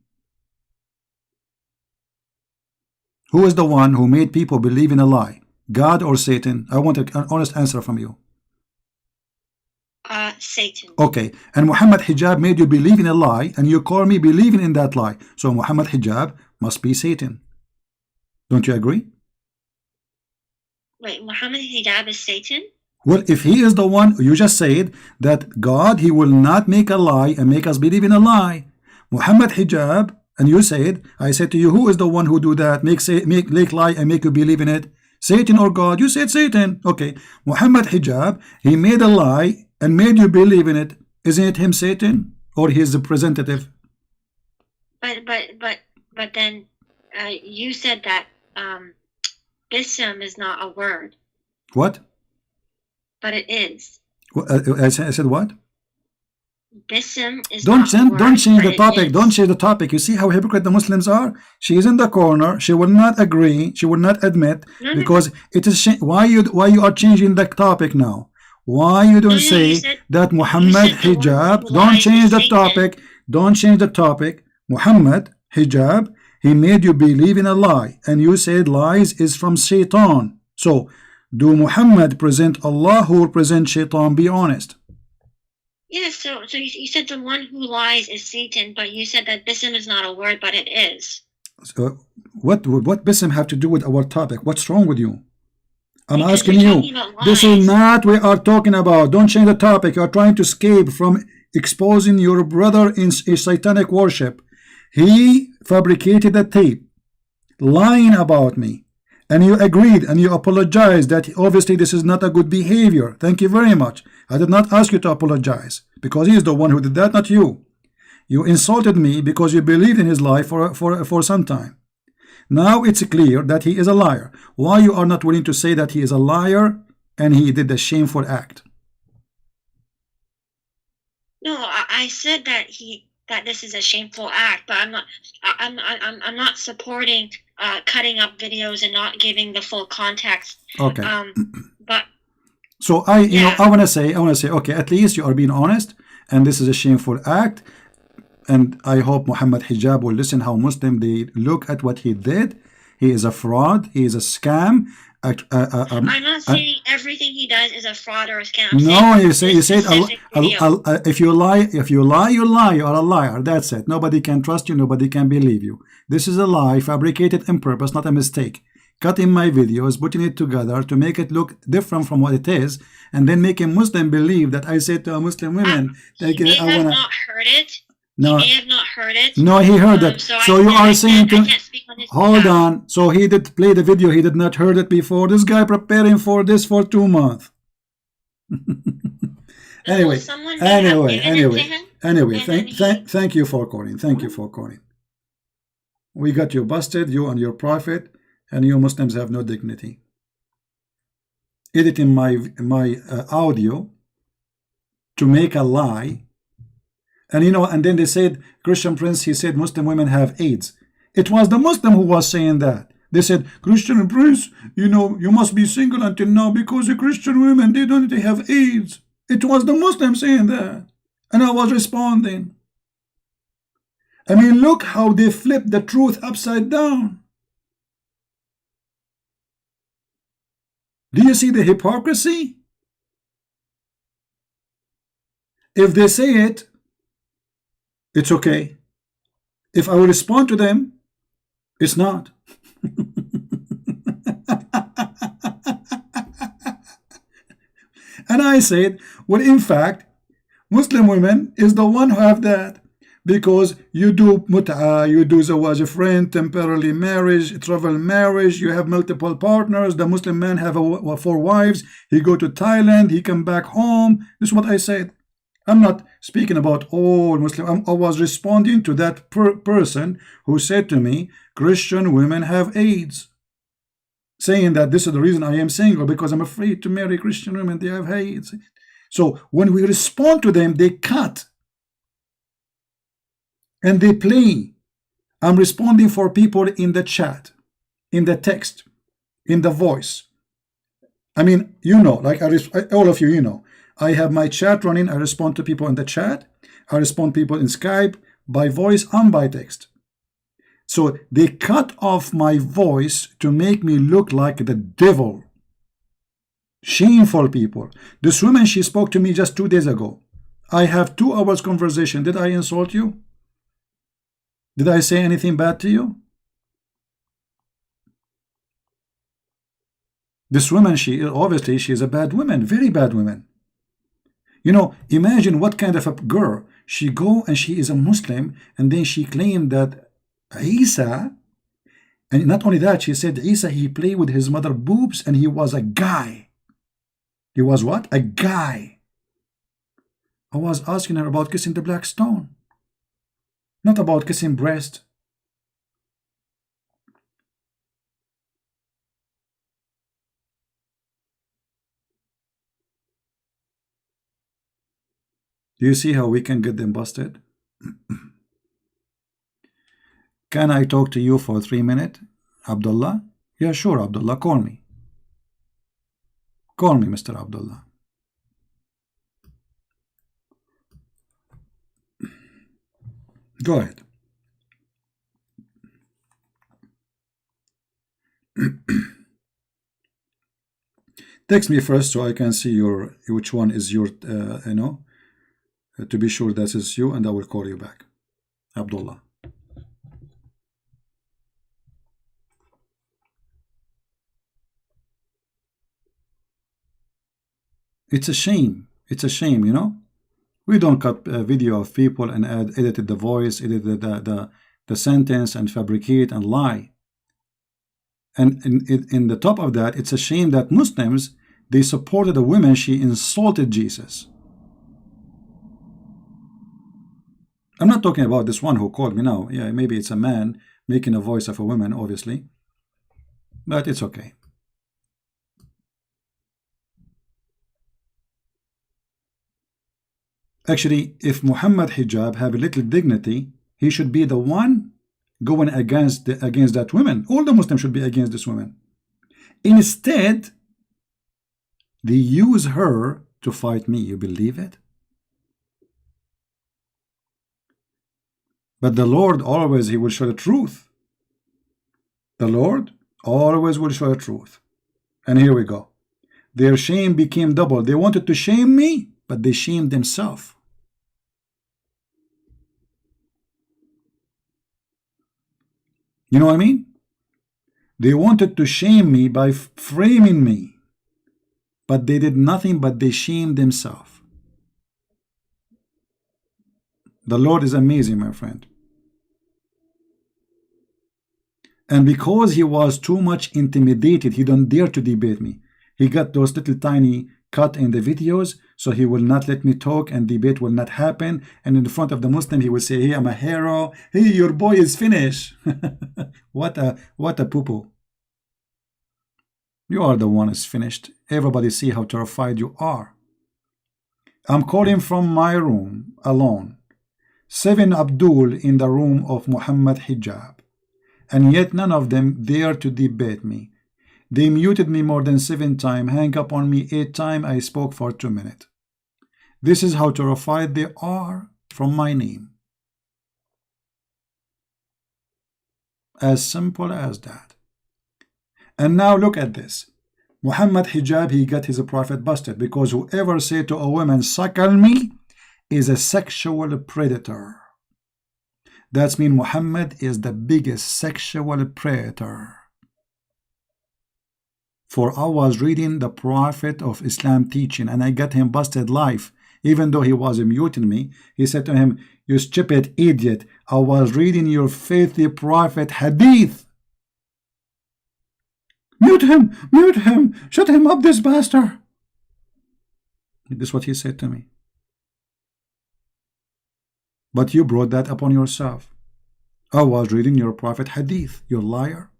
Who is the one who made people believe in a lie? God or Satan? I want an honest answer from you. Satan. Okay, and Muhammad hijab made you believe in a lie, and you call me believing in that lie. So Muhammad hijab must be Satan. Don't you agree? Wait, Muhammad hijab is Satan? Well, if he is the one, you just said that God, he will not make a lie and make us believe in a lie. Muhammad hijab, and you said, I said to you, who is the one who do that? Make lie and make you believe in it? Satan or God? You said Satan. Okay, Muhammad hijab, he made a lie and made you believe in it. Isn't it him Satan or his representative? But then you said that Bism is not a word. What? But it is. I said what? Bism is not a word. Don't change the topic. Don't change the topic. You see how hypocrite the Muslims are? She is in the corner. She will not agree. She will not admit because it is why you are changing the topic now. Why you don't say that Muhammad hijab? Don't change the topic. Don't change the topic. Muhammad hijab, he made you believe in a lie, and you said lies is from Shaitan. So do Muhammad present Allah who present Shaitan? Be honest. Yeah, so you said the one who lies is Satan, but you said that Bism is not a word, but it is. What Bism have to do with our topic? What's wrong with you? I'm asking you. This is not what we are talking about. Don't change the topic. You are trying to escape from exposing your brother in satanic worship. He fabricated a tape lying about me, and you agreed and you apologized that obviously this is not a good behavior. Thank you very much. I did not ask you to apologize because he is the one who did that, not you. You insulted me because you believed in his lie for some time. Now it's clear that he is a liar. Why you are not willing to say that he is a liar and he did a shameful act? No, I said that this is a shameful act, but I'm not supporting cutting up videos and not giving the full context. Okay. But so you know, I want to say, okay, at least you are being honest, and this is a shameful act. And I hope Muhammad Hijab will listen how Muslim they look at what he did. He is a fraud. He is a scam. I'm not saying everything he does is a fraud or a scam. No, you said if you lie, you lie. You are a liar. That's it. Nobody can trust you. Nobody can believe you. This is a lie, fabricated on purpose, not a mistake. Cutting my videos, putting it together to make it look different from what it is, and then making Muslim believe that I said to a Muslim women, he may have not heard it. No, he may have not heard it. No, he heard it. So you are saying to hold on. So he did play the video. He did not heard it before. This guy preparing for this for 2 months. Anyway. Thank you for calling. Thank you for calling. We got you busted. You and your prophet, and you Muslims have no dignity. Editing my audio to make a lie. And you know, and then they said, Christian Prince, he said Muslim women have AIDS. It was the Muslim who was saying that. They said, Christian Prince, you know, you must be single until now because the Christian women, they have AIDS. It was the Muslim saying that. And I was responding. I mean, look how they flipped the truth upside down. Do you see the hypocrisy? If they say it, it's okay. If I will respond to them, it's not. And I said, well, in fact, Muslim women is the one who have that, because you do mut'a, you do zawaj, a friend, temporary marriage, travel marriage, you have multiple partners. The Muslim man have 4 wives. He go to Thailand, he come back home. This is what I said. I'm not speaking about all Muslim. I was responding to that person who said to me, Christian women have AIDS. Saying that this is the reason I am single, because I'm afraid to marry Christian women. They have AIDS. So when we respond to them, they cut. And they play. I'm responding for people in the chat, in the text, in the voice. I mean, you know, like all of you, you know. I have my chat running. I respond to people in the chat. I respond to people in Skype by voice and by text. So they cut off my voice to make me look like the devil. Shameful people. This woman, she spoke to me just 2 days ago. I have 2 hours conversation. Did I insult you? Did I say anything bad to you? This woman, obviously she is a bad woman, very bad woman. You know, imagine what kind of a girl. She go and she is a Muslim, and then she claimed that Isa, and not only that, she said Isa, he played with his mother boobs and he was a guy. He was what? A guy. I was asking her about kissing the black stone, not about kissing breast. Do you see how we can get them busted? Can I talk to you for 3 minutes, Abdullah? Yeah, sure, Abdullah. Call me. Call me, Mr. Abdullah. Go ahead. Text me first so I can see which one is your, you know, to be sure that is you, and I will call you back. Abdullah. It's a shame. It's a shame, you know. We don't cut a video of people and edited the voice, edited the sentence, and fabricate and lie. And in the top of that, it's a shame that Muslims, they supported a woman. She insulted Jesus. I'm not talking about this one who called me now. Yeah, maybe it's a man making a voice of a woman, obviously. But it's okay. Actually, if Muhammad hijab have a little dignity, he should be the one going against that woman. All the Muslims should be against this woman. Instead, they use her to fight me. You believe it? But the Lord always, he will show the truth. The Lord always will show the truth. And here we go. Their shame became double. They wanted to shame me, but they shamed themselves. You know what I mean? They wanted to shame me by framing me, but they did nothing but they shamed themselves. The Lord is amazing, my friend. And because he was too much intimidated, he don't dare to debate me. He got those little tiny cut in the videos, so he will not let me talk and debate will not happen. And in front of the Muslim, he will say, hey, I'm a hero. Hey, your boy is finished. What a poo-poo. You are the one who's finished. Everybody see how terrified you are. I'm calling from my room alone. 7 Abdul in the room of Muhammad hijab. And yet none of them dare to debate me. They muted me more than 7 times, hang up on me 8 times. I spoke for 2 minutes. This is how terrified they are from my name. As simple as that. And now look at this. Muhammad hijab, he got his prophet busted because whoever say to a woman, suckle me, is a sexual predator. That means Muhammad is the biggest sexual predator. For I was reading the Prophet of Islam teaching and I got him busted live. Even though he was muting me, he said to him, you stupid idiot, I was reading your filthy prophet hadith. Mute him, shut him up, this bastard. This is what he said to me. But you brought that upon yourself. I was reading your prophet hadith, you liar.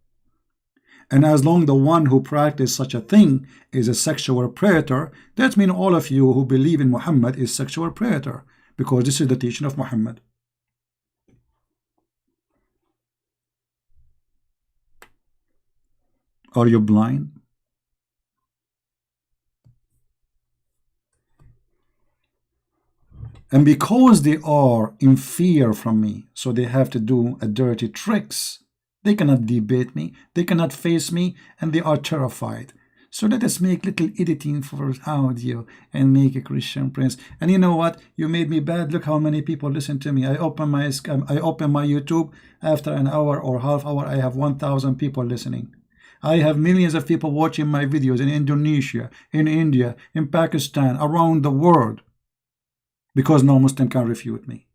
And as long the one who practiced such a thing is a sexual predator, that means all of you who believe in Muhammad is sexual predator, because this is the teaching of Muhammad. Are you blind? And because they are in fear from me, so they have to do a dirty tricks. They cannot debate me, they cannot face me, and they are terrified. So let us make little editing for audio and make a Christian Prince. And you know what? You made me bad. Look how many people listen to me. I open my YouTube. After an hour or half hour, I have 1,000 people listening. I have millions of people watching my videos in Indonesia, in India, in Pakistan, around the world. Because no Muslim can refute me.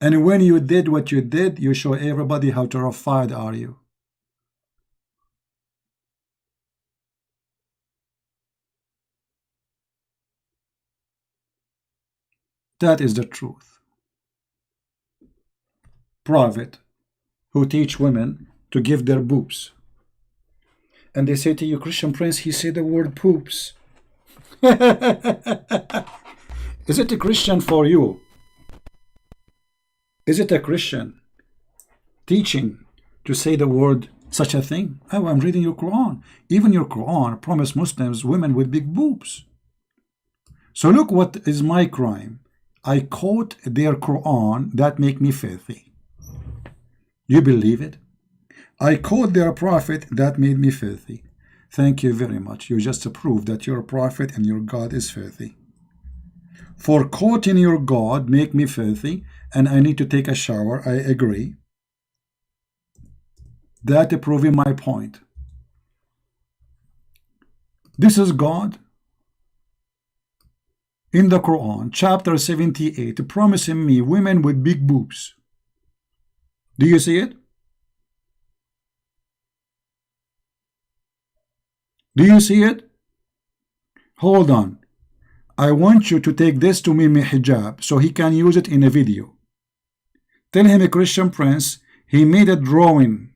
And when you did what you did, you show everybody how terrified are you. That is the truth. Prophet who teach women to give their boobs. And they say to you, Christian Prince, he said the word poops. Is it a Christian for you? Is it a Christian teaching to say the word such a thing? Oh, I'm reading your Quran. Even your Quran promised Muslims women with big boobs. So look what is my crime. I quote their Quran that make me filthy. You believe it? I quote their prophet that made me filthy. Thank you very much. You just proved that your prophet and your God is filthy. For quoting your God make me filthy and I need to take a shower, I agree. That proving my point. This is God in the Quran, chapter 78, promising me women with big boobs. Do you see it? Do you see it? Hold on. I want you to take this to Mimi Hijab so he can use it in a video. Tell him, a Christian Prince, he made a drawing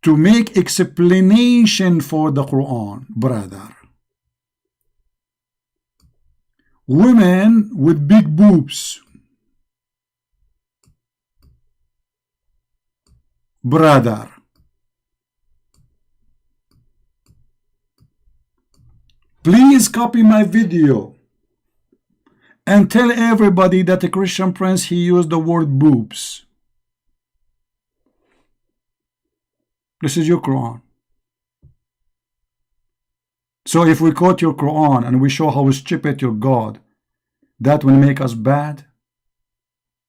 to make explanation for the Quran, brother. women with big boobs. Brother, please copy my video and tell everybody that the Christian Prince, he used the word boobs. This is your Quran. So if we quote your Quran and we show how stupid your God, that will make us bad?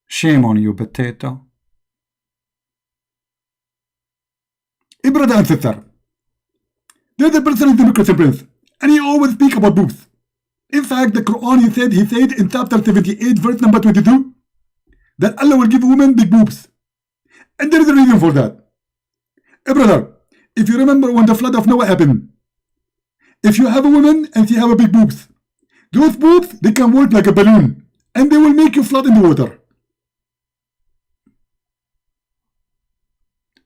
Shame on you, potato. Brother and sister, there's the person in the Christian Prince, and he always speak about boobs. In fact, the Quran, he said in chapter 78, verse number 22, that Allah will give women big boobs. And there is a reason for that. Brother, if you remember when the flood of Noah happened, if you have a woman and she have a big boobs, those boobs, they can work like a balloon, and they will make you float in the water.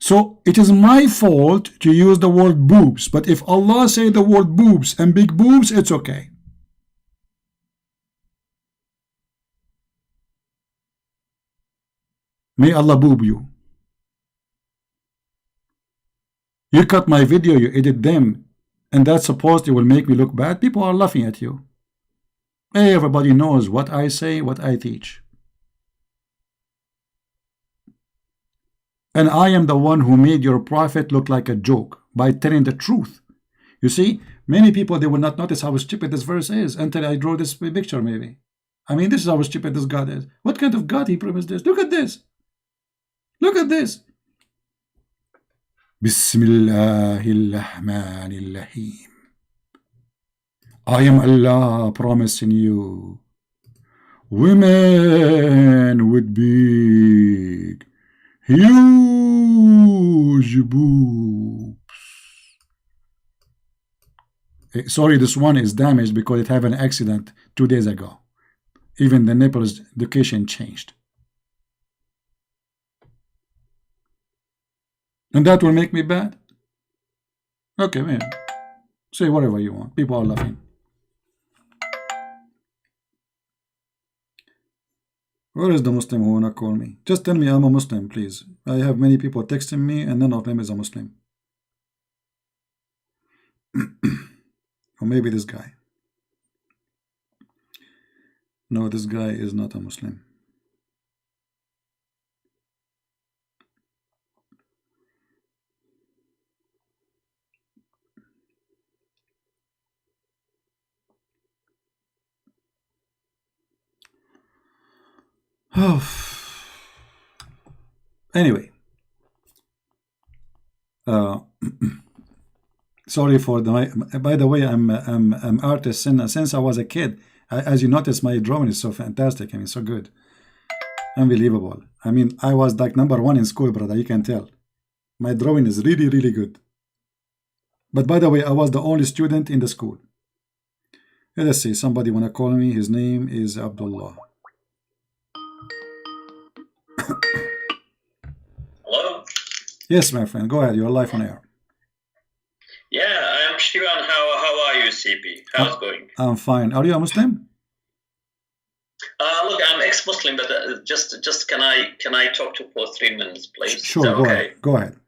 So it is my fault to use the word boobs, but if Allah say the word boobs and big boobs, it's okay. May Allah boob you. You cut my video, you edit them, and that's supposed it will make me look bad. People are laughing at you. Everybody knows what I say, what I teach. And I am the one who made your prophet look like a joke by telling the truth. You see, many people, they will not notice how stupid this verse is until I draw this picture, maybe. I mean, this is how stupid this God is. What kind of God he promised this? Look at this. Look at this. Bismillahirrahmanirrahim. I am Allah promising you women with big, huge boobs. Sorry, this one is damaged because it had an accident 2 days ago. Even the nipples education changed. And that will make me bad? Okay, man. Say whatever you want. People are laughing. Where is the Muslim who wanna call me? Just tell me I'm a Muslim, please. I have many people texting me and none of them is a Muslim. Or maybe this guy. No, this guy is not a Muslim. Anyway, sorry for the. By the way, I'm artist since I was a kid. As you notice, my drawing is so fantastic. I mean, so good, unbelievable. I mean, I was like #1 in school, brother. You can tell. My drawing is really, really good. But by the way, I was the only student in the school. Let's see. Somebody wanna call me? His name is Abdullah. Hello? Yes, my friend. Go ahead. You're live on air. Yeah, I'm Shivan. How are you, CP? How's it going? I'm fine. Are you a Muslim? Look, I'm ex-Muslim, but just can I talk to for 3 minutes, please? Sure. Go ahead. Go ahead.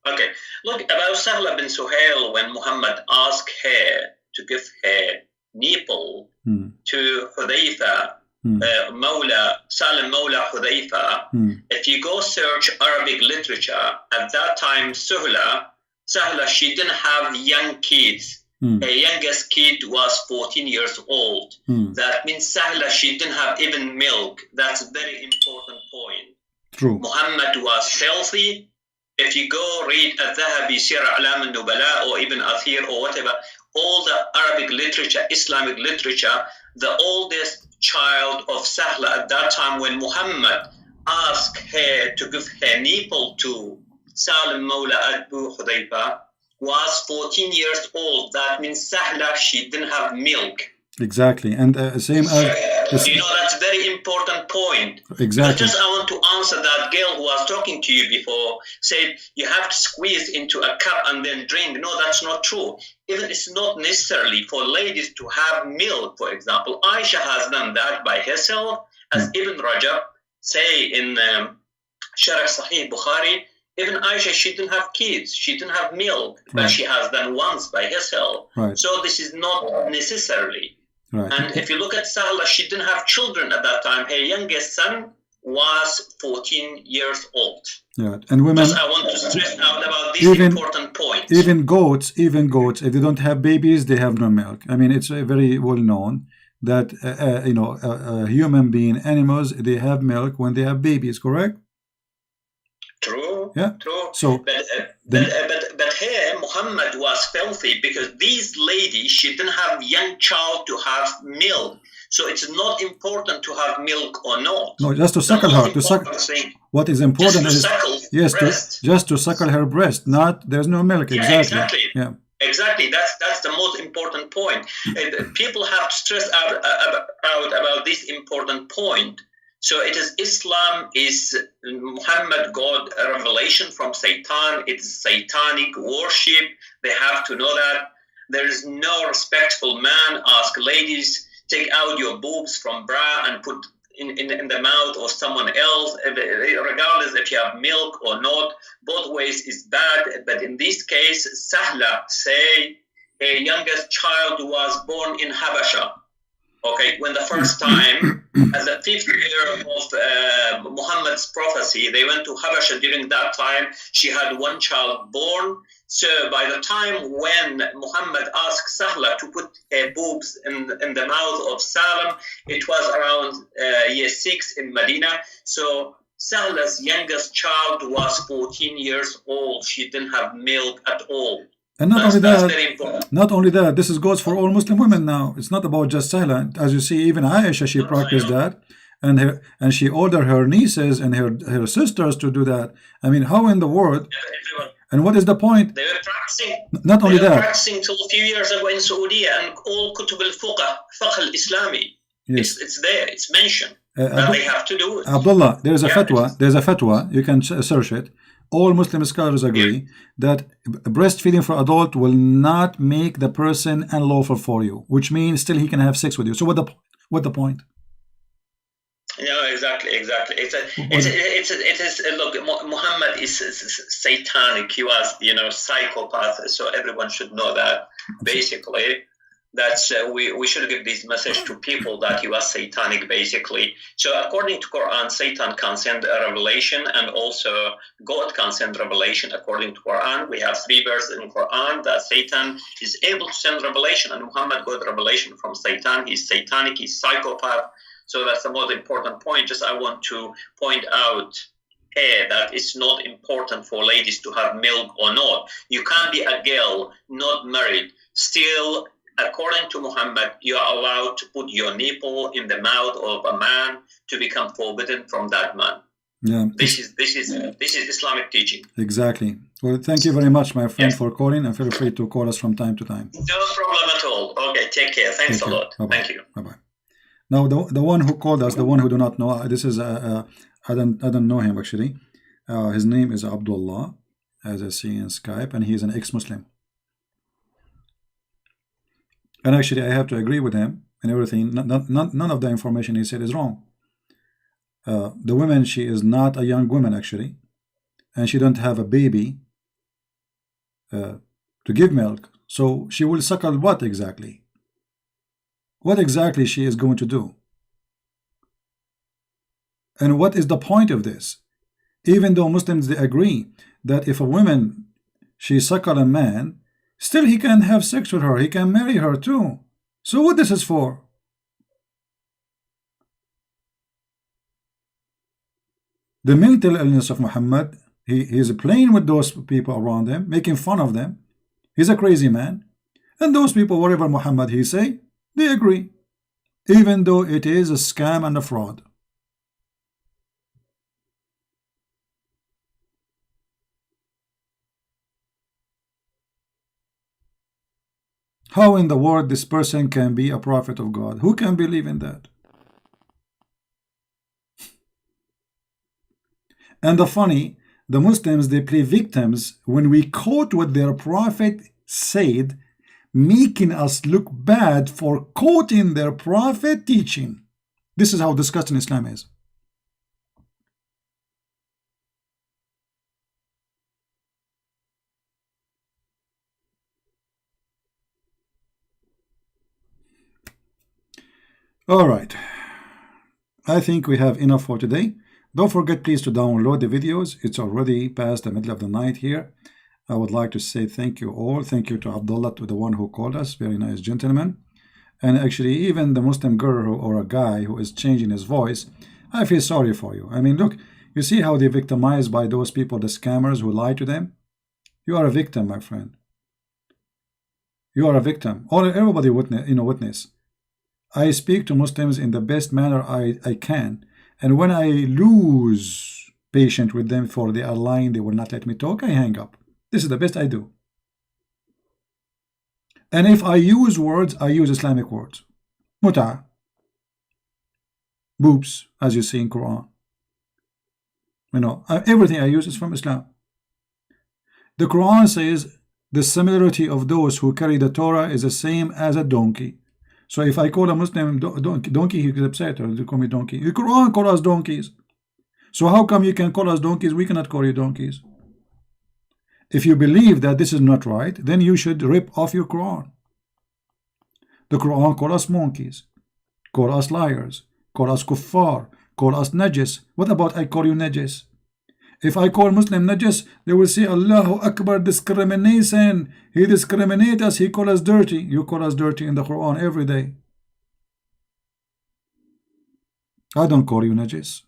Okay. Look, about Sahla bin Suhail, when Muhammad asked her to give her nipple to Hudayfa, Salim Mawla Hudayfa, if you go search Arabic literature, at that time Sahla, she didn't have young kids. Her youngest kid was 14 years old. That means Sahla, she didn't have even milk. That's a very important point. True. Muhammad was healthy. If you go read Al-Dhahabi, Sirah Alam al-Nubala, or even Athir, or whatever, all the Arabic literature, Islamic literature, the oldest child of Sahla at that time when Muhammad asked her to give her nipple to Salim Mawla Abu Hudayfa was 14 years old. That means Sahla, she didn't have milk. Exactly, and same as You know, that's a very important point. exactly. Just I want to answer that girl who was talking to you before, said you have to squeeze into a cup and then drink. No, that's not true. Even it's not necessarily for ladies to have milk, for example. Aisha has done that by herself, as Ibn Rajab say in Sharh Sahih Bukhari. Even Aisha, she didn't have kids, she didn't have milk, but she has done once by herself. So this is not necessarily. And if you look at Sahla, she didn't have children at that time. Her youngest son was 14 years old. And women, just I want to stress out about this important point. Even goats, if they don't have babies, they have no milk. I mean, it's very well known that you know, human being, animals, they have milk when they have babies. Correct? True. Yeah. True. So, but here Muhammad was filthy because these ladies, she didn't have young child to have milk. So it's not important to have milk or not. No, just to suckle her. To suckle. What is important is just to suckle her breast. Not there's no milk. Yeah, exactly. Yeah. Exactly. That's the most important point. People have to stress out about this important point. So it is Islam is Muhammad God a revelation from Satan. It's satanic worship. They have to know that. There is no respectful man ask ladies, take out your boobs from bra and put in the mouth of someone else, regardless if you have milk or not. Both ways is bad. But in this case, Sahla say a youngest child was born in Habasha. Okay, when the first time, as the 5th year of Muhammad's prophecy, they went to Habasha during that time, she had one child born. So by the time when Muhammad asked Sahla to put boobs in the mouth of Salam, it was around year 6 in Medina. So Sahla's youngest child was 14 years old. She didn't have milk at all. And not only that, this goes for all Muslim women now. It's not about just Sahla. As you see, even Aisha, she practiced that, and she ordered her nieces and her sisters to do that. I mean, how in the world? And what is the point? They were practicing. Not only that, practicing till a few years ago in Saudi, and all Kutub al-Fiqh al-Islami. Yes. It's there. It's mentioned that they have to do it. Abdullah, there's a fatwa. There's a fatwa. You can search it. All Muslim scholars agree that breastfeeding for adult will not make the person unlawful for you, which means still he can have sex with you. So what the point? No, exactly. It is. Look, Muhammad is satanic. He was, psychopath. So everyone should know that. Basically, that's we should give this message to people that he was satanic. Basically, so according to Quran, Satan can send a revelation, and also God can send revelation. According to Quran, we have 3 verses in Quran that Satan is able to send revelation, and Muhammad got revelation from Satan. He's satanic. He's psychopath. So that's the most important point. Just I want to point out here that it's not important for ladies to have milk or not. You can't be a girl not married. Still, according to Muhammad, you are allowed to put your nipple in the mouth of a man to become forbidden from that man. Yeah. This is Islamic teaching. Exactly. Well, thank you very much, my friend, for calling, and feel free to call us from time to time. No problem at all. Okay, take care. Thanks a lot. Bye-bye. Thank you. Bye-bye. Now, the one who called us, the one who do not know, this is I don't know him actually. His name is Abdullah, as I see in Skype, and he's an ex-Muslim. And actually, I have to agree with him and everything. None of the information he said is wrong. The woman, she is not a young woman actually, and she don't have a baby to give milk. So she will suckle what exactly? What exactly she is going to do? And what is the point of this? Even though Muslims, they agree that if a woman, she suckle a man, still he can have sex with her, he can marry her too. So what this is for? The mental illness of Muhammad, he is playing with those people around him, making fun of them. He's a crazy man. And those people, whatever Muhammad he say, they agree, even though it is a scam and a fraud. How in the world this person can be a prophet of God? Who can believe in that? And the funny, the Muslims, they play victims when we quote what their prophet said, making us look bad for quoting their prophet teaching. This is how disgusting Islam is. All right. I think we have enough for today. Don't forget, please, to download the videos. It's already past the middle of the night here. I would like to say thank you all. Thank you to Abdullah, to the one who called us. Very nice gentleman. And actually, even the Muslim girl or a guy who is changing his voice, I feel sorry for you. I mean, look, you see how they're victimized by those people, the scammers who lie to them? You are a victim, my friend. You are a victim. Everybody witness. I speak to Muslims in the best manner I can. And when I lose patience with them for they are lying, they will not let me talk, I hang up. This is the best I do. And if I use words, I use Islamic words. Muta, boobs, as you see in Quran. You know, everything I use is from Islam. The Quran says the similarity of those who carry the Torah is the same as a donkey. So if I call a Muslim donkey, he gets upset, or they call me donkey. The Quran calls us donkeys. So how come you can call us donkeys? We cannot call you donkeys. If you believe that this is not right, then you should rip off your Quran. The Quran calls us monkeys, call us liars, call us kuffar, call us najis. What about I call you najis? If I call Muslim najis, they will say Allahu Akbar, discrimination. He discriminates us, he calls us dirty. You call us dirty in the Quran every day. I don't call you najis.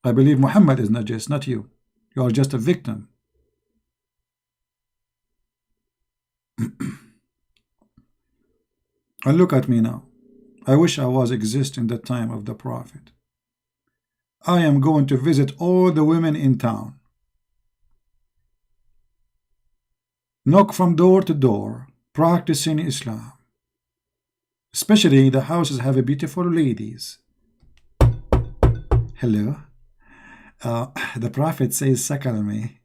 I believe Muhammad is najis, not you. You are just a victim. And look at me now. I wish I was exist in the time of the Prophet. I am going to visit all the women in town. Knock from door to door, practicing Islam. Especially the houses have a beautiful ladies. Hello. The Prophet says, "Sakal me."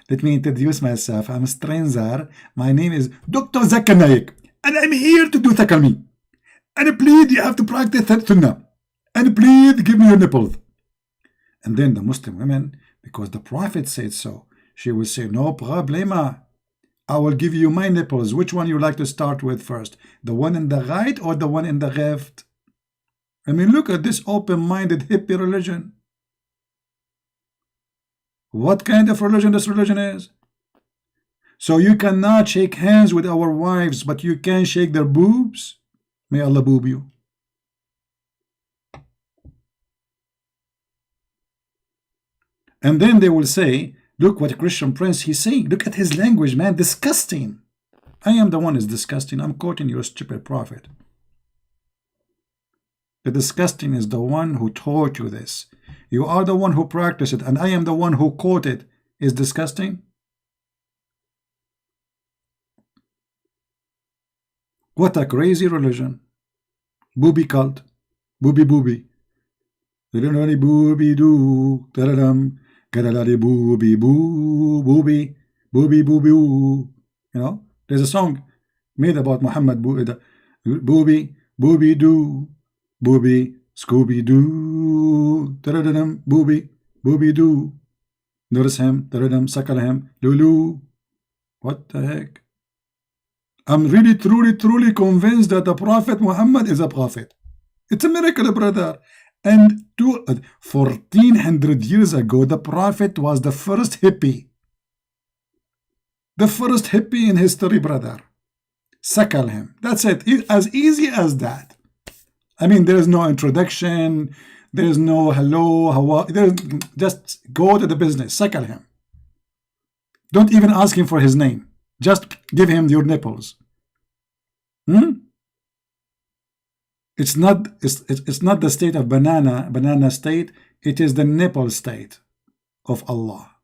Let me introduce myself. I'm a stranger. My name is Dr. Zakir Naik, and I'm here to do sakal me. And please, you have to practice sunnah. And please, give me your nipples. And then the Muslim women, because the Prophet said so, she will say, no problema. I will give you my nipples. Which one you like to start with first? The one in the right or the one in the left? I mean, look at this open-minded hippie religion. What kind of religion this religion is? So you cannot shake hands with our wives, but you can shake their boobs? May Allah boob you. And then they will say, look what Christian Prince he's saying. Look at his language, man. Disgusting. I am the one who is disgusting. I'm quoting your stupid prophet. The disgusting is the one who taught you this. You are the one who practiced it, and I am the one who quoted. Is disgusting? What a crazy religion. Booby cult. Booby booby. Booby doo. Booby boo. Booby. Booby booby. You know, there's a song made about Muhammad. Booby. Booby doo. Booby. Scooby doo. Booby. Booby doo. Notice him. Suckle him. Lulu. What the heck? I'm really, truly convinced that the Prophet Muhammad is a prophet. It's a miracle, brother. And 1400 years ago, the Prophet was the first hippie. The first hippie in history, brother. Suckle him. That's it. As easy as that. I mean, there is no introduction. There is no hello, how are. Just go to the business. Suckle him. Don't even ask him for his name. Just give him your nipples. It's not the state of banana state. It is the nipple state of Allah.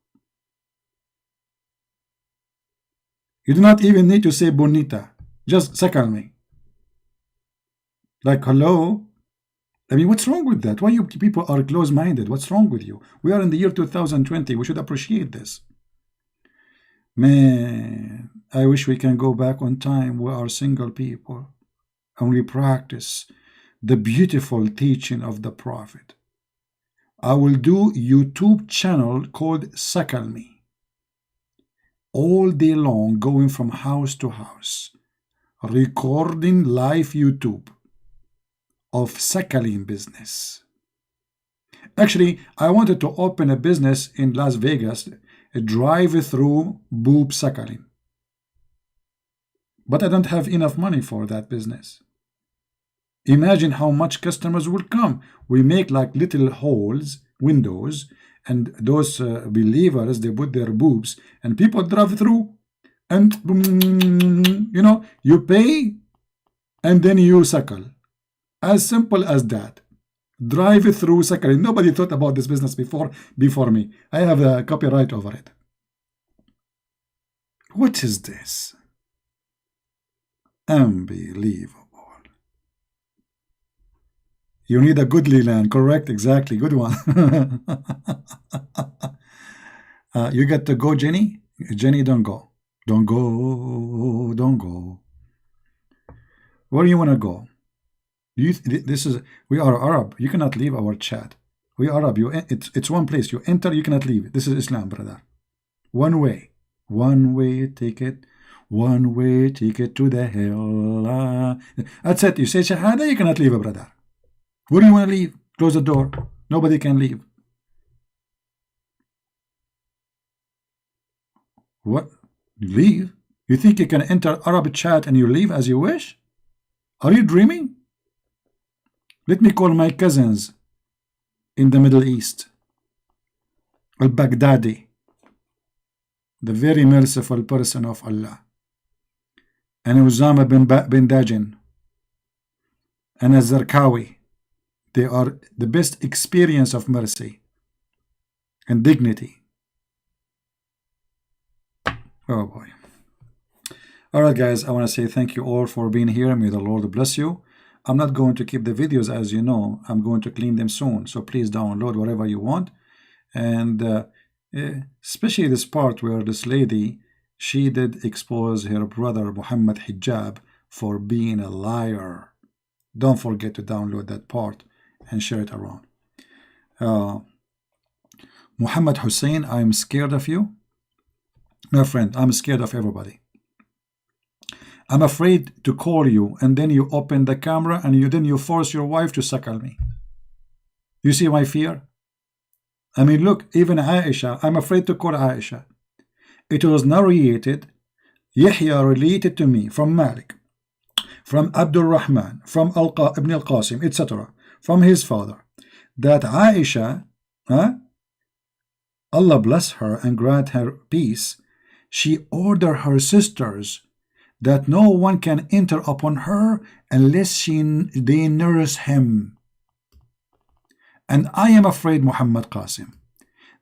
You do not even need to say bonita. Just suckle me. Like, hello? I mean, what's wrong with that? Why you people are close-minded? What's wrong with you? We are in the year 2020. We should appreciate this. Man, I wish we can go back on time. We are single people and we practice the beautiful teaching of the Prophet. I will do YouTube channel called Suckle Me. All day long, going from house to house, recording live YouTube of suckling business. Actually, I wanted to open a business in Las Vegas, a drive-through boob suckling. But I don't have enough money for that business. Imagine how much customers will come. We make like little holes, windows, and those believers, they put their boobs, and people drive through, and you know, you pay, and then you suckle. As simple as that. Drive through suckling. Nobody thought about this business before me. I have a copyright over it. What is this? Unbelievable. You need a goodly land. Correct, exactly. Good one. You get to go, Jenny? Jenny, don't go. Don't go. Don't go. Where do you want to go? This is, we are Arab. You cannot leave our chat. We are Arab. It's one place. You enter, you cannot leave. This is Islam, brother. One way. One way ticket. One way ticket to the hell. That's it. You say Shahada, you cannot leave, brother. Where do you want to leave? Close the door. Nobody can leave. What? You leave? You think you can enter Arab chat and you leave as you wish? Are you dreaming? Let me call my cousins in the Middle East. Al-Baghdadi, the very merciful person of Allah, and Usama bin Dajin, and Al-Zarqawi. They are the best experience of mercy and dignity. Oh boy. Alright guys, I want to say thank you all for being here. May the Lord bless you. I'm not going to keep the videos, as you know. I'm going to clean them soon. So please download whatever you want. And especially this part where this lady, she did expose her brother Muhammad Hijab for being a liar. Don't forget to download that part and share it around. Muhammad Hussein, I'm scared of you. My friend, I'm scared of everybody. I'm afraid to call you, and then you open the camera and then you force your wife to suckle me. You see my fear? I mean, look, even Aisha, I'm afraid to call Aisha. It was narrated, Yahya related to me from Malik, from Abdul Rahman, from Ibn al-Qasim, etc., from his father, that Aisha, Allah bless her and grant her peace, she ordered her sisters that no one can enter upon her unless they nurse him. And I am afraid, Muhammad Qasim,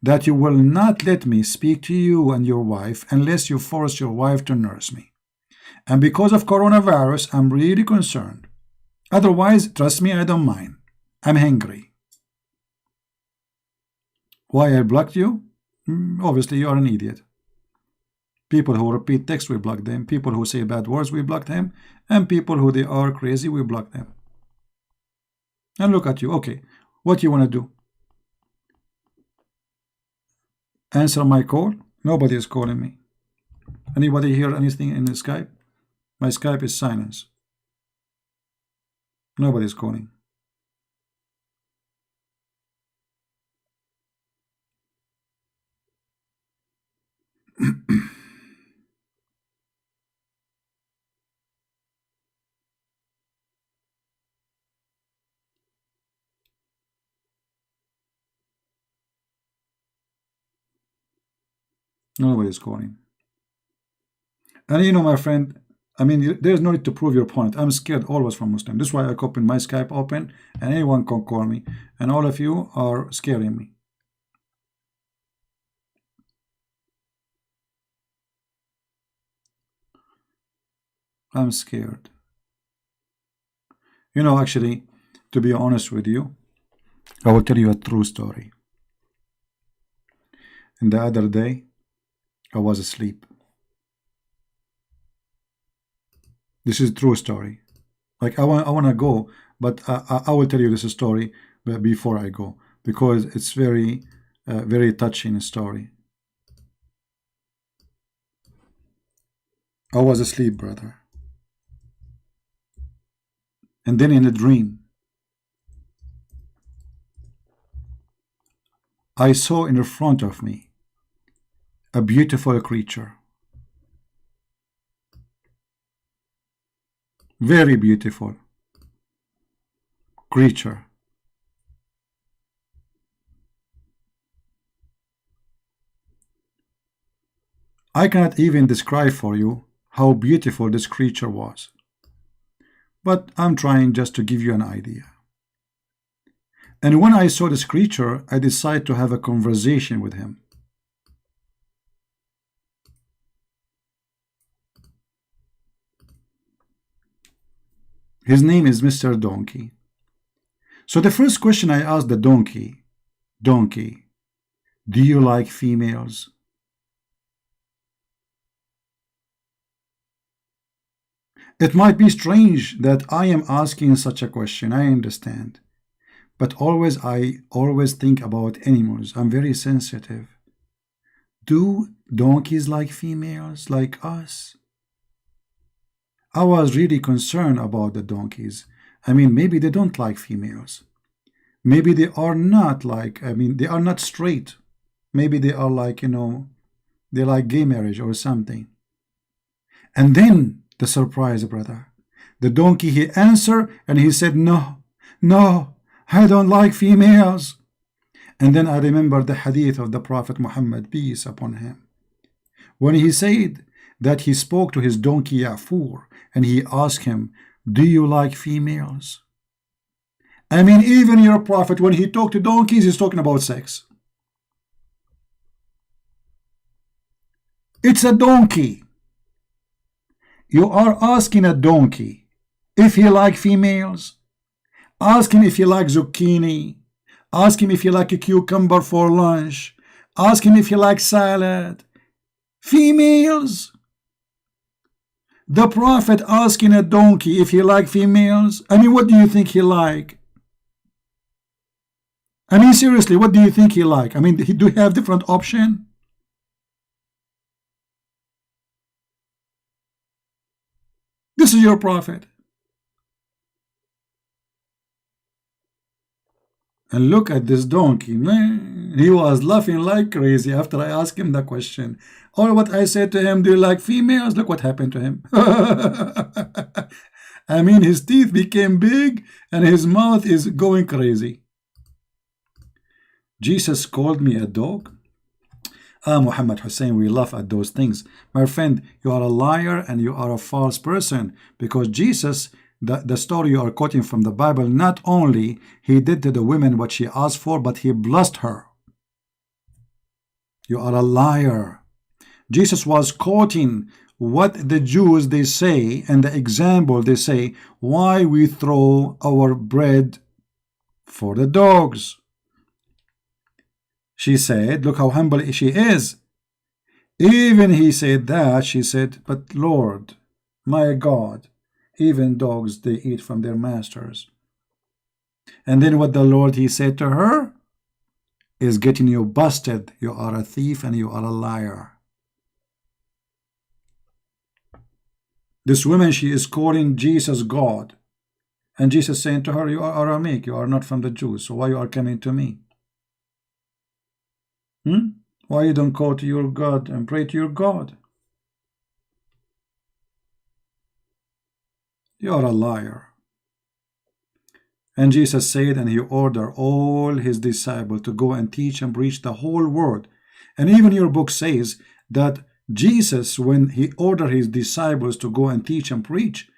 that you will not let me speak to you and your wife unless you force your wife to nurse me. And because of coronavirus, I'm really concerned. Otherwise, trust me, I don't mind. I'm hungry. Why I blocked you? Obviously, you are an idiot. People who repeat text, we block them. People who say bad words, we block them. And people who they are crazy, we block them. And look at you. Okay, what you want to do? Answer my call? Nobody is calling me. Anybody hear anything in the Skype? My Skype is silence. Nobody is calling. Nobody is calling. And you know, my friend, I mean, there's no need to prove your point. I'm scared always from Muslim. This is why I open my Skype open, and anyone can call me. And all of you are scaring me. I'm scared. You know, actually, to be honest with you, I will tell you a true story. And the other day, I was asleep. This is a true story. Like, I want to go, but I will tell you this story before I go, because it's very, very touching story. I was asleep, brother. And then in a dream, I saw in front of me a beautiful creature. Very beautiful creature. I cannot even describe for you how beautiful this creature was. But I'm trying just to give you an idea. And when I saw this creature, I decided to have a conversation with him. His name is Mr. Donkey. So the first question I asked the donkey, Donkey, do you like females? It might be strange that I am asking such a question, I understand. But I always think about animals. I'm very sensitive. Do donkeys like females like us? I was really concerned about the donkeys. I mean, maybe they don't like females. Maybe they are not like, they are not straight. Maybe they are like, they like gay marriage or something. And then the surprise, brother. The donkey, he answered and he said, no, I don't like females. And then I remember the hadith of the Prophet Muhammad, peace upon him, when he said that he spoke to his donkey Ya'fur and he asked him, do you like females? I mean, even your prophet, when he talked to donkeys, he's talking about sex. It's a donkey. You are asking a donkey if he like females. Ask him if he like zucchini. Ask him if he like a cucumber for lunch. Ask him if he like salad. Females. The prophet asking a donkey if he like females. I mean, what do you think he like? I mean, seriously, what do you think he like? I mean, do he have different option? This is your prophet. And look at this donkey, man. He was laughing like crazy after I asked him the question. All what I said to him, do you like females? Look what happened to him. I mean, his teeth became big and his mouth is going crazy. Jesus called me a dog. Muhammad Hussein, we laugh at those things. My friend, you are a liar and you are a false person, because Jesus, the story you are quoting from the Bible, not only he did to the women what she asked for, but he blessed her. You are a liar. Jesus was quoting what the Jews they say, and the example they say, why we throw our bread for the dogs. She said, look how humble she is. Even he said that, she said, but Lord, my God, even dogs, they eat from their masters. And then what the Lord, he said to her, is getting you busted. You are a thief and you are a liar. This woman, she is calling Jesus God. And Jesus saying to her, you are Aramaic, you are not from the Jews, so why you are coming to me? Why you don't call to your God and pray to your God? You are a liar. And Jesus said, and he ordered all his disciples to go and teach and preach the whole world. And even your book says that Jesus, when he ordered his disciples to go and teach and preach,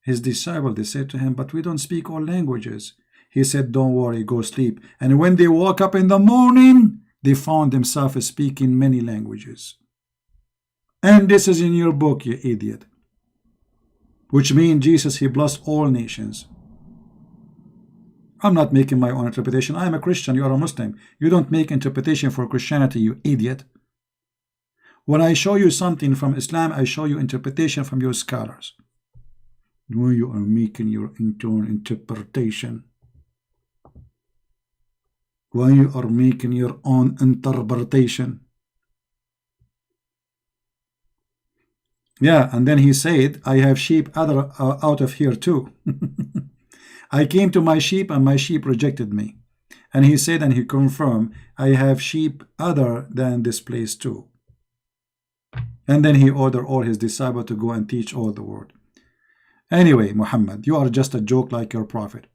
his disciples, they said to him, but we don't speak all languages. He said, don't worry, go sleep. And when they woke up in the morning, they found themselves speaking many languages. And this is in your book, you idiot. which means Jesus, he blessed all nations. I'm not making my own interpretation. I am a Christian, you are a Muslim. You don't make interpretation for Christianity, you idiot. When I show you something from Islam, I show you interpretation from your scholars. When you are making your own interpretation. When you are making your own interpretation. Yeah, and then he said, I have sheep other out of here too. I came to my sheep and my sheep rejected me. And he said, and he confirmed, I have sheep other than this place too. And then he ordered all his disciples to go and teach all the world. Anyway, Muhammad, you are just a joke like your prophet.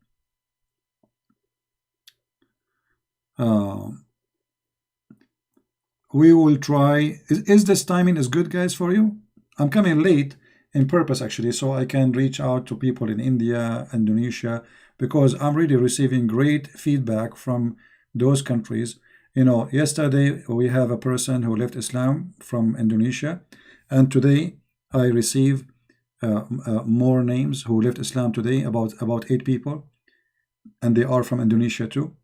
We will try. Is this timing is good, guys, for you? I'm coming late in purpose, actually, so I can reach out to people in India, Indonesia, because I'm really receiving great feedback from those countries. You know, yesterday we have a person who left Islam from Indonesia, and today I receive more names who left Islam today, about 8 people, and they are from Indonesia too.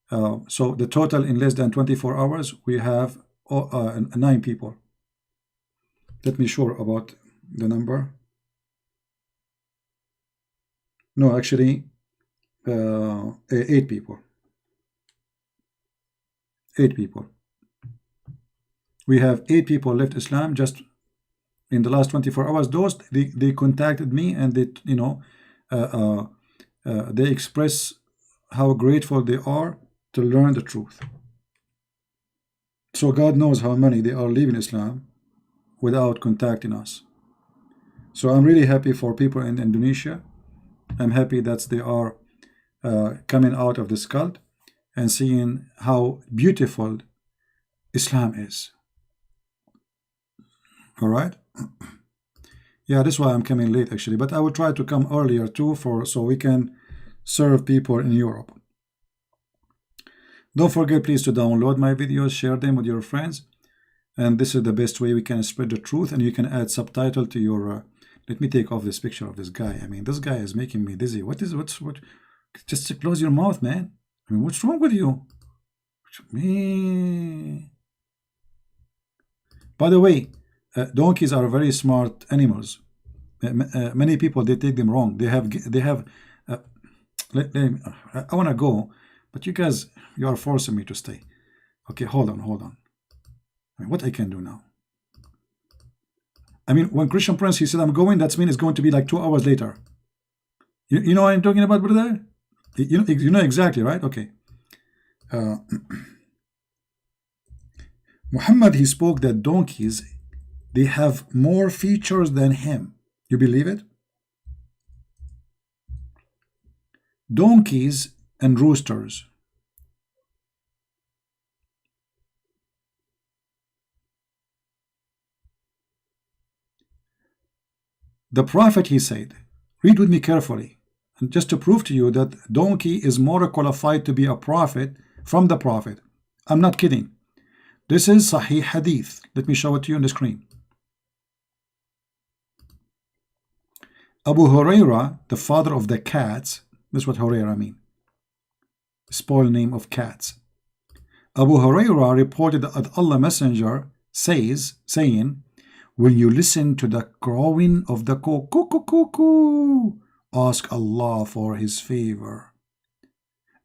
So the total in less than 24 hours, we have 9 people. Let me sure about the number. No, actually, 8 people. 8 people. We have 8 people left Islam just in the last 24 hours. Those they contacted me, and they, you know, they express how grateful they are to learn the truth. So God knows how many they are leaving Islam without contacting us. So I'm really happy for people in Indonesia. I'm happy that they are coming out of this cult and seeing how beautiful Islam is. All right. Yeah, that's why I'm coming late, actually, but I will try to come earlier too, so we can serve people in Europe. Don't forget, please, to download my videos, share them with your friends, and this is the best way we can spread the truth. And you can add subtitle to your let me take off this picture of this guy. I mean, this guy is making me dizzy. What? Just close your mouth, man. I mean, what's wrong with you? Me. By the way, donkeys are very smart animals. Many people, they take them wrong. They have I want to go, but you guys, you are forcing me to stay. Okay, hold on. I mean, what I can do now? I mean, when Christian Prince, he said, I'm going, that means it's going to be like 2 hours later. You know what I'm talking about, brother? You know exactly, right? Okay. Muhammad, he spoke that donkeys, they have more features than him. You believe it? Donkeys and roosters. The prophet, he said, read with me carefully, and just to prove to you that donkey is more qualified to be a prophet from the prophet. I'm not kidding. This is Sahih Hadith. Let me show it to you on the screen. Abu Huraira, the father of the cats, this is what Huraira mean, spoil name of cats. Abu Huraira reported that Allah Messenger saying, when you listen to the crowing of the cuckoo, ask Allah for his favor,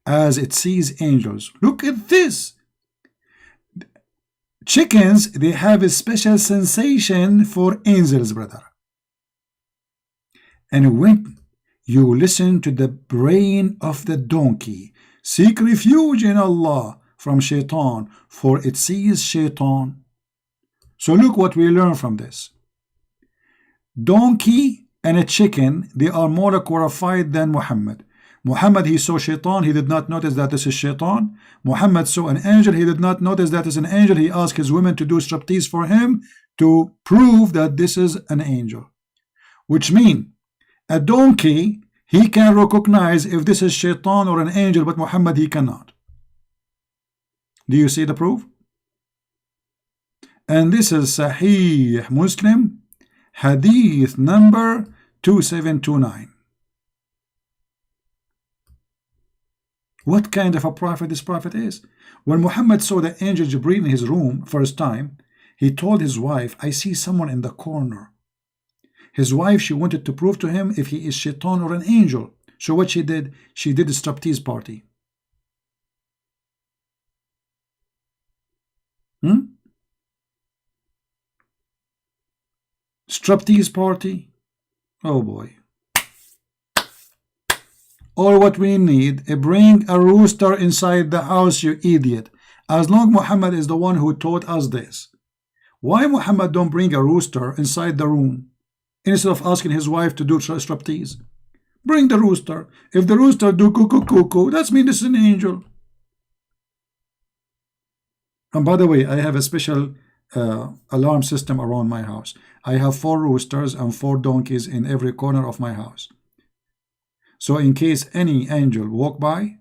as it sees angels. Look at this. Chickens, they have a special sensation for angels, brother. And when you listen to the braying of the donkey, seek refuge in Allah from shaitan, for it sees shaitan. So look what we learn from this. Donkey and a chicken, they are more qualified than Muhammad. Muhammad, he saw shaitan, he did not notice that this is shaitan. Muhammad saw an angel, he did not notice that is an angel. He asked his women to do striptease for him to prove that this is an angel. Which means, a donkey, he can recognize if this is shaitan or an angel, but Muhammad, he cannot. Do you see the proof? And this is Sahih Muslim, Hadith number 2729. What kind of a prophet this prophet is? When Muhammad saw the angel Jibreel in his room first time, he told his wife, I see someone in the corner. His wife, she wanted to prove to him if he is shaitan or an angel. So what she did a striptease party. Striptease party? Oh boy. Or what we need, bring a rooster inside the house, you idiot. As long Muhammad is the one who taught us this. Why Muhammad don't bring a rooster inside the room instead of asking his wife to do striptease? Bring the rooster. If the rooster do cuckoo cuckoo, that's mean this is an angel. And by the way, I have a special alarm system around my house. I have 4 roosters and 4 donkeys in every corner of my house. So in case any angel walk by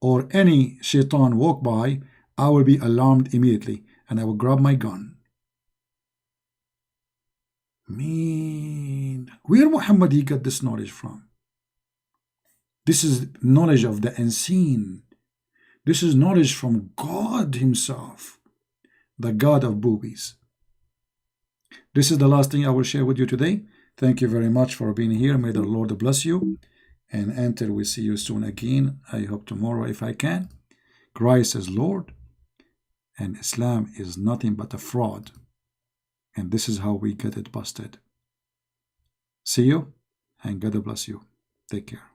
or any shaitan walk by, I will be alarmed immediately and I will grab my gun. Mean. Where Muhammad he got this knowledge from? This is knowledge of the unseen. This is knowledge from God himself, the God of boobies. This is the last thing I will share with you today. Thank you very much for being here. May the Lord bless you. And until we see you soon again, I hope tomorrow if I can. Christ is Lord and Islam is nothing but a fraud. And this is how we get it busted. See you and God bless you. Take care.